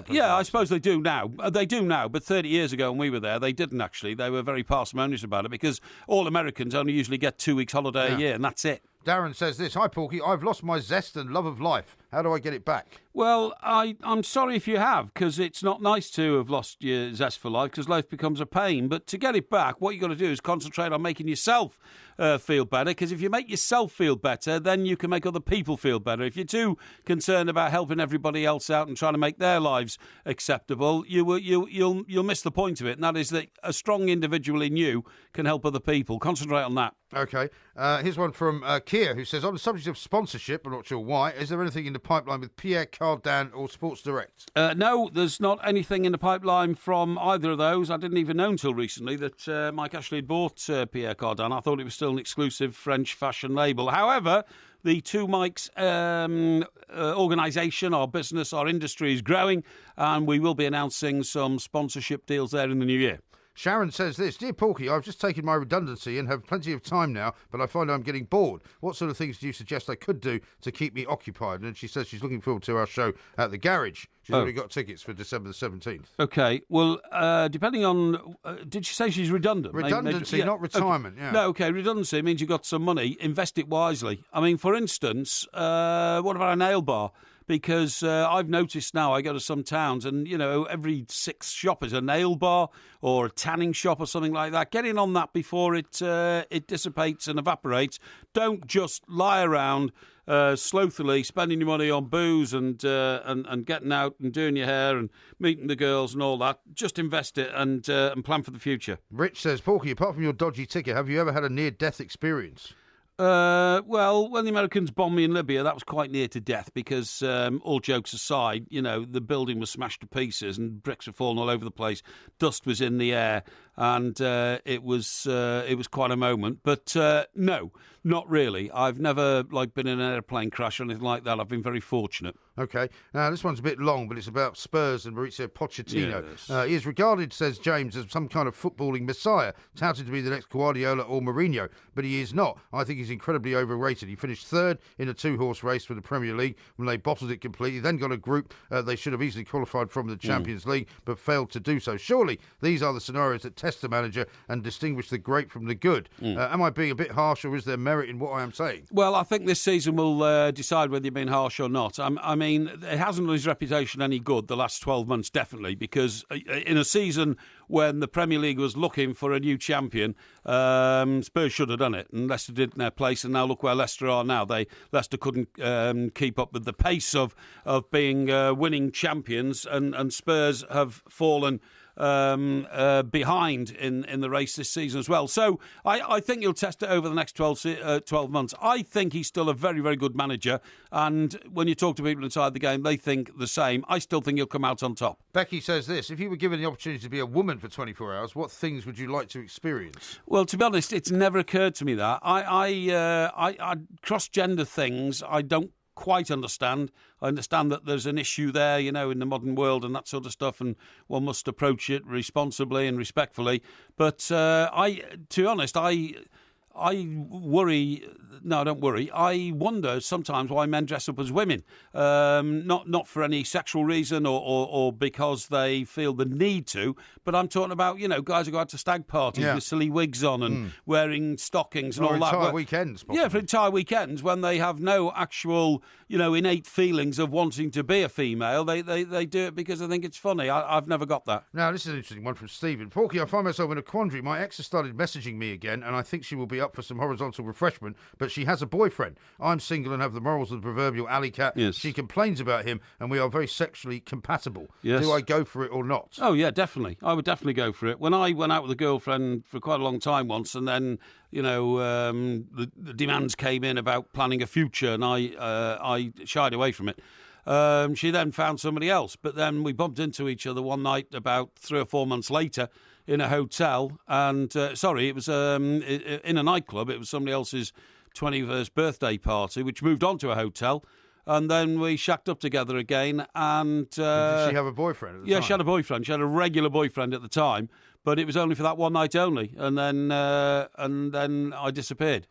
I suppose they do now. They do now, but 30 years ago when we were there, they didn't actually. They were very parsimonious about it because all Americans only usually get 2 weeks holiday a year, and that's it. Darren says this, hi Porky, I've lost my zest and love of life. How do I get it back? Well, I'm sorry if you have, because it's not nice to have lost your zest for life, because life becomes a pain. But to get it back, what you've got to do is concentrate on making yourself feel better, because if you make yourself feel better, then you can make other people feel better. If you're too concerned about helping everybody else out and trying to make their lives acceptable, you'll miss the point of it, and that is that a strong individual in you can help other people. Concentrate on that. OK. Here's one from Keir, who says, on the subject of sponsorship, I'm not sure why, is there anything in the pipeline with Pierre Cardin or Sports Direct? No, there's not anything in the pipeline from either of those. I didn't even know until recently that Mike Ashley had bought Pierre Cardin. I thought it was still an exclusive French fashion label. However, the two Mikes organisation, our business, our industry is growing, and we will be announcing some sponsorship deals there in the new year. Sharon says this, dear Porky, I've just taken my redundancy and have plenty of time now, but I find I'm getting bored. What sort of things do you suggest I could do to keep me occupied? And she says she's looking forward to our show at the Garage. She's already got tickets for December the 17th. OK, well, depending on... did she say she's redundant? Redundancy, not retirement, okay. No, OK, redundancy means you've got some money. Invest it wisely. I mean, for instance, what about a nail bar? Because I've noticed now I go to some towns and, you know, every 6 shop is a nail bar or a tanning shop or something like that. Get in on that before it dissipates and evaporates. Don't just lie around slothily spending your money on booze and getting out and doing your hair and meeting the girls and all that. Just invest it and plan for the future. Rich says, Porky, apart from your dodgy ticket, have you ever had a near-death experience? Well, when the Americans bombed me in Libya, that was quite near to death because, all jokes aside, you know, the building was smashed to pieces and bricks were falling all over the place. Dust was in the air, and it was quite a moment. But no, not really. I've never been in an airplane crash or anything like that. I've been very fortunate. OK. Now, this one's a bit long, but it's about Spurs and Maurizio Pochettino. Yes. He is regarded, says James, as some kind of footballing messiah, touted to be the next Guardiola or Mourinho, but he is not. I think he's incredibly overrated. He finished third in a 2-horse race for the Premier League when they bottled it completely, then got a group they should have easily qualified from the Champions League, but failed to do so. Surely these are the scenarios that test the manager and distinguish the great from the good. Am I being a bit harsh, or is there merit in what I am saying? Well, I think this season will decide whether you've been harsh or not. I mean, it hasn't done his reputation any good the last 12 months, definitely, because in a season when the Premier League was looking for a new champion, Spurs should have done it, and Leicester did in their place, and now look where Leicester are now. Leicester couldn't keep up with the pace of being winning champions, and Spurs have fallen behind in the race this season as well. So I think he'll test it over the next 12 months. I think he's still a very, very good manager, and when you talk to people inside the game, they think the same. I still think he'll come out on top. Becky says this, if you were given the opportunity to be a woman for 24 hours, what things would you like to experience? Well, to be honest, it's never occurred to me that. I cross-gender things, I don't quite understand. I understand that there's an issue there, you know, in the modern world and that sort of stuff, and one must approach it responsibly and respectfully. But to be honest, I worry. No, I don't worry. I wonder sometimes why men dress up as women, not for any sexual reason or because they feel the need to. But I'm talking about, you know, guys who go out to stag parties with silly wigs on and wearing stockings and all that. Entire weekends. Possibly. Yeah, for entire weekends when they have no actual, you know, innate feelings of wanting to be a female. They do it because they think it's funny. I've never got that. Now, this is an interesting one from Stephen. Porky, I find myself in a quandary. My ex has started messaging me again, and I think she will be up for some horizontal refreshment, but she has a boyfriend. I'm single and have the morals of the proverbial alley cat. Yes. She complains about him, and we are very sexually compatible. Yes. Do I go for it or not? Oh, yeah, definitely. I would definitely go for it. When I went out with a girlfriend for quite a long time once, and then, you know, the demands came in about planning a future, and I shied away from it. She then found somebody else, but then we bumped into each other one night about 3 or 4 months later in a hotel, and it was in a nightclub. It was somebody else's 21st birthday party, which moved on to a hotel, and then we shacked up together again. And did she have a boyfriend at the time? Yeah, she had a boyfriend. She had a regular boyfriend at the time, but it was only for that one night only, and then I disappeared.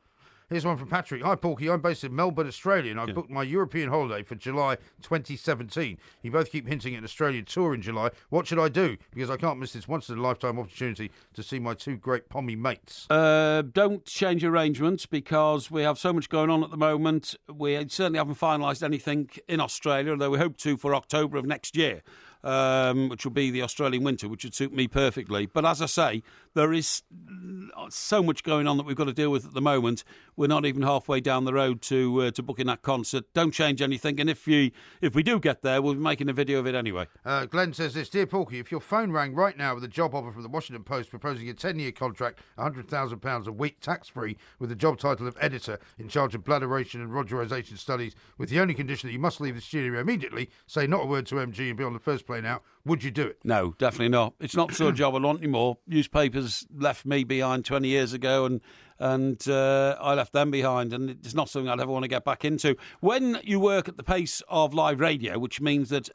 Here's one from Patrick. Hi, Porky. I'm based in Melbourne, Australia, and I've booked my European holiday for July 2017. You both keep hinting at an Australian tour in July. What should I do? Because I can't miss this once-in-a-lifetime opportunity to see my two great pommy mates. Don't change arrangements, because we have so much going on at the moment. We certainly haven't finalised anything in Australia, though we hope to for October of next year. Which will be the Australian winter, which would suit me perfectly. But as I say, there is so much going on that we've got to deal with at the moment. We're not even halfway down the road to booking that concert. Don't change anything, and if we do get there, we'll be making a video of it anyway. Glenn says this: Dear Porky, if your phone rang right now with a job offer from the Washington Post proposing a 10-year contract, £100,000 a week, tax-free, with the job title of editor in charge of bladderation and rogerization studies, with the only condition that you must leave the studio immediately, say not a word to MG and be on the first plane out, would you do it? No, definitely not. It's not the sort of job I want anymore. Newspapers left me behind 20 years ago, and I left them behind, and it's not something I'd ever want to get back into. When you work at the pace of live radio, which means that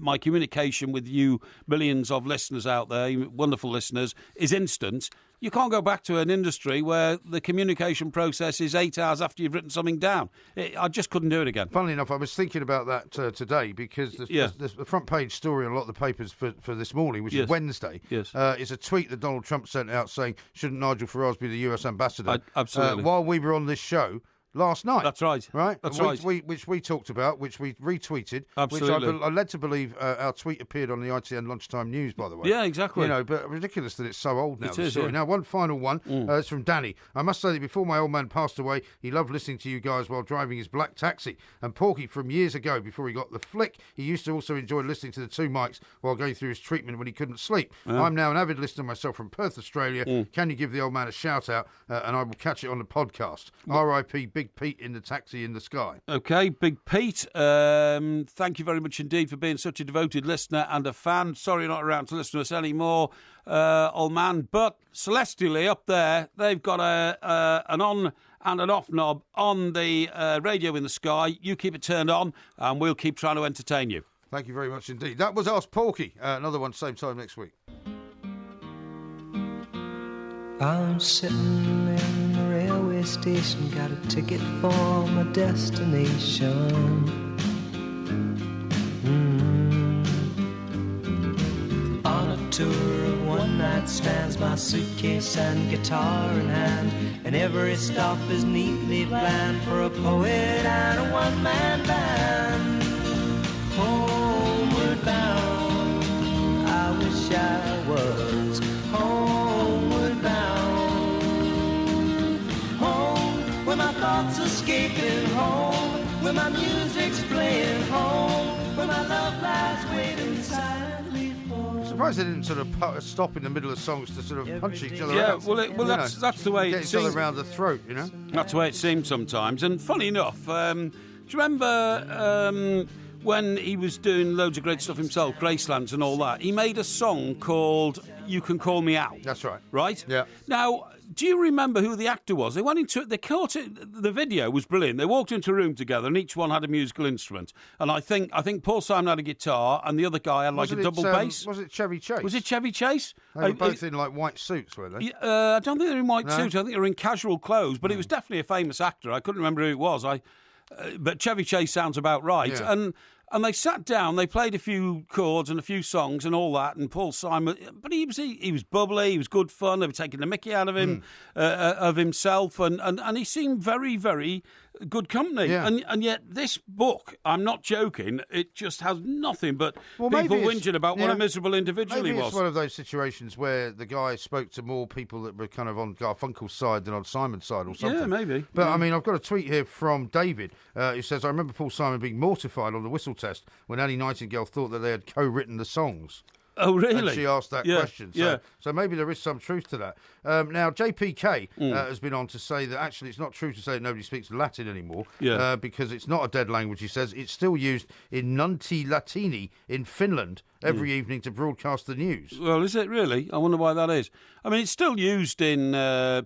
my communication with you, millions of listeners out there, wonderful listeners, is instant, you can't go back to an industry where the communication process is 8 hours after you've written something down. I just couldn't do it again. Funnily enough, I was thinking about that today, because the front page story on a lot of the papers for this morning, which is Wednesday, is a tweet that Donald Trump sent out saying, shouldn't Nigel Farage be the US ambassador? Absolutely. While we were on this show last night. That's right. Right? That's right. Which we talked about, which we retweeted. Absolutely. Which I led to believe our tweet appeared on the ITN Lunchtime News, by the way. Yeah, exactly. But ridiculous that it's so old now. It is, Now, one final one. It's from Danny. I must say that before my old man passed away, he loved listening to you guys while driving his black taxi. And Porky, from years ago, before he got the flick, he used to also enjoy listening to the two mics while going through his treatment when he couldn't sleep. I'm now an avid listener myself from Perth, Australia. Can you give the old man a shout out, and I will catch it on the podcast. R.I.P. Big Pete in the taxi in the sky. Okay, Big Pete, thank you very much indeed for being such a devoted listener and a fan. Sorry you're not around to listen to us anymore, old man, but celestially up there, they've got an on and an off knob on the radio in the sky. You keep it turned on and we'll keep trying to entertain you. Thank you very much indeed. That was Ask Porky. Another one same time next week. I'm sitting in the railway station, got a ticket for my destination. On a tour of one-night stands, my suitcase and guitar in hand, and every stop is neatly planned for a poet and a one-man band. Homeward bound, I wish I was homeward bound. Home, where my thoughts escaping, home, where my music's playing, home, where my love lies waiting silently for. I'm surprised they didn't sort of stop in the middle of songs to sort of punch each other out. That's the way get each other around the throat, you know. That's the way it seems sometimes. And funny enough, do you remember when he was doing loads of great stuff himself, Gracelands and all that, he made a song called You Can Call Me Out. That's right. Right? Yeah. Now, do you remember who the actor was? They went into it, they caught it, the video was brilliant. They walked into a room together and each one had a musical instrument. And I think Paul Simon had a guitar and the other guy had like a double bass. Was it Chevy Chase? Was it Chevy Chase? They were both in like white suits, were they? I don't think they were in white suits. I think they were in casual clothes, but it was definitely a famous actor. I couldn't remember who it was. But Chevy Chase sounds about right. Yeah. And they sat down, they played a few chords and a few songs and all that, and Paul Simon, but he was bubbly, he was good fun, they were taking the mickey out of him, of himself, and he seemed very, very good company. Yeah. And yet this book, I'm not joking, it just has nothing but people whinging about what a miserable individual he was. Maybe it's one of those situations where the guy spoke to more people that were kind of on Garfunkel's side than on Simon's side or something. Yeah, maybe. But, I mean, I've got a tweet here from David who says, I remember Paul Simon being mortified on the whistle test when Annie Nightingale thought that they had co-written the songs. Oh, really? And she asked that question. So maybe there is some truth to that. Now, JPK has been on to say that actually it's not true to say that nobody speaks Latin anymore because it's not a dead language, he says. It's still used in Nunti Latini in Finland every evening to broadcast the news. Well, is it really? I wonder why that is. I mean, it's still used in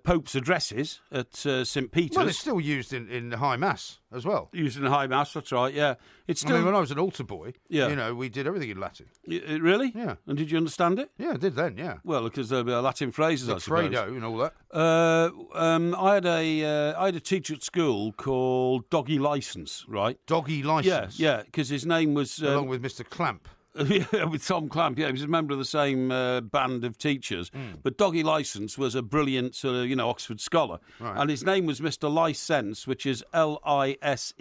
Pope's addresses at St. Peter's. Well, it's still used in the High Mass as well. Used in the High Mass, that's right, yeah. It's still... I mean, when I was an altar boy, we did everything in Latin. Really? Yeah. And did you understand it? Yeah, I did then, yeah. Well, because there'll be Latin phrases, I suppose. Credo and all that. I had a teacher at school called Doggy Licence, right? Doggy Licence? Yeah, because his name was... along with Mr. Clamp. Yeah, with Tom Clamp, he was a member of the same band of teachers. But Doggy Licence was a brilliant, Oxford scholar. Right. And his name was Mr. Licence, which is Lisense,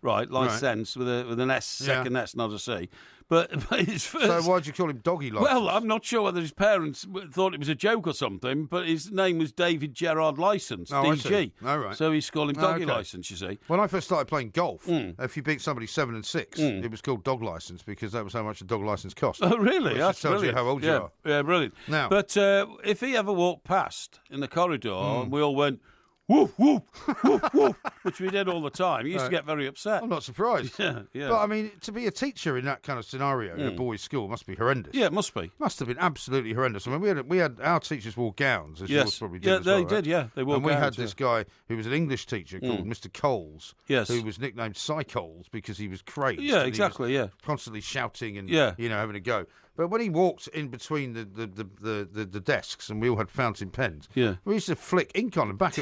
right? Licence with an S, second S, not a C. But his first... So why'd you call him Doggy Licence? Well, I'm not sure whether his parents thought it was a joke or something, but his name was David Gerard Licence, DG. Oh, right. So he's called him Doggy Licence, you see. When I first started playing golf, if you beat somebody 7 and 6, it was called Dog Licence because that was how much a dog licence cost. Oh, really? That tells you how old you are. Yeah, brilliant. Now, but if he ever walked past in the corridor and we all went... Woof, woof, woof, woof, which we did all the time. He used to get very upset. I'm not surprised. Yeah. But, I mean, to be a teacher in that kind of scenario in a boys' school must be horrendous. Yeah, it must be. Must have been absolutely horrendous. I mean, we had our teachers wore gowns, as yours probably did as well, they did, yeah. They wore and gowns, we had this guy who was an English teacher called Mr. Coles, who was nicknamed Psycholes because he was crazed. Yeah, exactly, constantly shouting and, having a go. But when he walked in between the desks and we all had fountain pens, we used to flick ink on the back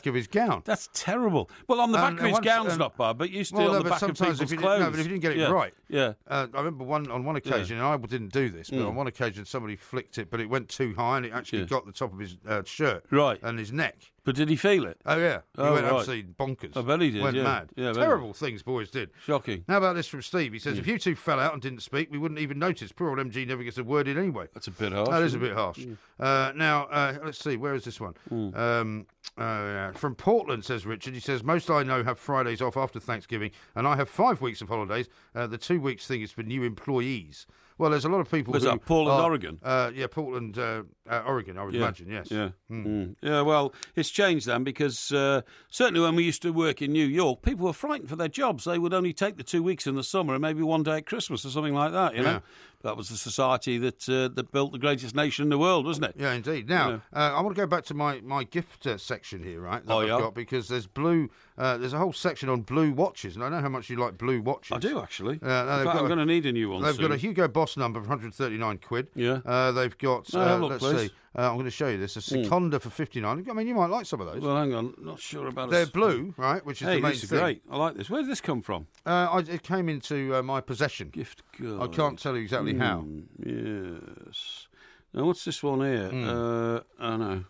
of his gown. That's terrible. Well, on the back of his gown's not bad, but used to on the back of people's clothes. No, but if you didn't get it right. Yeah. I remember on one occasion, and I didn't do this, but on one occasion somebody flicked it, but it went too high and it actually got the top of his shirt and his neck. But did he feel it? Oh, yeah. He went absolutely bonkers. I bet he did, Went mad. Yeah, terrible things boys did. Shocking. How about this from Steve? He says, if you two fell out and didn't speak, we wouldn't even notice. Poor old MG never gets a word in anyway. That's a bit harsh. That is a bit harsh. Now, let's see. Where is this one? From Portland, says Richard. He says, most I know have Fridays off after Thanksgiving, and I have 5 weeks of holidays. The 2 weeks thing is for new employees. Well, there's a lot of people. Was that Portland, Oregon? Yeah, Portland, Oregon, I would imagine, yes. Yeah. Yeah, well, it's changed then because certainly when we used to work in New York, people were frightened for their jobs. They would only take the 2 weeks in the summer and maybe one day at Christmas or something like that, you know? That was the society that built the greatest nation in the world, wasn't it? Yeah, indeed. Now, I want to go back to my gift section here, right? That I've got, because there's there's a whole section on blue watches, and I know how much you like blue watches. I do, actually. In fact, I'm going to need a new one They've soon. got a Hugo Boss number for 139 quid. Yeah. They've got, let's see, I'm going to show you this, a Seconda for 59. I mean, you might like some of those. Well, hang on, not sure about it. They're blue, right, which is the main this is thing. Great. I like this. Where did this come from? It came into my possession. Gift guide. I can't tell you exactly how. Yes. Now, what's this one here? I know.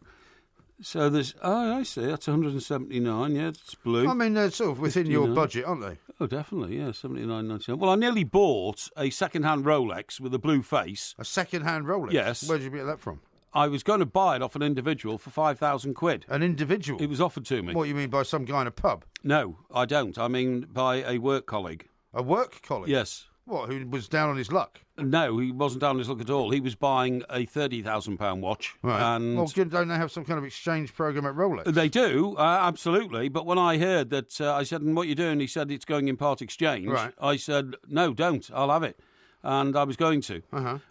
So there's... Oh, I see. That's 179. Yeah, it's blue. I mean, they're sort of within 59. Your budget, aren't they? Oh, definitely, yeah, 79.99. Well, I nearly bought a second-hand Rolex with a blue face. A second-hand Rolex? Yes. Where did you get that from? I was going to buy it off an individual for 5,000 quid. An individual? It was offered to me. What, you mean by some guy in a pub? No, I don't. I mean by a work colleague. A work colleague? Yes. What, who was down on his luck? No, he wasn't down on his luck at all. He was buying a £30,000 watch. Right. And well, don't they have some kind of exchange program at Rolex? They do, absolutely. But when I heard that, I said, and what are you doing? He said, it's going in part exchange. Right. I said, no, don't. I'll have it. And I was going to.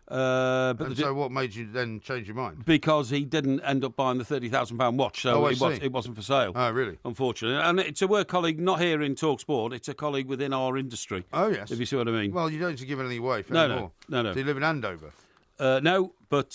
So what made you then change your mind? Because he didn't end up buying the £30,000 watch, so it wasn't for sale. Oh, really? Unfortunately. And it's a work colleague, not here in TalkSport, it's a colleague within our industry. Oh, yes. If you see what I mean. Well, you don't need to give anything away anymore. No. Do you live in Andover? No, but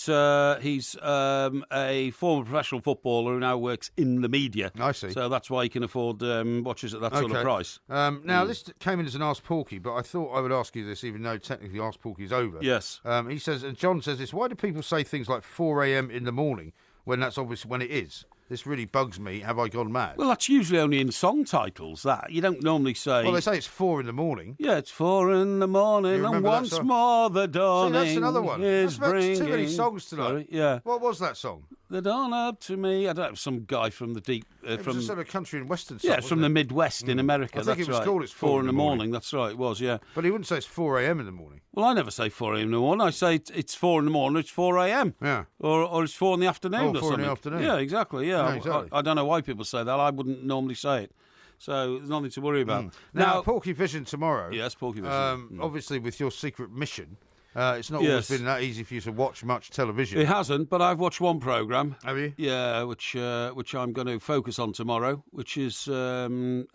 he's a former professional footballer who now works in the media. I see. So that's why he can afford watches at that sort of price. Now, this came in as an Ask Porky, but I thought I would ask you this, even though technically Ask Porky's over. Yes. He says, and John says this, why do people say things like 4 a.m. in the morning when that's obviously when it is? This really bugs me. Have I gone mad? Well, that's usually only in song titles, that. You don't normally say... Well, they say it's 4 in the morning. Yeah, it's 4 in the morning, and once more the dawning. See, that's another one. Is that's bringing... too many songs tonight. Sorry, yeah. What was that song? They don't up to me. I don't know, some guy from the deep... It was a sort of country and western song, yeah, it's from the Midwest in America. I think that's it was right. called It's 4 in the morning. That's right, it was, yeah. But he wouldn't say it's 4 a.m. in the morning. Well, I never say 4 a.m. in the morning. I say it's 4 in the morning, it's 4 a.m. Yeah. Or it's 4 in the afternoon or 4 something. in the afternoon. Yeah, exactly, yeah. No, exactly. I don't know why people say that. I wouldn't normally say it. So there's nothing to worry about. Now, Porky Vision tomorrow. Yes, Porky Vision. Obviously, with your secret mission, it's not always been that easy for you to watch much television. It hasn't, but I've watched one programme. Have you? Yeah, which I'm going to focus on tomorrow, which is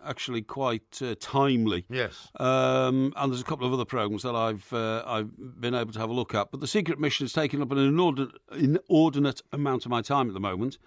actually quite timely. Yes. And there's a couple of other programmes that I've been able to have a look at. But the secret mission is taking up an inordinate amount of my time at the moment.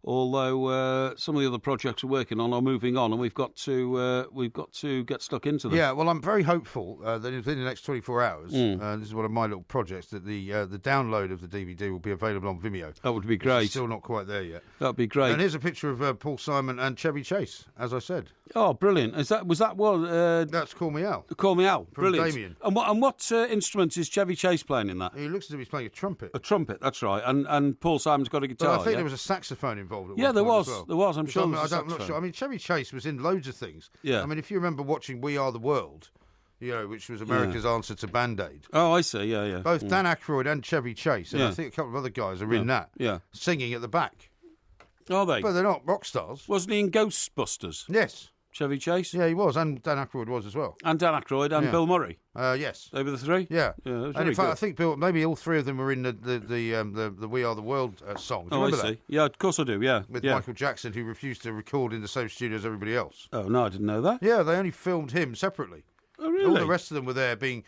Although some of the other projects we're working on are moving on, and we've got to get stuck into them. Yeah, well, I'm very hopeful that within the next 24 hours, this is one of my little projects, that the download of the DVD will be available on Vimeo. That would be great. It's still not quite there yet. That'd be great. And here's a picture of Paul Simon and Chevy Chase, as I said. Oh, brilliant! Was that what? That's Call Me Out. Call Me Out. From Brilliant. Damien. And what instrument is Chevy Chase playing in that? He looks as if he's playing a trumpet. A trumpet. That's right. And Paul Simon's got a guitar. But I think there was a saxophone involved. Yeah, there was. Well. There was. I'm sure. I'm not sure. I mean, Chevy Chase was in loads of things. Yeah. I mean, if you remember watching We Are the World, which was America's answer to Band-Aid. Oh, I see. Yeah, yeah. Both Dan Aykroyd and Chevy Chase, and I think a couple of other guys are in that. Yeah. Singing at the back. Are they? But they're not rock stars. Wasn't he in Ghostbusters? Yes. Chevy Chase? Yeah, he was, and Dan Aykroyd was as well. And Dan Aykroyd and Bill Murray? Yes. They were the three? Yeah. And in fact, I think maybe all three of them were in the We Are the World song. Do you remember I see. that? Yeah, of course I do, yeah. With Michael Jackson, who refused to record in the same studio as everybody else. Oh, no, I didn't know that. Yeah, they only filmed him separately. Oh, really? All the rest of them were there being...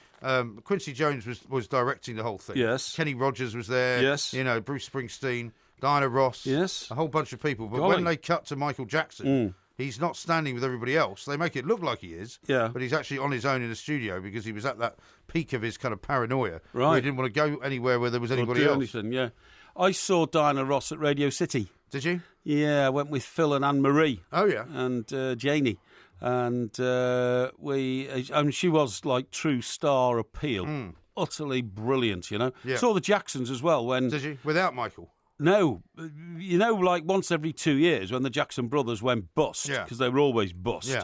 Quincy Jones was directing the whole thing. Yes. Kenny Rogers was there. Yes. Bruce Springsteen, Diana Ross. Yes. A whole bunch of people. But when they cut to Michael Jackson... He's not standing with everybody else. They make it look like he is, but he's actually on his own in the studio because he was at that peak of his kind of paranoia. Right. Where he didn't want to go anywhere where there was anybody else. Anything, yeah. I saw Diana Ross at Radio City. Did you? Yeah, I went with Phil and Anne-Marie. Oh, yeah. And Janie. And she was like true star appeal. Utterly brilliant, Yeah. Saw the Jacksons as well when... Did you? Without Michael? No, like once every 2 years when the Jackson brothers went bust, because they were always bust,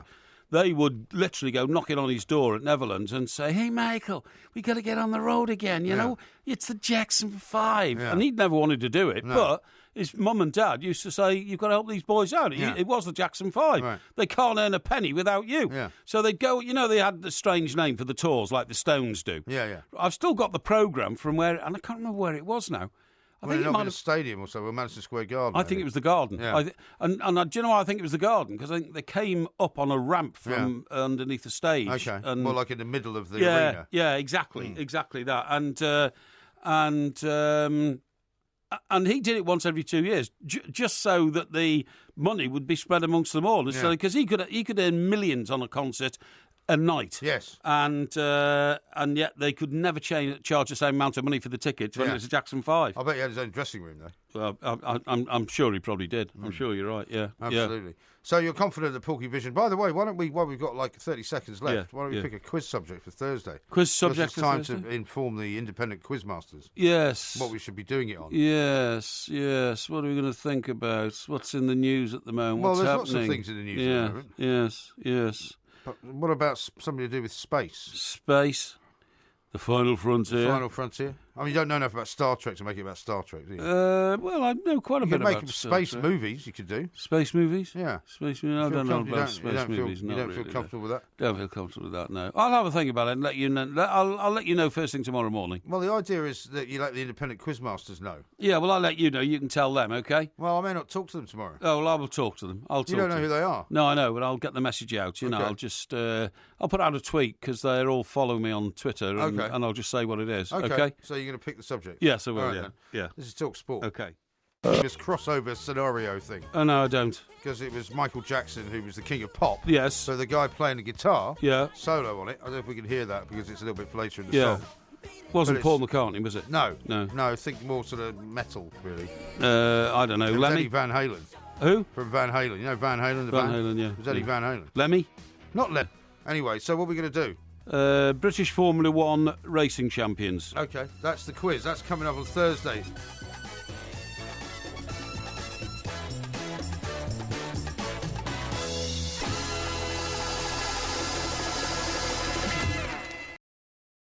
they would literally go knocking on his door at Neverland and say, "Hey, Michael, we got to get on the road again, you know, it's the Jackson 5. Yeah. And he'd never wanted to do it, but his mum and dad used to say, "You've got to help these boys out." It was the Jackson 5. Right. They can't earn a penny without you. Yeah. So they'd go, they had the strange name for the tours like the Stones do. Yeah, yeah. I've still got the programme from where, and I can't remember where it was now. I think it might have a stadium or so, or Madison Square Garden. I think it was the Garden. Yeah. Do you know why I think it was the Garden? Because I think they came up on a ramp from underneath the stage. Okay, and, more like in the middle of the arena. Yeah, exactly that. And he did it once every 2 years, just so that the money would be spread amongst them all. Because he could earn millions on a concert a night. Yes. And yet they could never charge the same amount of money for the tickets when it was a Jackson 5. I bet he had his own dressing room, though. Well, I'm sure he probably did. I'm sure you're right, yeah. Absolutely. Yeah. So you're confident that Porky Vision... By the way, while we've got like 30 seconds left, why don't we pick a quiz subject for Thursday? Quiz subject for Thursday? It's time to inform the independent quizmasters. Yes. What we should be doing it on. Yes. What are we going to think about? What's in the news at the moment? Well, What's there's happening? lots of things in the news at the moment. Yes. But what about something to do with space? Space. The Final Frontier. The Final Frontier. I mean, you don't know enough about Star Trek to make it about Star Trek, do you? Well, I know quite a bit about space movies. You could do space movies. Yeah, space movies. I don't know about space movies. You don't feel comfortable with that? Don't feel comfortable with that. No, I'll have a think about it and let you know. I'll let you know first thing tomorrow morning. Well, the idea is that you let the independent quizmasters know. Yeah, well, I'll let you know. You can tell them, okay? Well, I may not talk to them tomorrow. Oh, well, I will talk to them. You don't know who they are? No, I know, but I'll get the message out. You know, I'll just I'll put out a tweet because they're all following me on Twitter, and I'll just say what it is. Okay. So you're going to pick the subject. Yes, I will. Right, yeah. This is Talk Sport. Okay. This crossover scenario thing. Oh no, I don't. Because it was Michael Jackson who was the king of pop. Yes. So the guy playing the guitar. Yeah. Solo on it. I don't know if we can hear that because it's a little bit later in the song. Wasn't Paul McCartney, was it? No. I think more sort of metal, really. I don't know. It was Lemmy? Eddie Van Halen. Who? From Van Halen. You know Van Halen? Van Halen, yeah. It was Eddie Van Halen. Lemmy? Not Lemmy. Anyway, so what are we going to do? British Formula 1 racing champions. Okay, that's the quiz. That's coming up on Thursday.